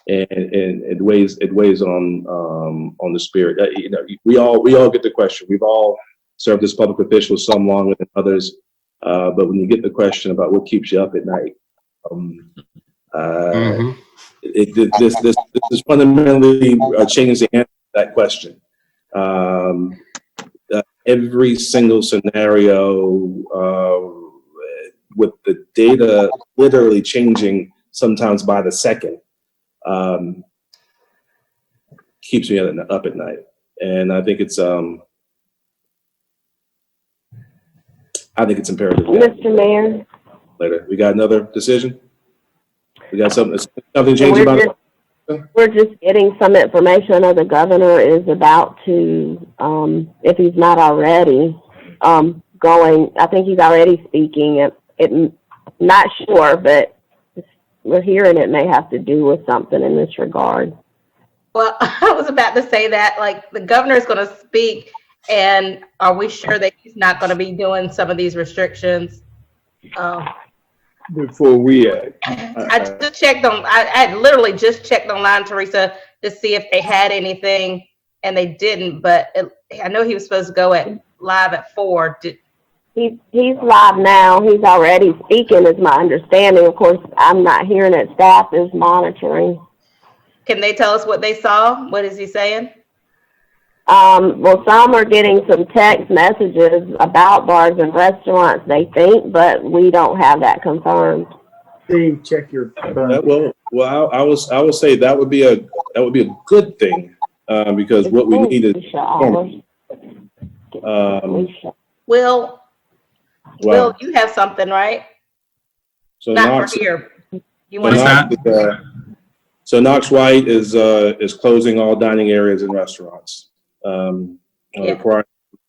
it weighs on the spirit. You know, we all get the question. We've all served as public officials, some longer than others, but when you get the question about what keeps you up at night, this is fundamentally changing the answer to that question. Every single scenario with the data literally changing sometimes by the second keeps me up at night. And I think it's imperative. Mr. Mayor. Later, we got another decision. We got something changing about it. We're just getting some information. I know the governor is about to, if he's not already, going. I think he's already speaking. Not sure, but we're hearing it may have to do with something in this regard. Well, I was about to say that, like, the governor is going to speak, and are we sure that he's not going to be doing some of these restrictions? Before we, I just checked on, I literally just checked online, Teresa, to see if they had anything, and they didn't, but I know he was supposed to go live at 4. He's live now. He's already speaking, is my understanding. Of course, I'm not hearing it. Staff is monitoring. Can they tell us what they saw? What is he saying? Well, some are getting some text messages about bars and restaurants, they think, but we don't have that confirmed. Steve, check your phone. Well, I will say that would be a good thing because what we need is Will, you have something, right? So not Knox, for here. You so want Knox, so Knox White is closing all dining areas and restaurants. Requiring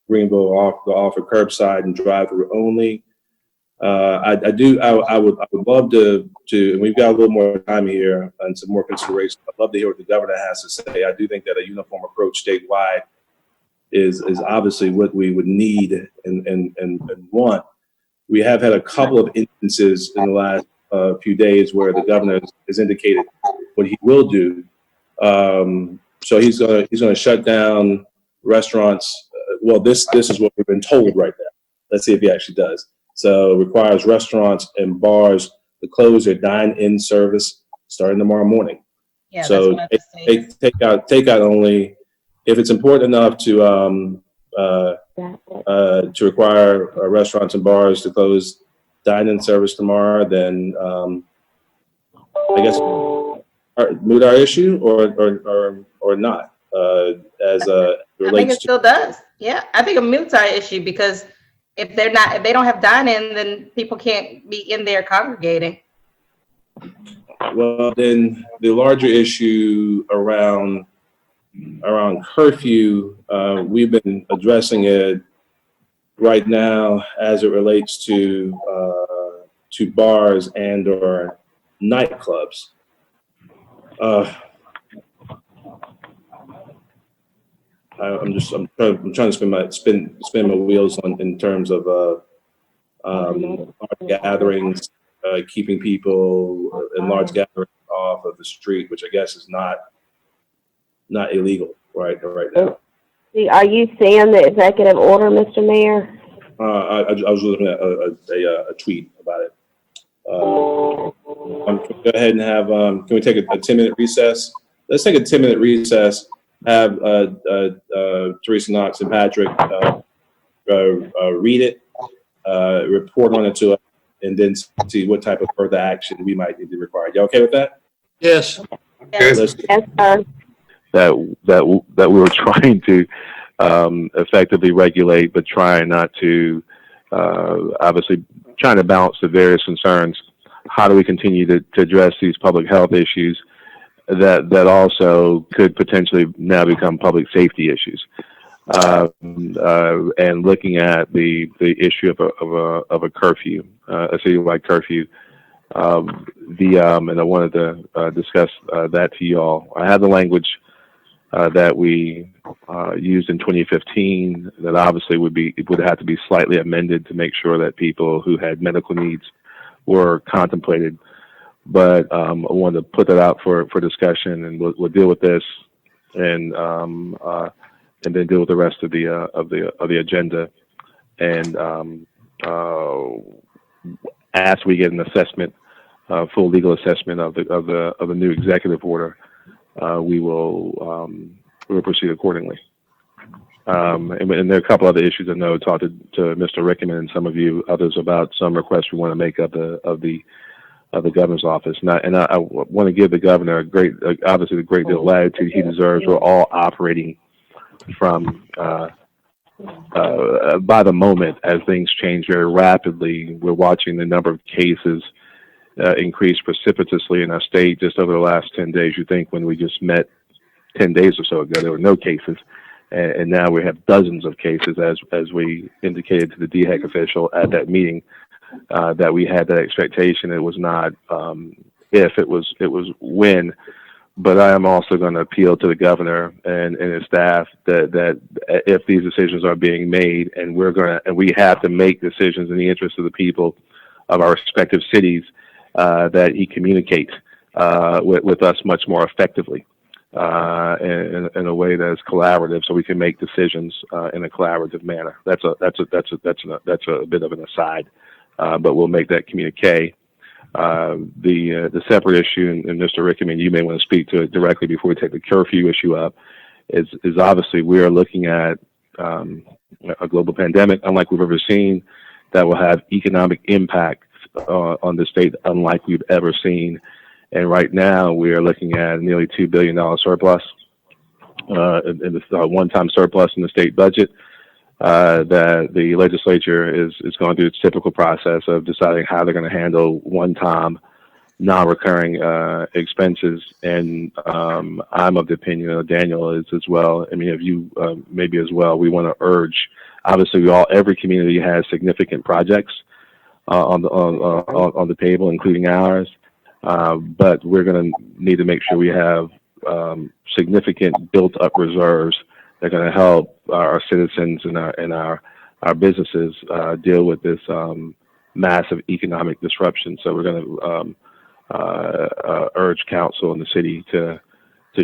Greenville to offer curbside and drive-through only. I would love to, and we've got a little more time here and some more consideration. I'd love to hear what the governor has to say. I do think that a uniform approach statewide is obviously what we would need and want. We have had a couple of instances in the last few days where the governor has indicated what he will do. So he's gonna shut down restaurants. Well, this is what we've been told right now. Let's see if he actually does. So requires restaurants and bars to close their dine-in service starting tomorrow morning. Yeah, so take out only if it's important enough to require restaurants and bars to close dine-in service tomorrow. Then I guess moot our issue or not as relates. I think it still does. Yeah, I think it moots our issue because if they don't have dine-in, then people can't be in there congregating. Well, then the larger issue around curfew, we've been addressing it right now as it relates to bars and or nightclubs. I'm trying to spin my wheels in terms of large gatherings, keeping people in large gatherings off of the street, which I guess is not illegal right now. Are you seeing the executive order, Mr. Mayor? I was looking at a tweet about it. Can we go ahead and have, can we take a 10-minute recess? Let's take a 10-minute recess, have Teresa Knox and Patrick read it, report on it to us, and then see what type of further action we might need to require. You okay with that? Yes. Yes, sir. That we were trying to effectively regulate, but trying not to, obviously trying to balance the various concerns. How do we continue to address these public health issues that also could potentially now become public safety issues? And looking at the issue of a curfew, a citywide curfew. And I wanted to discuss that to you all. I have the language that we used in 2015 that obviously would have to be slightly amended to make sure that people who had medical needs were contemplated. But I wanted to put that out for discussion, and we'll deal with this and then deal with the rest of the agenda. And as we get an assessment, full legal assessment of the new executive order, we will proceed accordingly. And there are a couple other issues I know. Talked to Mr. Rickman and some of you others about some requests we want to make of the governor's office. And I want to give the governor obviously a great deal of latitude he deserves. We're all operating from by the moment as things change very rapidly. We're watching the number of cases increase precipitously in our state just over the last 10 days. You think when we just met 10 days or so ago, there were no cases. And now we have dozens of cases, as we indicated to the DHEC official at that meeting, that we had that expectation. It was not if, it was when. But I am also going to appeal to the governor and his staff that if these decisions are being made, and we have to make decisions in the interest of the people of our respective cities, that he communicates with us much more effectively in a way that is collaborative, so we can make decisions in a collaborative manner. That's a bit of an aside, but we'll make that communique. The separate issue, and Mr. Rickman, you may want to speak to it directly before we take the curfew issue up, is obviously we are looking at a global pandemic unlike we've ever seen that will have economic impacts on the state unlike we've ever seen. And right now we are looking at a nearly $2 billion surplus, and this one-time surplus in the state budget. That the legislature is going through its typical process of deciding how they're going to handle one-time, non-recurring expenses. And I'm of the opinion, Daniel is as well. I mean, if you maybe as well, we want to urge. Obviously, every community has significant projects on the table, including ours. But we're going to need to make sure we have significant built-up reserves that are going to help our citizens and our businesses deal with this massive economic disruption. So we're going to urge council and the city to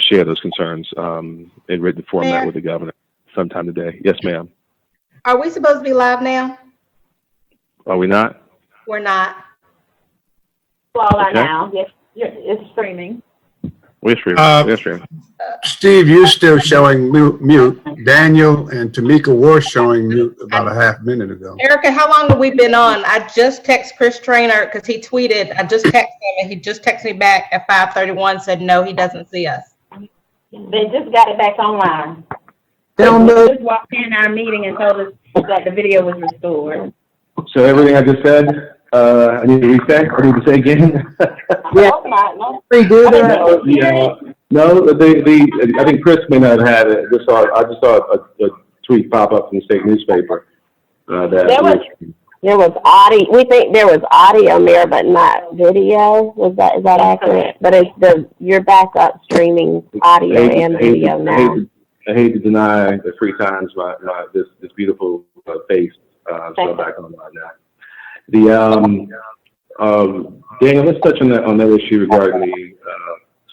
share those concerns in written format Mayor? with the governor sometime today. Yes, ma'am. Are we supposed to be live now? Are we not? We're not. Well, Okay. now, yes, it's streaming. We're streaming. We're streaming. Steve, you're still showing mute. Daniel and Tamika were showing mute about a half minute ago. Erica, how long have we been on? I just texted Chris Trainer because he tweeted. I just texted him and he just texted me back at 5:31, said no, he doesn't see us. They just got it back online. They don't know. Just walked in our meeting and told us that the video was restored. So everything I just said, I need to reset or need to say again? Yeah. Hope not, no. Redo that. Yeah. No, I think Chris may not have had it. I just saw a tweet pop up from the state newspaper. There was audio. We think there was audio there, but not video. Is that accurate? But you're back up streaming audio and video now. I hate to deny the 3 times this beautiful face. So I'm back online now. Daniel, let's touch on that issue regarding the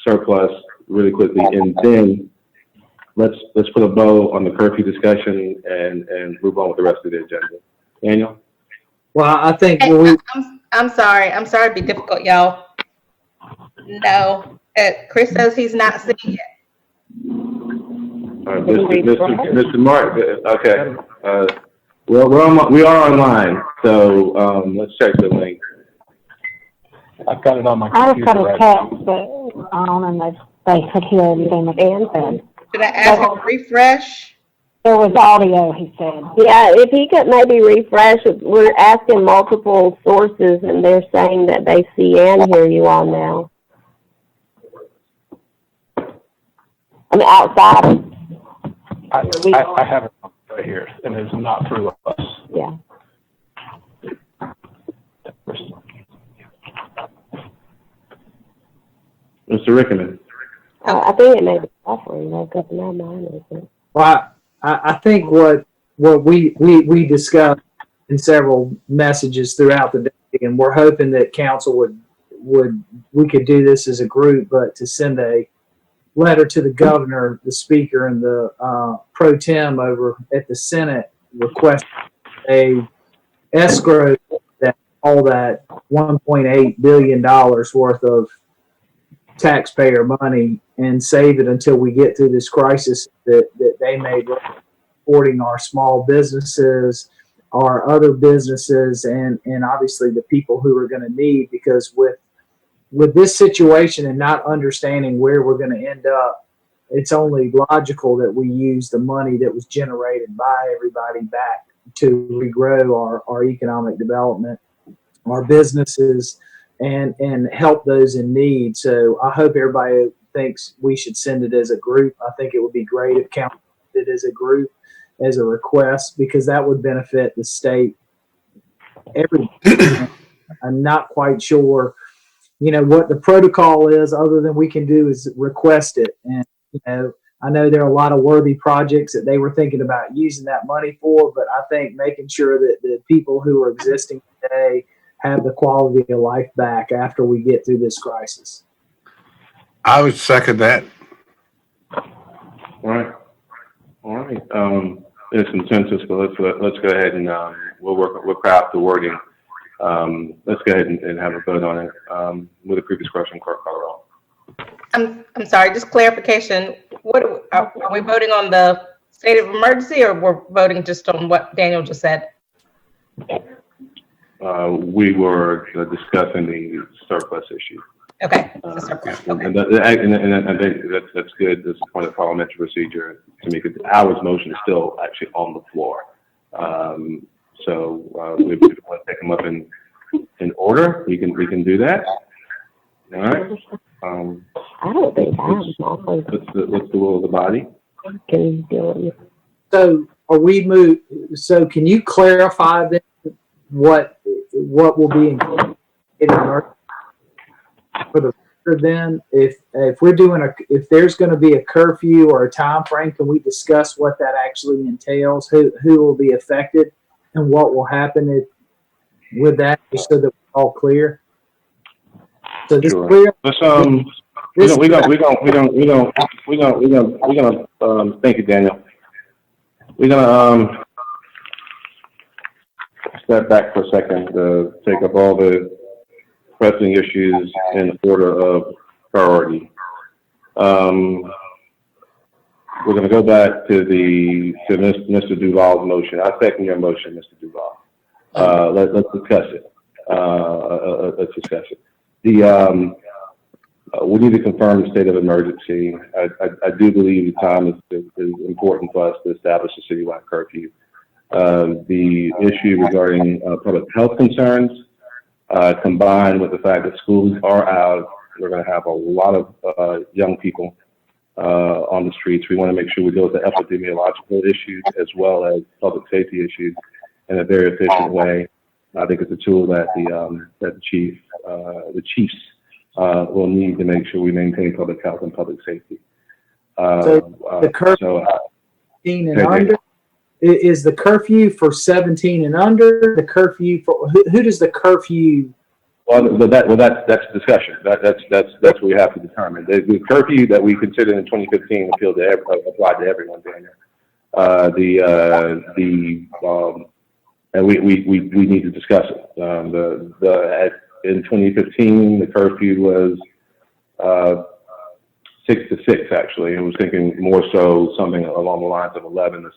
surplus really quickly, and then let's put a bow on the curfew discussion and move on with the rest of the agenda. Daniel? Well, I think Hey, we, I'm sorry to be difficult, y'all. No, Chris says he's not seeing it. All right, Mr. Mark, okay. Well, we are online, so let's check the link. I've got it on my I was computer kind of right text, but and they could hear everything that Dan said. Should I ask him to refresh? There was audio, he said. Yeah, if he could maybe refresh, we're asking multiple sources and they're saying that they see and hear you all now. I mean, outside of. I have it right here, and it's not through us. Yeah. Mr. Rickerman? I think it may be offering, though, because now mine isn't. well, I think what we discussed in several messages throughout the day, and we're hoping that council we could do this as a group, but to send a letter to the governor, the speaker, and the pro tem over at the Senate request a escrow that all that $1.8 billion worth of taxpayer money and save it until we get through this crisis that they made supporting our small businesses, our other businesses, and obviously the people who are going to need, because with this situation and not understanding where we're going to end up, it's only logical that we use the money that was generated by everybody back to regrow our economic development, our businesses, and help those in need. So I hope everybody thinks we should send it as a group. I think it would be great if council did it as a group, as a request, because that would benefit the state. I'm not quite sure, what the protocol is, other than we can do is request it. And, I know there are a lot of worthy projects that they were thinking about using that money for, but I think making sure that the people who are existing today have the quality of life back after we get through this crisis. I would second that. All right. There's consensus, but let's go ahead and we'll craft the wording. Let's go ahead and have a vote on it. With the previous question, Clerk Colorado. I'm sorry, just clarification. What are we voting on, the state of emergency, or we're voting just on what Daniel just said? We were discussing the surplus issue. Okay. The surplus. Okay. And I think that's good. This is part of parliamentary procedure to make it. Our motion is still actually on the floor. So if we want to take them up in order, we can do that. All right. I don't think what's the will of the body? Can deal with it. So so can you clarify then what will be included in our for the record then? If we're doing if there's going to be a curfew or a time frame, can we discuss what that actually entails? Who will be affected and what will happen with that, just so that we're all clear? So this Sure. clear. Let's thank you, Daniel. We're gonna step back for a second to take up all the pressing issues in order of priority. We're gonna go back to Mr. Duval's motion. I second your motion, Mr. Duval. Let's discuss it. Let's discuss it. We need to confirm the state of emergency. I do believe the time is important for us to establish a citywide curfew. The issue regarding public health concerns, combined with the fact that schools are out, we're going to have a lot of young people on the streets. We want to make sure we deal with the epidemiological issues as well as public safety issues in a very efficient way. I think it's a tool that the chiefs will need to make sure we maintain public health and public safety. So the curfew 17 and under, is the curfew for 17 and under? The curfew for who does the curfew That's discussion. That's what we have to determine. The curfew that we considered in 2015 applied to everyone, Daniel. And we need to discuss it. In 2015, the curfew was 6 to 6, actually. I was thinking more so something along the lines of 11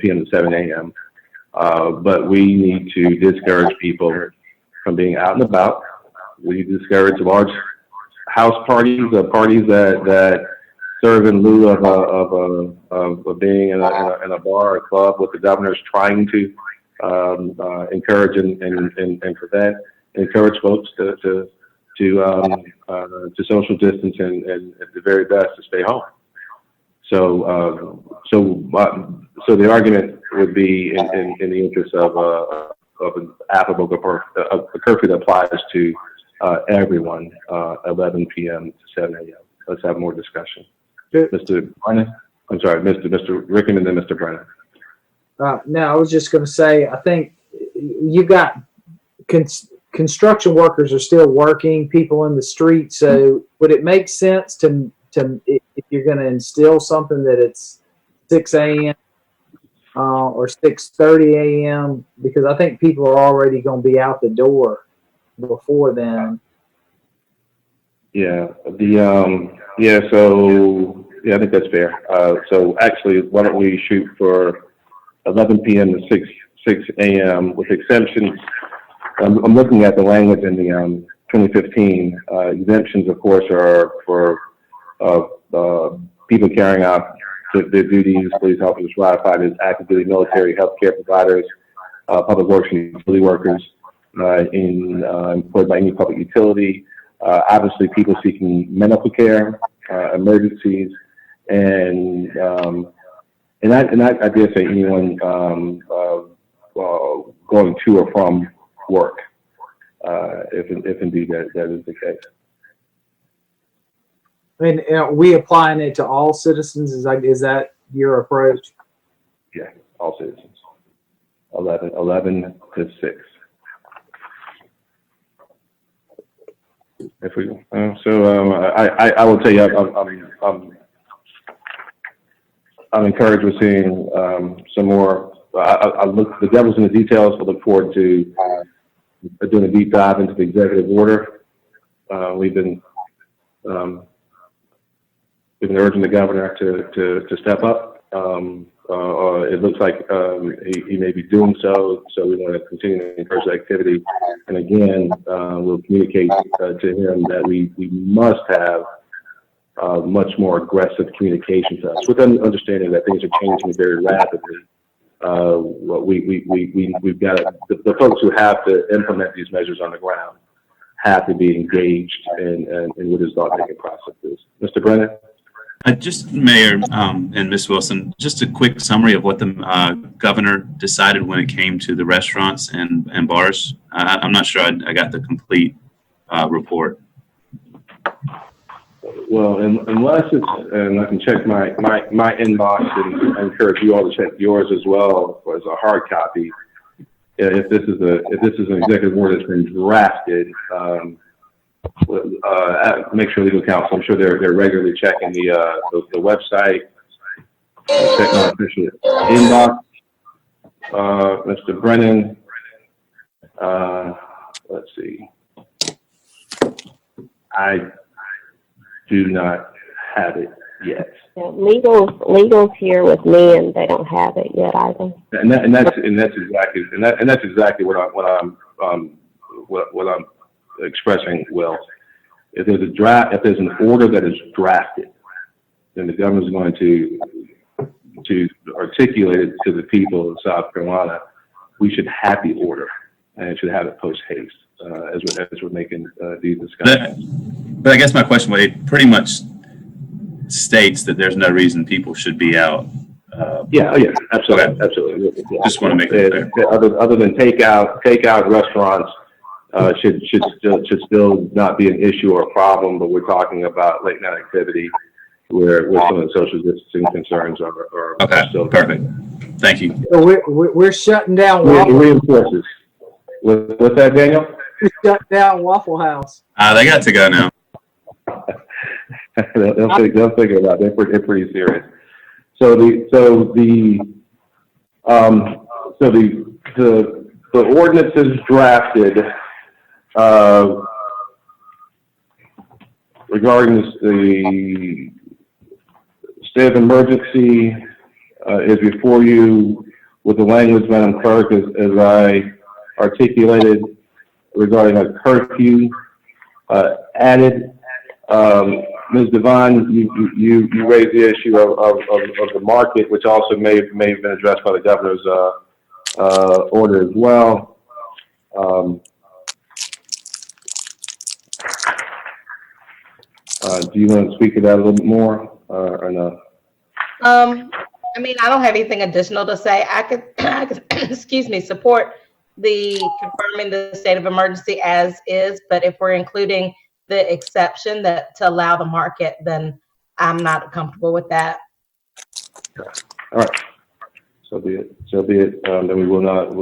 p.m. to 7 a.m. But we need to discourage people from being out and about. We discourage large house parties, parties that serve in lieu of being in a bar or club. What the governor is trying to encourage and prevent. Encourage folks to social distance and at the very best to stay home. So the argument would be in the interest of an applicable a curfew that applies to everyone, 11 p.m. to 7 a.m. Let's have more discussion. Mr. Brennan? I'm sorry, Mr. Rickman and then Mr. Brennan. No, I was just going to say, I think you got construction workers are still working, people in the street. So would it make sense to if you're going to instill something that it's 6 a.m. Or 6:30 a.m. because I think people are already going to be out the door before then. Yeah. So I think that's fair. So actually, why don't we shoot for 11 p.m. to 6 a.m. with exemptions. I'm looking at the language in the 2015 exemptions. Of course, are for people carrying out their duties, police officers, firefighters, active duty military, healthcare providers, public works and utility workers, employed by any public utility. Obviously, people seeking medical care, emergencies, and I dare say anyone going to or from work, if indeed that is the case. I mean, are we applying it to all citizens? Is that your approach? Yeah, all citizens. 11 to 6. If we, I will tell you, I'm encouraged with seeing some more. I look. The devil's in the details. I look forward to doing a deep dive into the executive order. We've been urging the governor to step up. It looks like he may be doing so. So we want to continue to encourage the activity. And again, we'll communicate to him that we must have much more aggressive communication to us, with an understanding that things are changing very rapidly. We've got the folks who have to implement these measures on the ground have to be engaged in what his thought-making process is. Mr. Brennan? Just Mayor and Ms. Wilson, just a quick summary of what the governor decided when it came to the restaurants and bars. I'm not sure I got the complete report. Well, unless it's, and I can check my inbox and encourage you all to check yours as well as a hard copy. If this is an executive order that's been drafted, make sure legal counsel. I'm sure they're regularly checking the website. Check my official inbox. Mr. Brennan. Let's see. I do not have it yet. Yeah, legal's here with me, and they don't have it yet either. And that's exactly what I'm expressing. Will, if there's an order that is drafted, then the government is going to articulate it to the people of South Carolina. We should have the order, and it should have it post haste as we're making these discussions. But I guess my question, it pretty much states that there's no reason people should be out. Yeah, absolutely, okay. Absolutely. Yeah. Just want to make it clear. Other than takeout restaurants should still not be an issue or a problem, but we're talking about late night activity where some of the social distancing concerns are okay. Still perfect. Thank you. So we're shutting down. Reinforces. What's that, Daniel? Shut down Waffle House. They got to go now. They'll figure it out. They're pretty serious. So the ordinance is drafted regarding the state of emergency is before you with the language, Madam Clerk, as I articulated regarding a curfew added. Ms. Devine, you raised the issue of the market, which also may have been addressed by the governor's order as well. Do you want to speak to that a little bit more or no? I mean, I don't have anything additional to say. I could excuse me, support the confirming the state of emergency as is, but if we're including the exception that to allow the market, then I'm not comfortable with that. All right. So be it. Then we will not.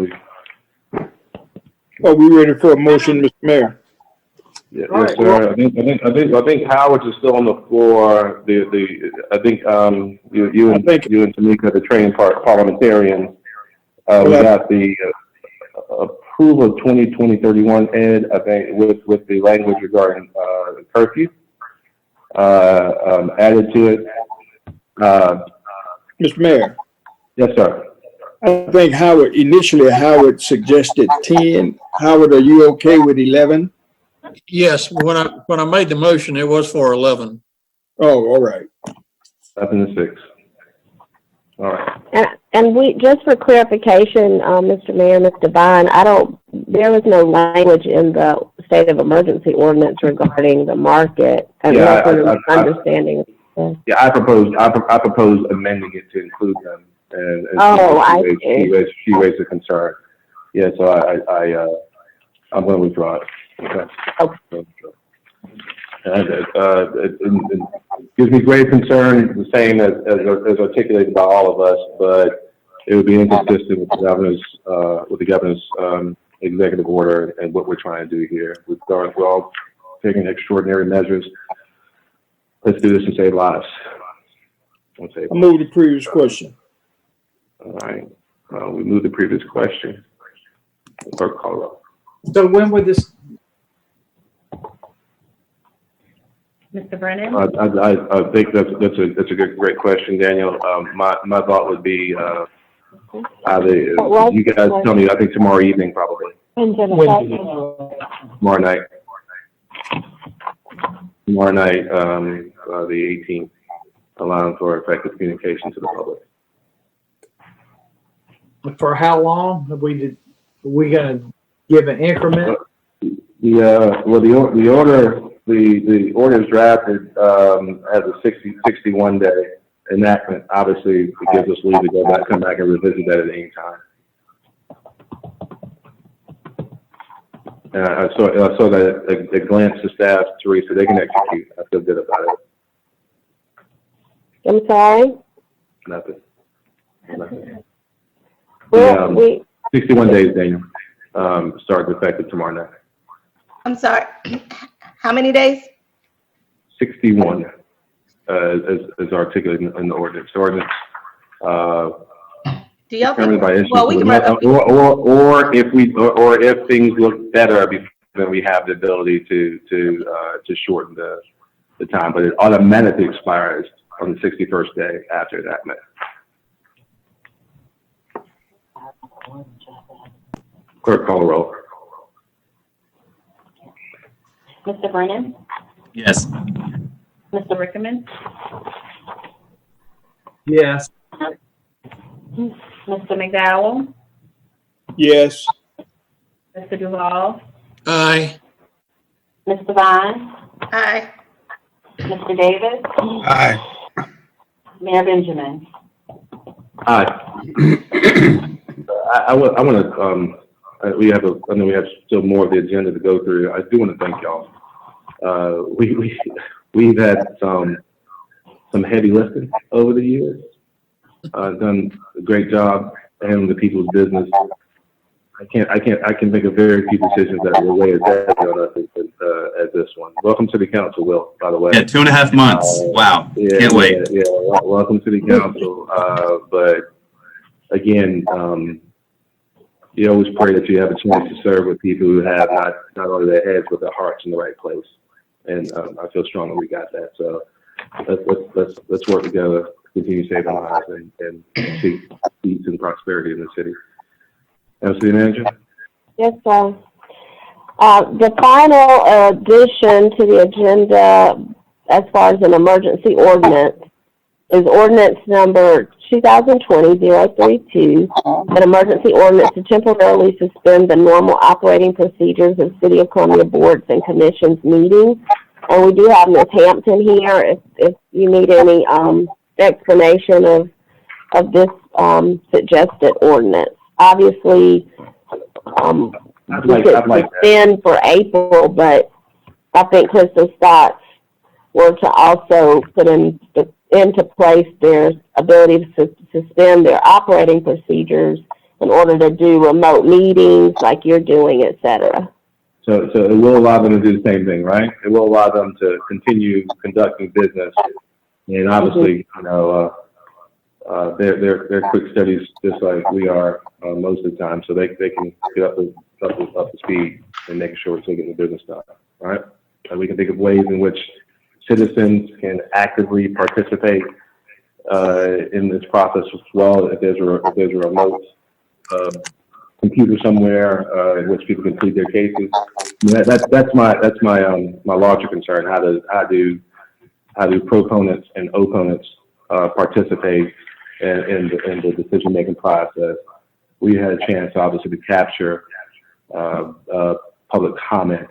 Are we ready for a motion, Mr. Mayor? Yes, sir. I think Howard is still on the floor. I think you and Tamika, the trained parliamentarians, we got the approval of 2020-31 ed. I think with the language regarding curfew added to it. Mr. Mayor, Yes, sir. I think Howard suggested 10. Howard, are you okay with 11? Yes, when I made the motion, it was for 11. Oh, all right. 11 to 6. All right. And we, just for clarification, Mr. Mayor, Ms. Devine, there was no language in the state of emergency ordinance regarding the market. Yeah, understanding. Yeah, I propose amending it to include them. And she raised a concern. Yeah, so I'm going to withdraw it. Okay. It gives me great concern, the same as articulated by all of us, but it would be inconsistent with the governor's executive order and what we're trying to do here. We're all taking extraordinary measures. Let's do this and save lives. I move the previous question. All right. We move the previous question. Clerk call roll. So when would this? Mr. Brennan? I think that's a great question, Daniel. My thought would be either you guys tell me. I think tomorrow evening probably. Tomorrow night. Tomorrow night, the 18th, allowing for effective communication to the public. For how long are we going to give an increment? The order is drafted as a 61 day enactment. Obviously, it gives us leave to come back and revisit that at any time. And I saw that a glance to staff, Teresa, they can execute. I feel good about it. I'm sorry? Nothing. Well, 61 days, Daniel. Starts effective tomorrow night. I'm sorry, how many days? 61, as articulated in the ordinance. The ordinance, Do y'all determined by issue. well, we can or if things look better, then we have the ability to shorten the time, but it automatically expires on the 61st day after enactment. Clerk call the roll. Mr. Brennan? Yes. Mr. Rickerman? Yes. Mr. McDowell? Yes. Mr. Duval? Aye. Ms. Devine? Aye. Mr. Davis? Aye. Mayor Benjamin? Aye. I want to. I know we have still more of the agenda to go through. I do want to thank y'all. We've had some heavy lifting over the years. Done a great job handling the people's business. I can make a very few decisions that will weigh as heavy on us as this one. Welcome to the council, Will, by the way. Yeah, 2.5 months. Wow. Can't wait. Yeah, welcome to the council. But again, you always pray that you have a chance to serve with people who have not only their heads, but their hearts in the right place. And I feel strongly we got that. So let's work together, continue saving lives and seek peace and prosperity in the city. City Manager? Yes, sir. The final addition to the agenda as far as an emergency ordinance is ordinance number 2020-032, an emergency ordinance to temporarily suspend the normal operating procedures of City of Columbia boards and commissions meetings. And we do have Ms. Hampton here if you need any explanation of this suggested ordinance. Obviously, we could suspend for April, but I think Crystal's thoughts were to also put into place their ability to suspend their operating procedures in order to do remote meetings like you're doing, et cetera. So it will allow them to do the same thing, right? It will allow them to continue conducting business. And obviously, you know, they're quick studies just like we are most of the time, so they can get up to speed and making sure we're still getting the business done, right? And we can think of ways in which citizens can actively participate in this process as well. If there's a remote computer somewhere in which people can plead their cases, that's my larger concern. How do proponents and opponents participate in the decision-making process? We had a chance, obviously, to capture public comment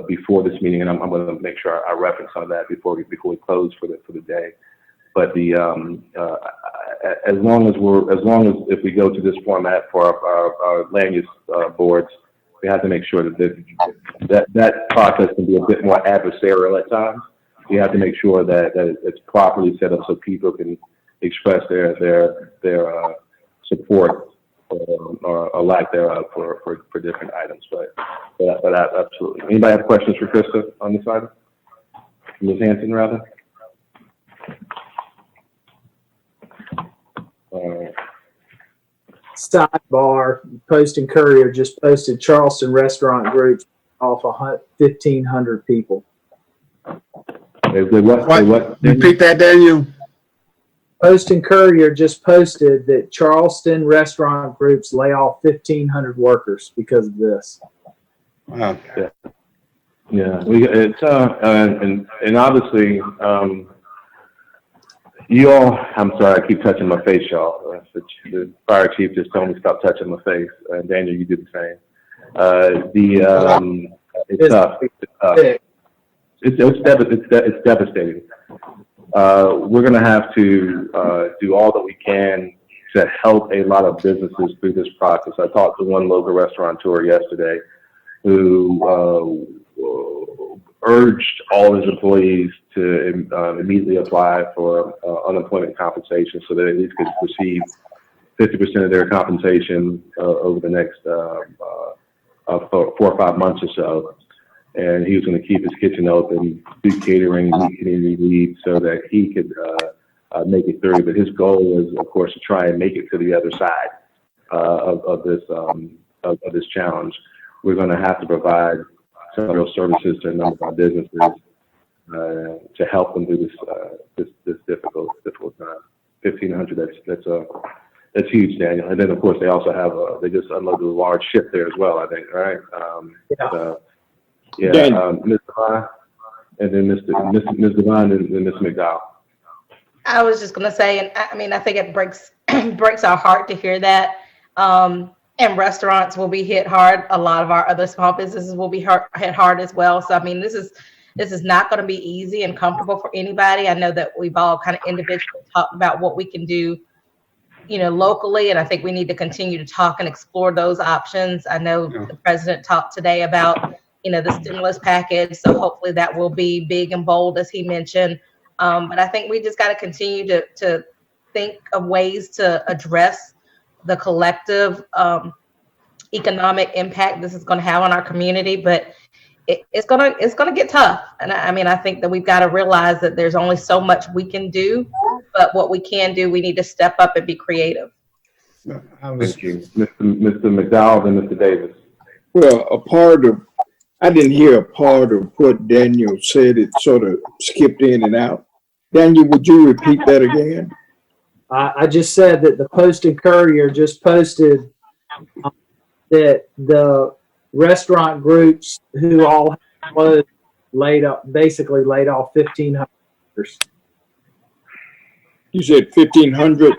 before this meeting, and I'm going to make sure I reference some of that before we close for the day. But as long as if we go to this format for our land use boards, we have to make sure that process can be a bit more adversarial at times. We have to make sure that it's properly set up so people can express their support or lack thereof for different items. But absolutely. Anybody have questions for Krista on this item? Ms. Hanson, rather. Sidebar, Post and Courier just posted Charleston Restaurant Group off 1,500 people. What? Repeat that, Daniel. Post and Courier just posted that Charleston Restaurant Groups lay off 1,500 workers because of this. Wow. Yeah, it's and obviously, you all. I'm sorry, I keep touching my face, y'all. The fire chief just told me to stop touching my face. Daniel, you do the same. It's tough. It's devastating. We're going to have to do all that we can to help a lot of businesses through this process. I talked to one local restaurateur yesterday who urged all his employees to immediately apply for unemployment compensation so that at least could receive 50% of their compensation over the next 4 or 5 months or so. And he was going to keep his kitchen open, do catering, meet community needs so that he could make it through. But his goal is, of course, to try and make it to the other side of this challenge. We're going to have to provide several services to a number of our businesses to help them through this difficult time. 1,500, that's huge, Daniel. And then, of course, they also have they just unloaded a large ship there as well, I think, right? Ms. Devine, and then Ms. Devine, and then Ms. McDowell. I was just going to say, and I mean, I think it breaks our heart to hear that. And restaurants will be hit hard. A lot of our other small businesses will be hit hard as well. So, I mean, this is not going to be easy and comfortable for anybody. I know that we've all kind of individually talked about what we can do, locally. And I think we need to continue to talk and explore those options. I know the president talked today about, the stimulus package. So hopefully that will be big and bold, as he mentioned. But I think we just got to continue to think of ways to address the collective economic impact this is going to have on our community, but it's gonna get tough. And I mean, I think that we've got to realize that there's only so much we can do, but what we can do, we need to step up and be creative. Thank you. Mr. McDowell and Mr. Davis. Well, I didn't hear a part of what Daniel said. It sort of skipped in and out. Daniel, would you repeat that again? I just said that the Post and Courier just posted that the restaurant groups who all closed basically laid off 1,500 workers. You said 1,500?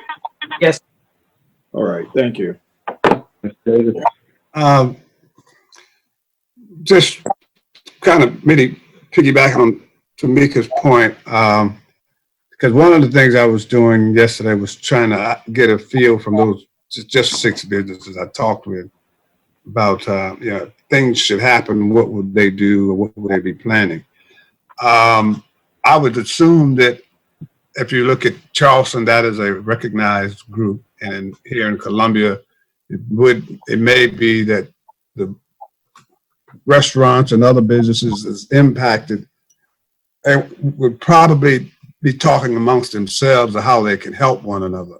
Yes. All right, thank you. Mr. Davis. Just kind of maybe piggyback on Tamika's point, because one of the things I was doing yesterday was trying to get a feel from those just 6 businesses I talked with about, things should happen. What would they do, or what would they be planning? I would assume that if you look at Charleston, that is a recognized group, and here in Columbia, it may be that the restaurants and other businesses is impacted, and would probably be talking amongst themselves of how they can help one another,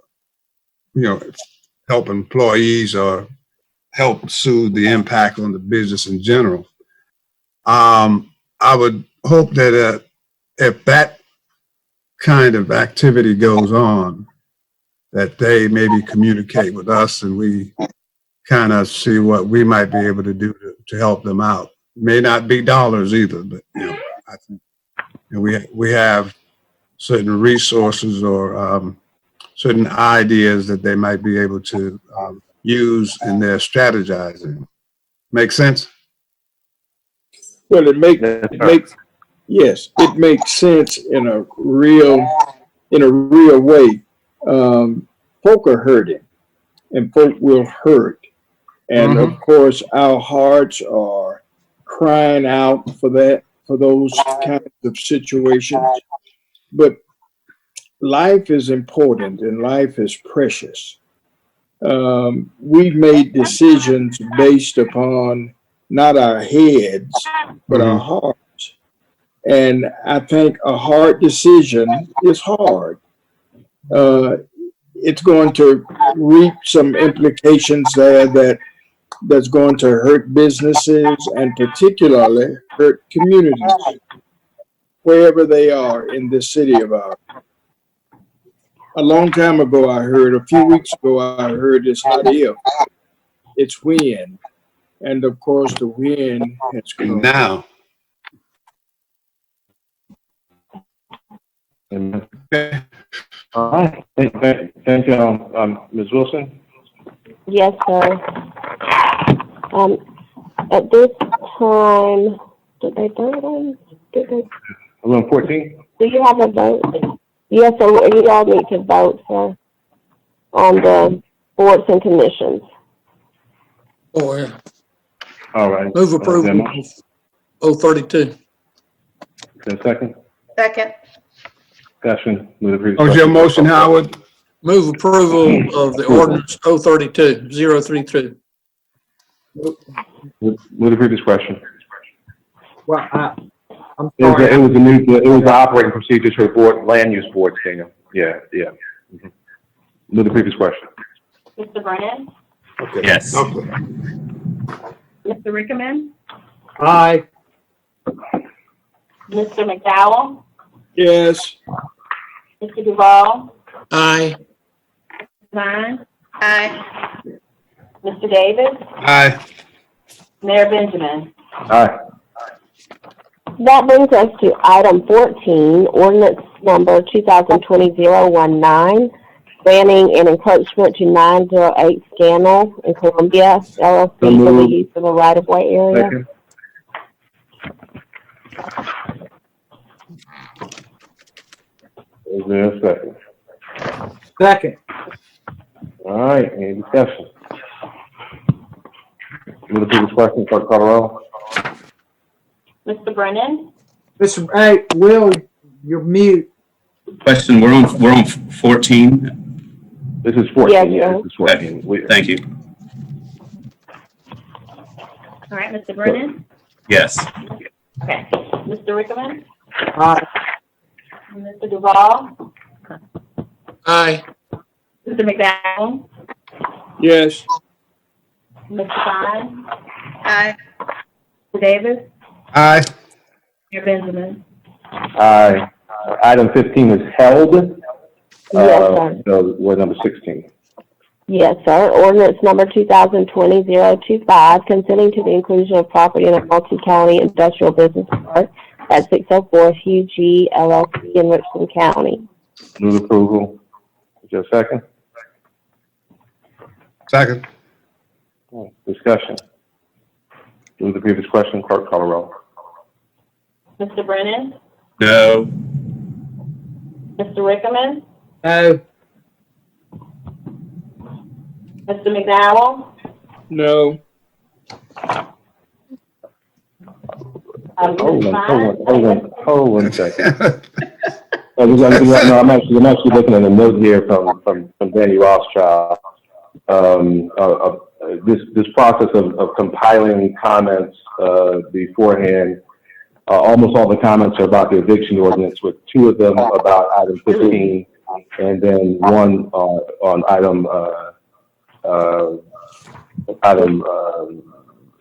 help employees or help soothe the impact on the business in general. I would hope that if that kind of activity goes on, that they maybe communicate with us and we kind of see what we might be able to do to help them out. May not be dollars either, but I think we have certain resources or certain ideas that they might be able to use in their strategizing. Make sense? Well, it makes sense in a real way. Folk are hurting, and folk will hurt. And of course, our hearts are crying out for those kinds of situations. But life is important and life is precious. We've made decisions based upon not our heads, but our hearts. And I think a hard decision is hard. It's going to reap some implications there that's going to hurt businesses and particularly hurt communities, wherever they are in this city of ours. A long time ago, a few weeks ago, I heard it's not if, it's when. And of course, the when has come. Now. Okay. All right. Thank you, Ms. Wilson. Yes, sir. At this time, did they vote on? 11:14. Do you have a vote? Yes, sir. You all need to vote, sir, on the boards and commissions. Oh, yeah. All right. Move approval. 032. Second. Second. Discussion. Move the previous. Oh, is your motion, Howard? Move approval of the ordinance 032. Move the previous question. Well, I'm It sorry. was the operating procedures for board, land use boards, Daniel. Yeah. Move the previous question. Mr. Brennan? Okay. Yes. Okay. Mr. Rickerman? Aye. Mr. McDowell? Yes. Mr. Duval? Aye. Mine? Aye. Mr. Davis? Aye. Mayor Benjamin? Aye. That brings us to item 14, ordinance number 2020-019, banning an encroachment to 908 Scannell in Columbia, LLC, for the use of a right-of-way area. Second. Is there a second? Second. All right, any discussion? Move the previous question, Clerk Colorado. Mr. Brennan? Hey, Will, you're mute. Question, we're on 14. This is 14. Yes, Yeah, sir. this is 14. Thank you. All right, Mr. Brennan? Yes. Okay. Mr. Rickman? Aye. Mr. Duval? Aye. Mr. McDowell? Yes. Mr. Fine? Aye. Mr. Davis? Aye. Mayor Benjamin? Aye. Item 15 is held. Yes, sir. So we're number 16. Yes, sir. Ordinance number 2020-025, consenting to the inclusion of property in a multi-county industrial business park at 604 Hugh G. LLC in Richland County. Move approval. Is there a second? Second. Discussion. Move the previous question. Clerk call the roll. Mr. Brennan? No. Mr. Rickman? No. Mr. McDowell? No. Hold one second. No, I'm actually looking at a note here from Danny Rothschild. This process of compiling comments beforehand. Almost all the comments are about the eviction ordinance, with 2 of them about item 15, and then 1 on item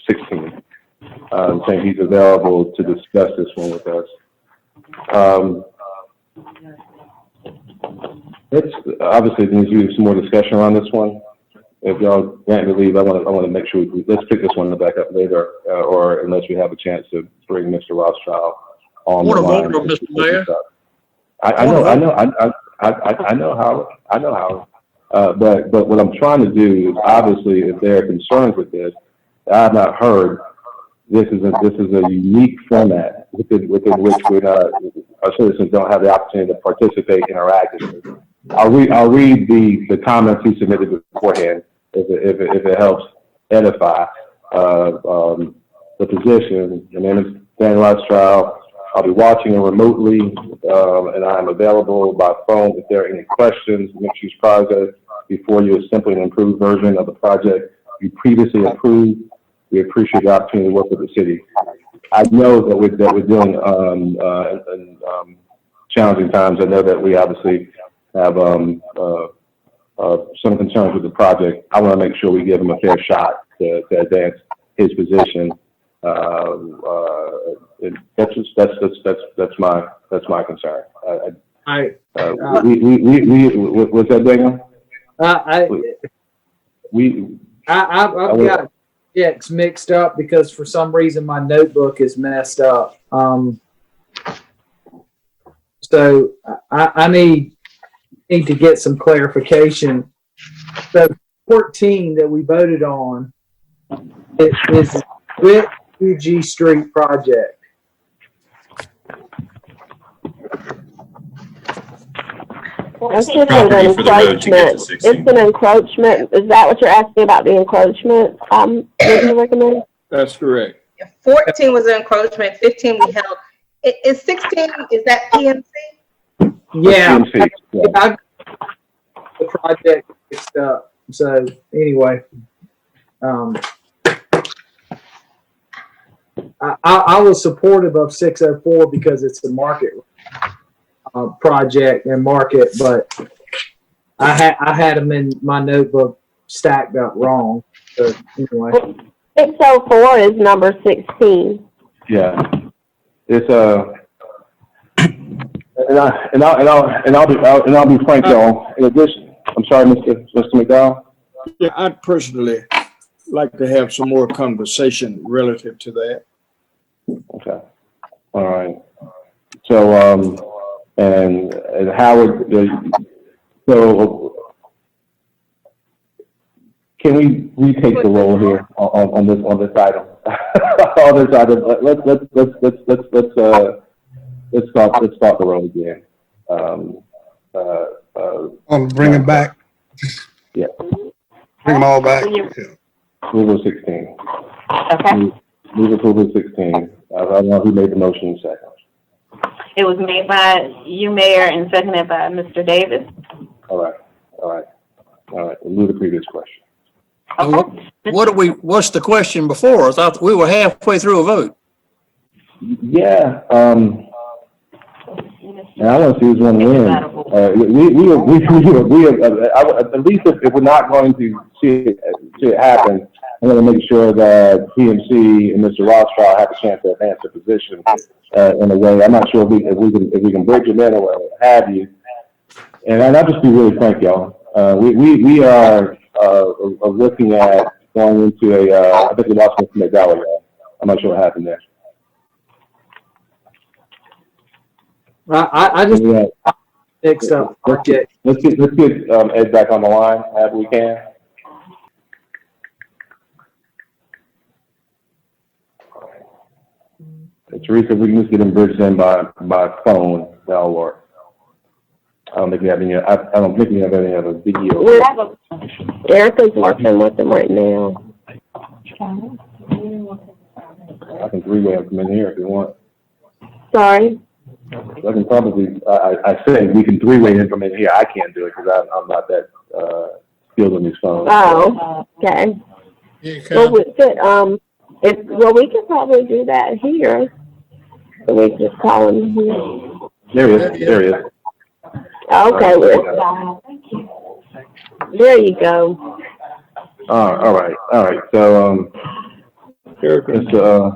16. Saying he's available to discuss this one with us. It's obviously there needs to be some more discussion around this one. If y'all grant me leave, I want to make sure let's pick this one back up later, or unless we have a chance to bring Mr. Rothschild on the line. Mr. Mayor. I know how. But what I'm trying to do is, obviously, if there are concerns with this, I have not heard. This is a unique format within which our citizens don't have the opportunity to participate interactively. I'll read the comments he submitted beforehand if it helps edify the position. My name is Dan Rothschild. I'll be watching it remotely, and I am available by phone if there are any questions. Mixed use project before you is simply an improved version of the project you previously approved. We appreciate the opportunity to work with the city. I know that we're dealing in challenging times. I know that we obviously have some concerns with the project. I want to make sure we give him a fair shot to advance his position. That's my concern. What's that, Daniel? I've got checks mixed up because for some reason my notebook is messed up. So I need to get some clarification. So 14 that we voted on is with UG Street project. That's just an encroachment. It's an encroachment. Is that what you're asking about, the encroachment, Mr. Rickman? That's correct. 14 was an encroachment, 15 we held. Is 16, is that PNC? Yeah. I got the project mixed up. So anyway, I was supportive of 604 because it's a market project and market, but I had them in my notebook stacked up wrong. So anyway, 604 is number 16. Yeah, it's and I'll be frank, y'all. In addition, I'm sorry, Mr. McDowell. Yeah, I'd personally like to have some more conversation relative to that. Okay. All right. So, and Howard, so can we retake the roll here on this item? On this item, let's start the roll again. Bring it back. Yeah. Bring them all back. Approval 16. Okay. Move approval 16. I don't know who made the motion second. It was made by you, Mayor, and seconded by Mr. Davis. All right. We'll move the previous question. What's the question before? I thought we were halfway through a vote. Yeah, and I want to see who's going to win. At least if we're not going to see it happen, I'm going to make sure that PMC and Mr. Rothschild have a chance to advance their position in a way. I'm not sure if we can bridge them in or what have you. And I'll just be really frank, y'all. We are looking at going into I think we lost Mr. McDowell, y'all. I'm not sure what happened there. I just mixed up. Let's get Ed back on the line, if we can. Teresa, if we can just get him bridged in by phone, that'll work. I don't think we have any other video. Erica's working with them right now. I can three-way them in here if you want. Sorry? I can probably, I said we can three-way him from in here. I can't do it because I'm not that skilled on these phones. Oh, okay. Well, we could probably do that here. So we just call him here. There he is. Okay, there you go. All right. So, Mr.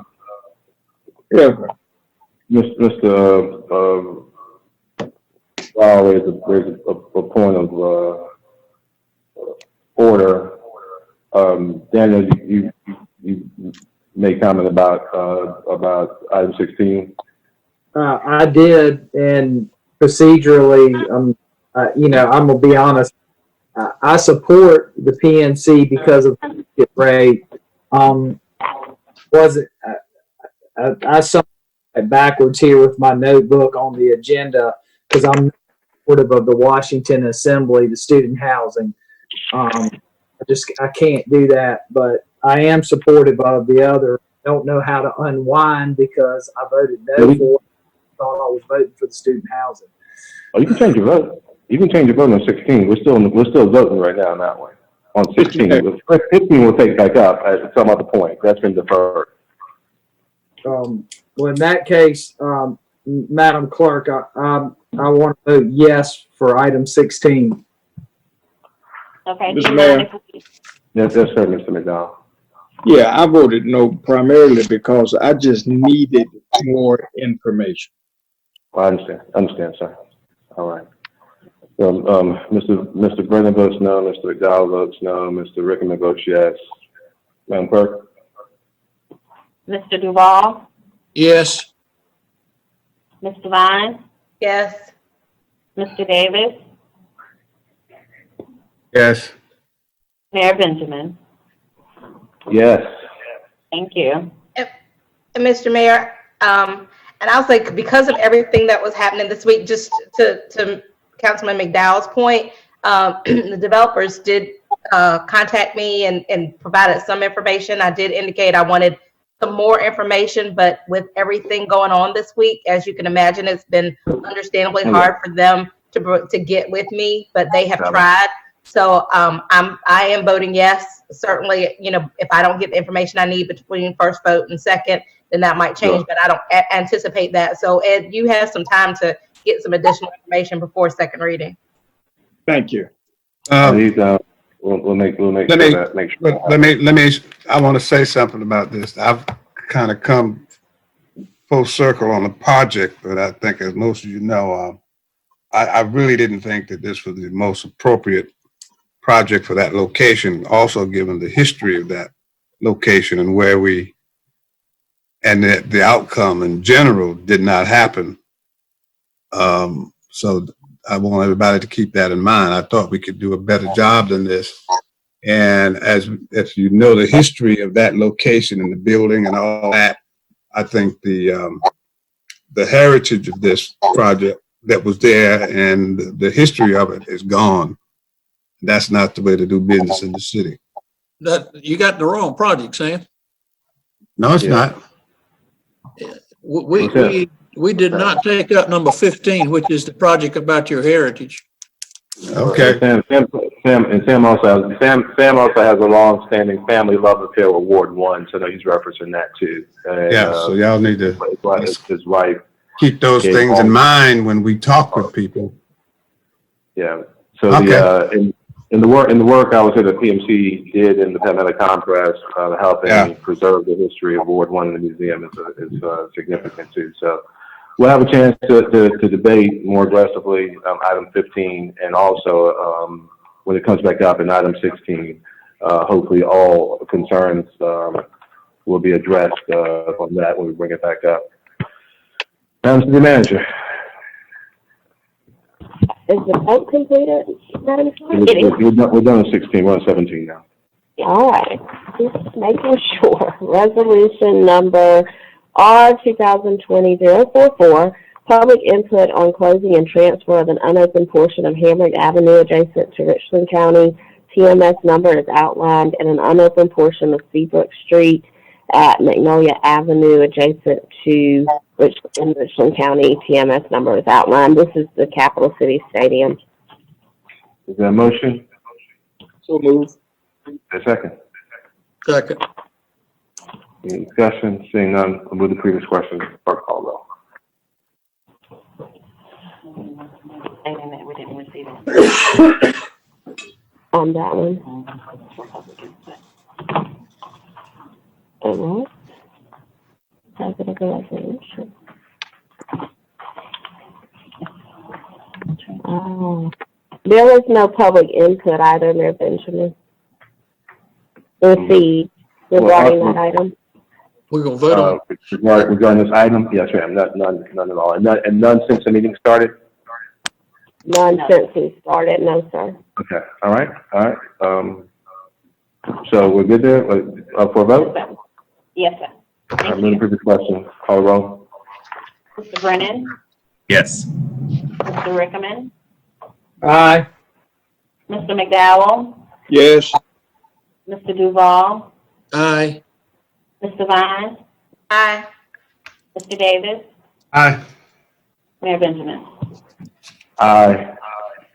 There's a point of order. Daniel, you made comment about item 16. I did, and procedurally, I'm gonna be honest. I support the PNC because of the rate. I saw it backwards here with my notebook on the agenda because I'm supportive of the Washington Assembly, the student housing. I can't do that, but I am supportive of the other. Don't know how to unwind because I voted no for it. Thought I was voting for the student housing. Oh, you can change your vote. You can change your vote on 16. We're still voting right now, not we? On 16. 15 will take back up at some other point. That's been deferred. Well, in that case, Madam Clerk, I want to vote yes for item 16. Okay. Mr. Mayor. Yes, sir, Mr. McDowell. Yeah, I voted no primarily because I just needed more information. I understand, sir. All right. So, Mr. Brennan votes no, Mr. McDowell votes no, Mr. Rickman votes yes. Madam Clerk? Mr. Duval, Yes. Mr. Vine, Yes. Mr. Davis, Yes. Mayor Benjamin. Yes. Thank you. And Mr. Mayor, and I'll say because of everything that was happening this week, just to Councilman McDowell's point, the developers did contact me and provided some information. I did indicate I wanted some more information, but with everything going on this week, as you can imagine, it's been understandably hard for them to get with me, but they have tried. So I am voting yes. Certainly, if I don't get the information I need between first vote and second, then that might change, but I don't anticipate that. So Ed, you have some time to get some additional information before second reading. Thank you. We'll make sure that. I want to say something about this. I've kind of come full circle on the project, but I think, as most of you know, I really didn't think that this was the most appropriate project for that location, also given the history of that location and where and the outcome in general did not happen. So I want everybody to keep that in mind. I thought we could do a better job than this. And as you know, the history of that location and the building and all that, I think the heritage of this project that was there and the history of it is gone. That's not the way to do business in the city. You got the wrong project, Sam. No, it's not. We did not take up number 15, which is the project about your heritage. Okay. Sam also has a long-standing family love affair with Ward 1, so I know he's referencing that too. And, Yeah, so y'all need to his wife. keep those things in mind when we talk with people. Yeah. So Okay. in the work I would say the PMC did in the Palmetto Compress, helping preserve the history of Ward 1 in the museum is significant too. So we'll have a chance to debate more aggressively item 15, and also when it comes back up in item 16, hopefully all concerns will be addressed on that when we bring it back up. Madam City Manager. Is the vote completed, Madam Clerk? It is. We're done with 16. We're on 17 now. All right, just making sure. Resolution number R 2020-044, public input on closing and transfer of an unopened portion of Hamrick Avenue adjacent to Richland County. TMS number is outlined in an unopened portion of Seabrook Street at Magnolia Avenue adjacent to Richland County. TMS number is outlined. This is the Capital City Stadium. Is there a motion? So moved. A second. Second. Any discussion? Seeing none, I'll move the previous question. Clerk call roll. We didn't receive it. On that one. All right. President resolution. There was no public input either, Mayor Benjamin. Received regarding that item. We're gonna vote on it. Regarding this item? Yes, ma'am. None at all. And none since the meeting started? None since we started, no, sir. Okay. All right. So we're good there for a vote? Yes, sir. I'll move the previous question. Call roll. Mr. Brennan? Yes. Mr. Rickman? Aye. Mr. McDowell? Yes. Mr. Duval? Aye. Mr. Vine? Aye. Mr. Davis? Aye. Mayor Benjamin? Aye.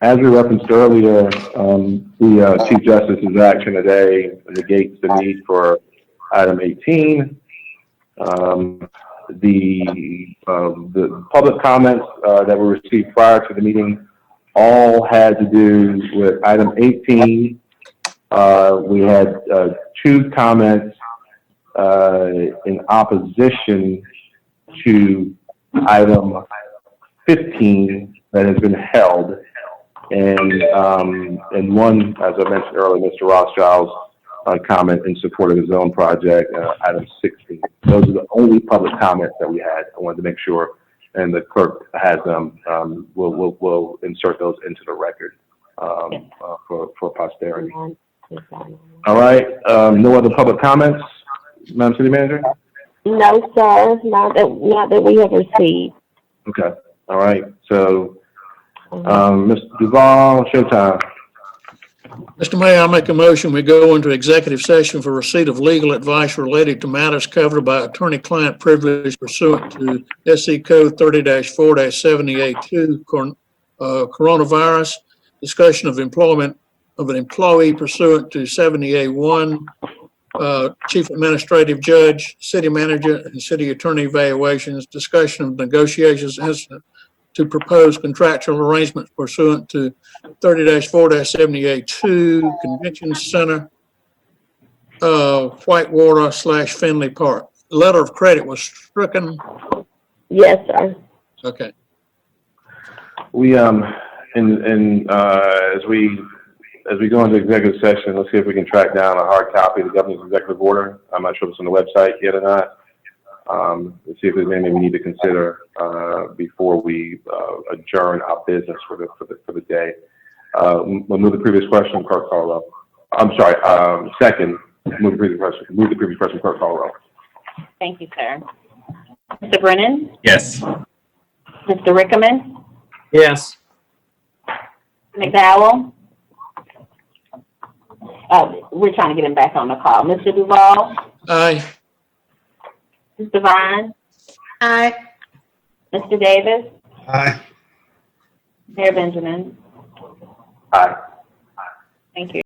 As we referenced earlier, the Chief Justice's action today negates the need for item 18. The public comments that were received prior to the meeting all had to do with item 18. We had 2 comments in opposition to item 15 that has been held, and one, as I mentioned earlier, Mr. Rothschild's comment in support of his own project, item 16. Those are the only public comments that we had. I wanted to make sure, and the clerk has them. We'll insert those into the record for posterity. All right. No other public comments, Madam City Manager? No, sir, not that we have received. Okay. All right. So, Mr. Duval, showtime. Mr. Mayor, I make a motion, we go into executive session for receipt of legal advice related to matters covered by attorney-client privilege pursuant to SC Code 30-4-78-2, coronavirus, discussion of employment of an employee pursuant to 78-1, Chief Administrative Judge, City Manager, and City Attorney evaluations, discussion of negotiations incident to propose contractual arrangements pursuant to 30-4-78-2, Convention Center, Whitewater / Finley Park. Letter of credit was stricken. Yes, sir. Okay. We as we go into executive session, let's see if we can track down a hard copy of the governor's executive order. I'm not sure if it's on the website yet or not. Let's see if there's anything we need to consider before we adjourn our business for the day. We'll move the previous question, clerk call roll. I'm sorry. Second, move the previous question. Move the previous question, clerk call roll. Thank you, sir. Mr. Brennan? Yes. Mr. Rickman? Yes. McDowell? We're trying to get him back on the call. Mr. Duval? Aye. Mr. Vine? Aye. Mr. Davis? Aye. Mayor Benjamin? Aye. Thank you.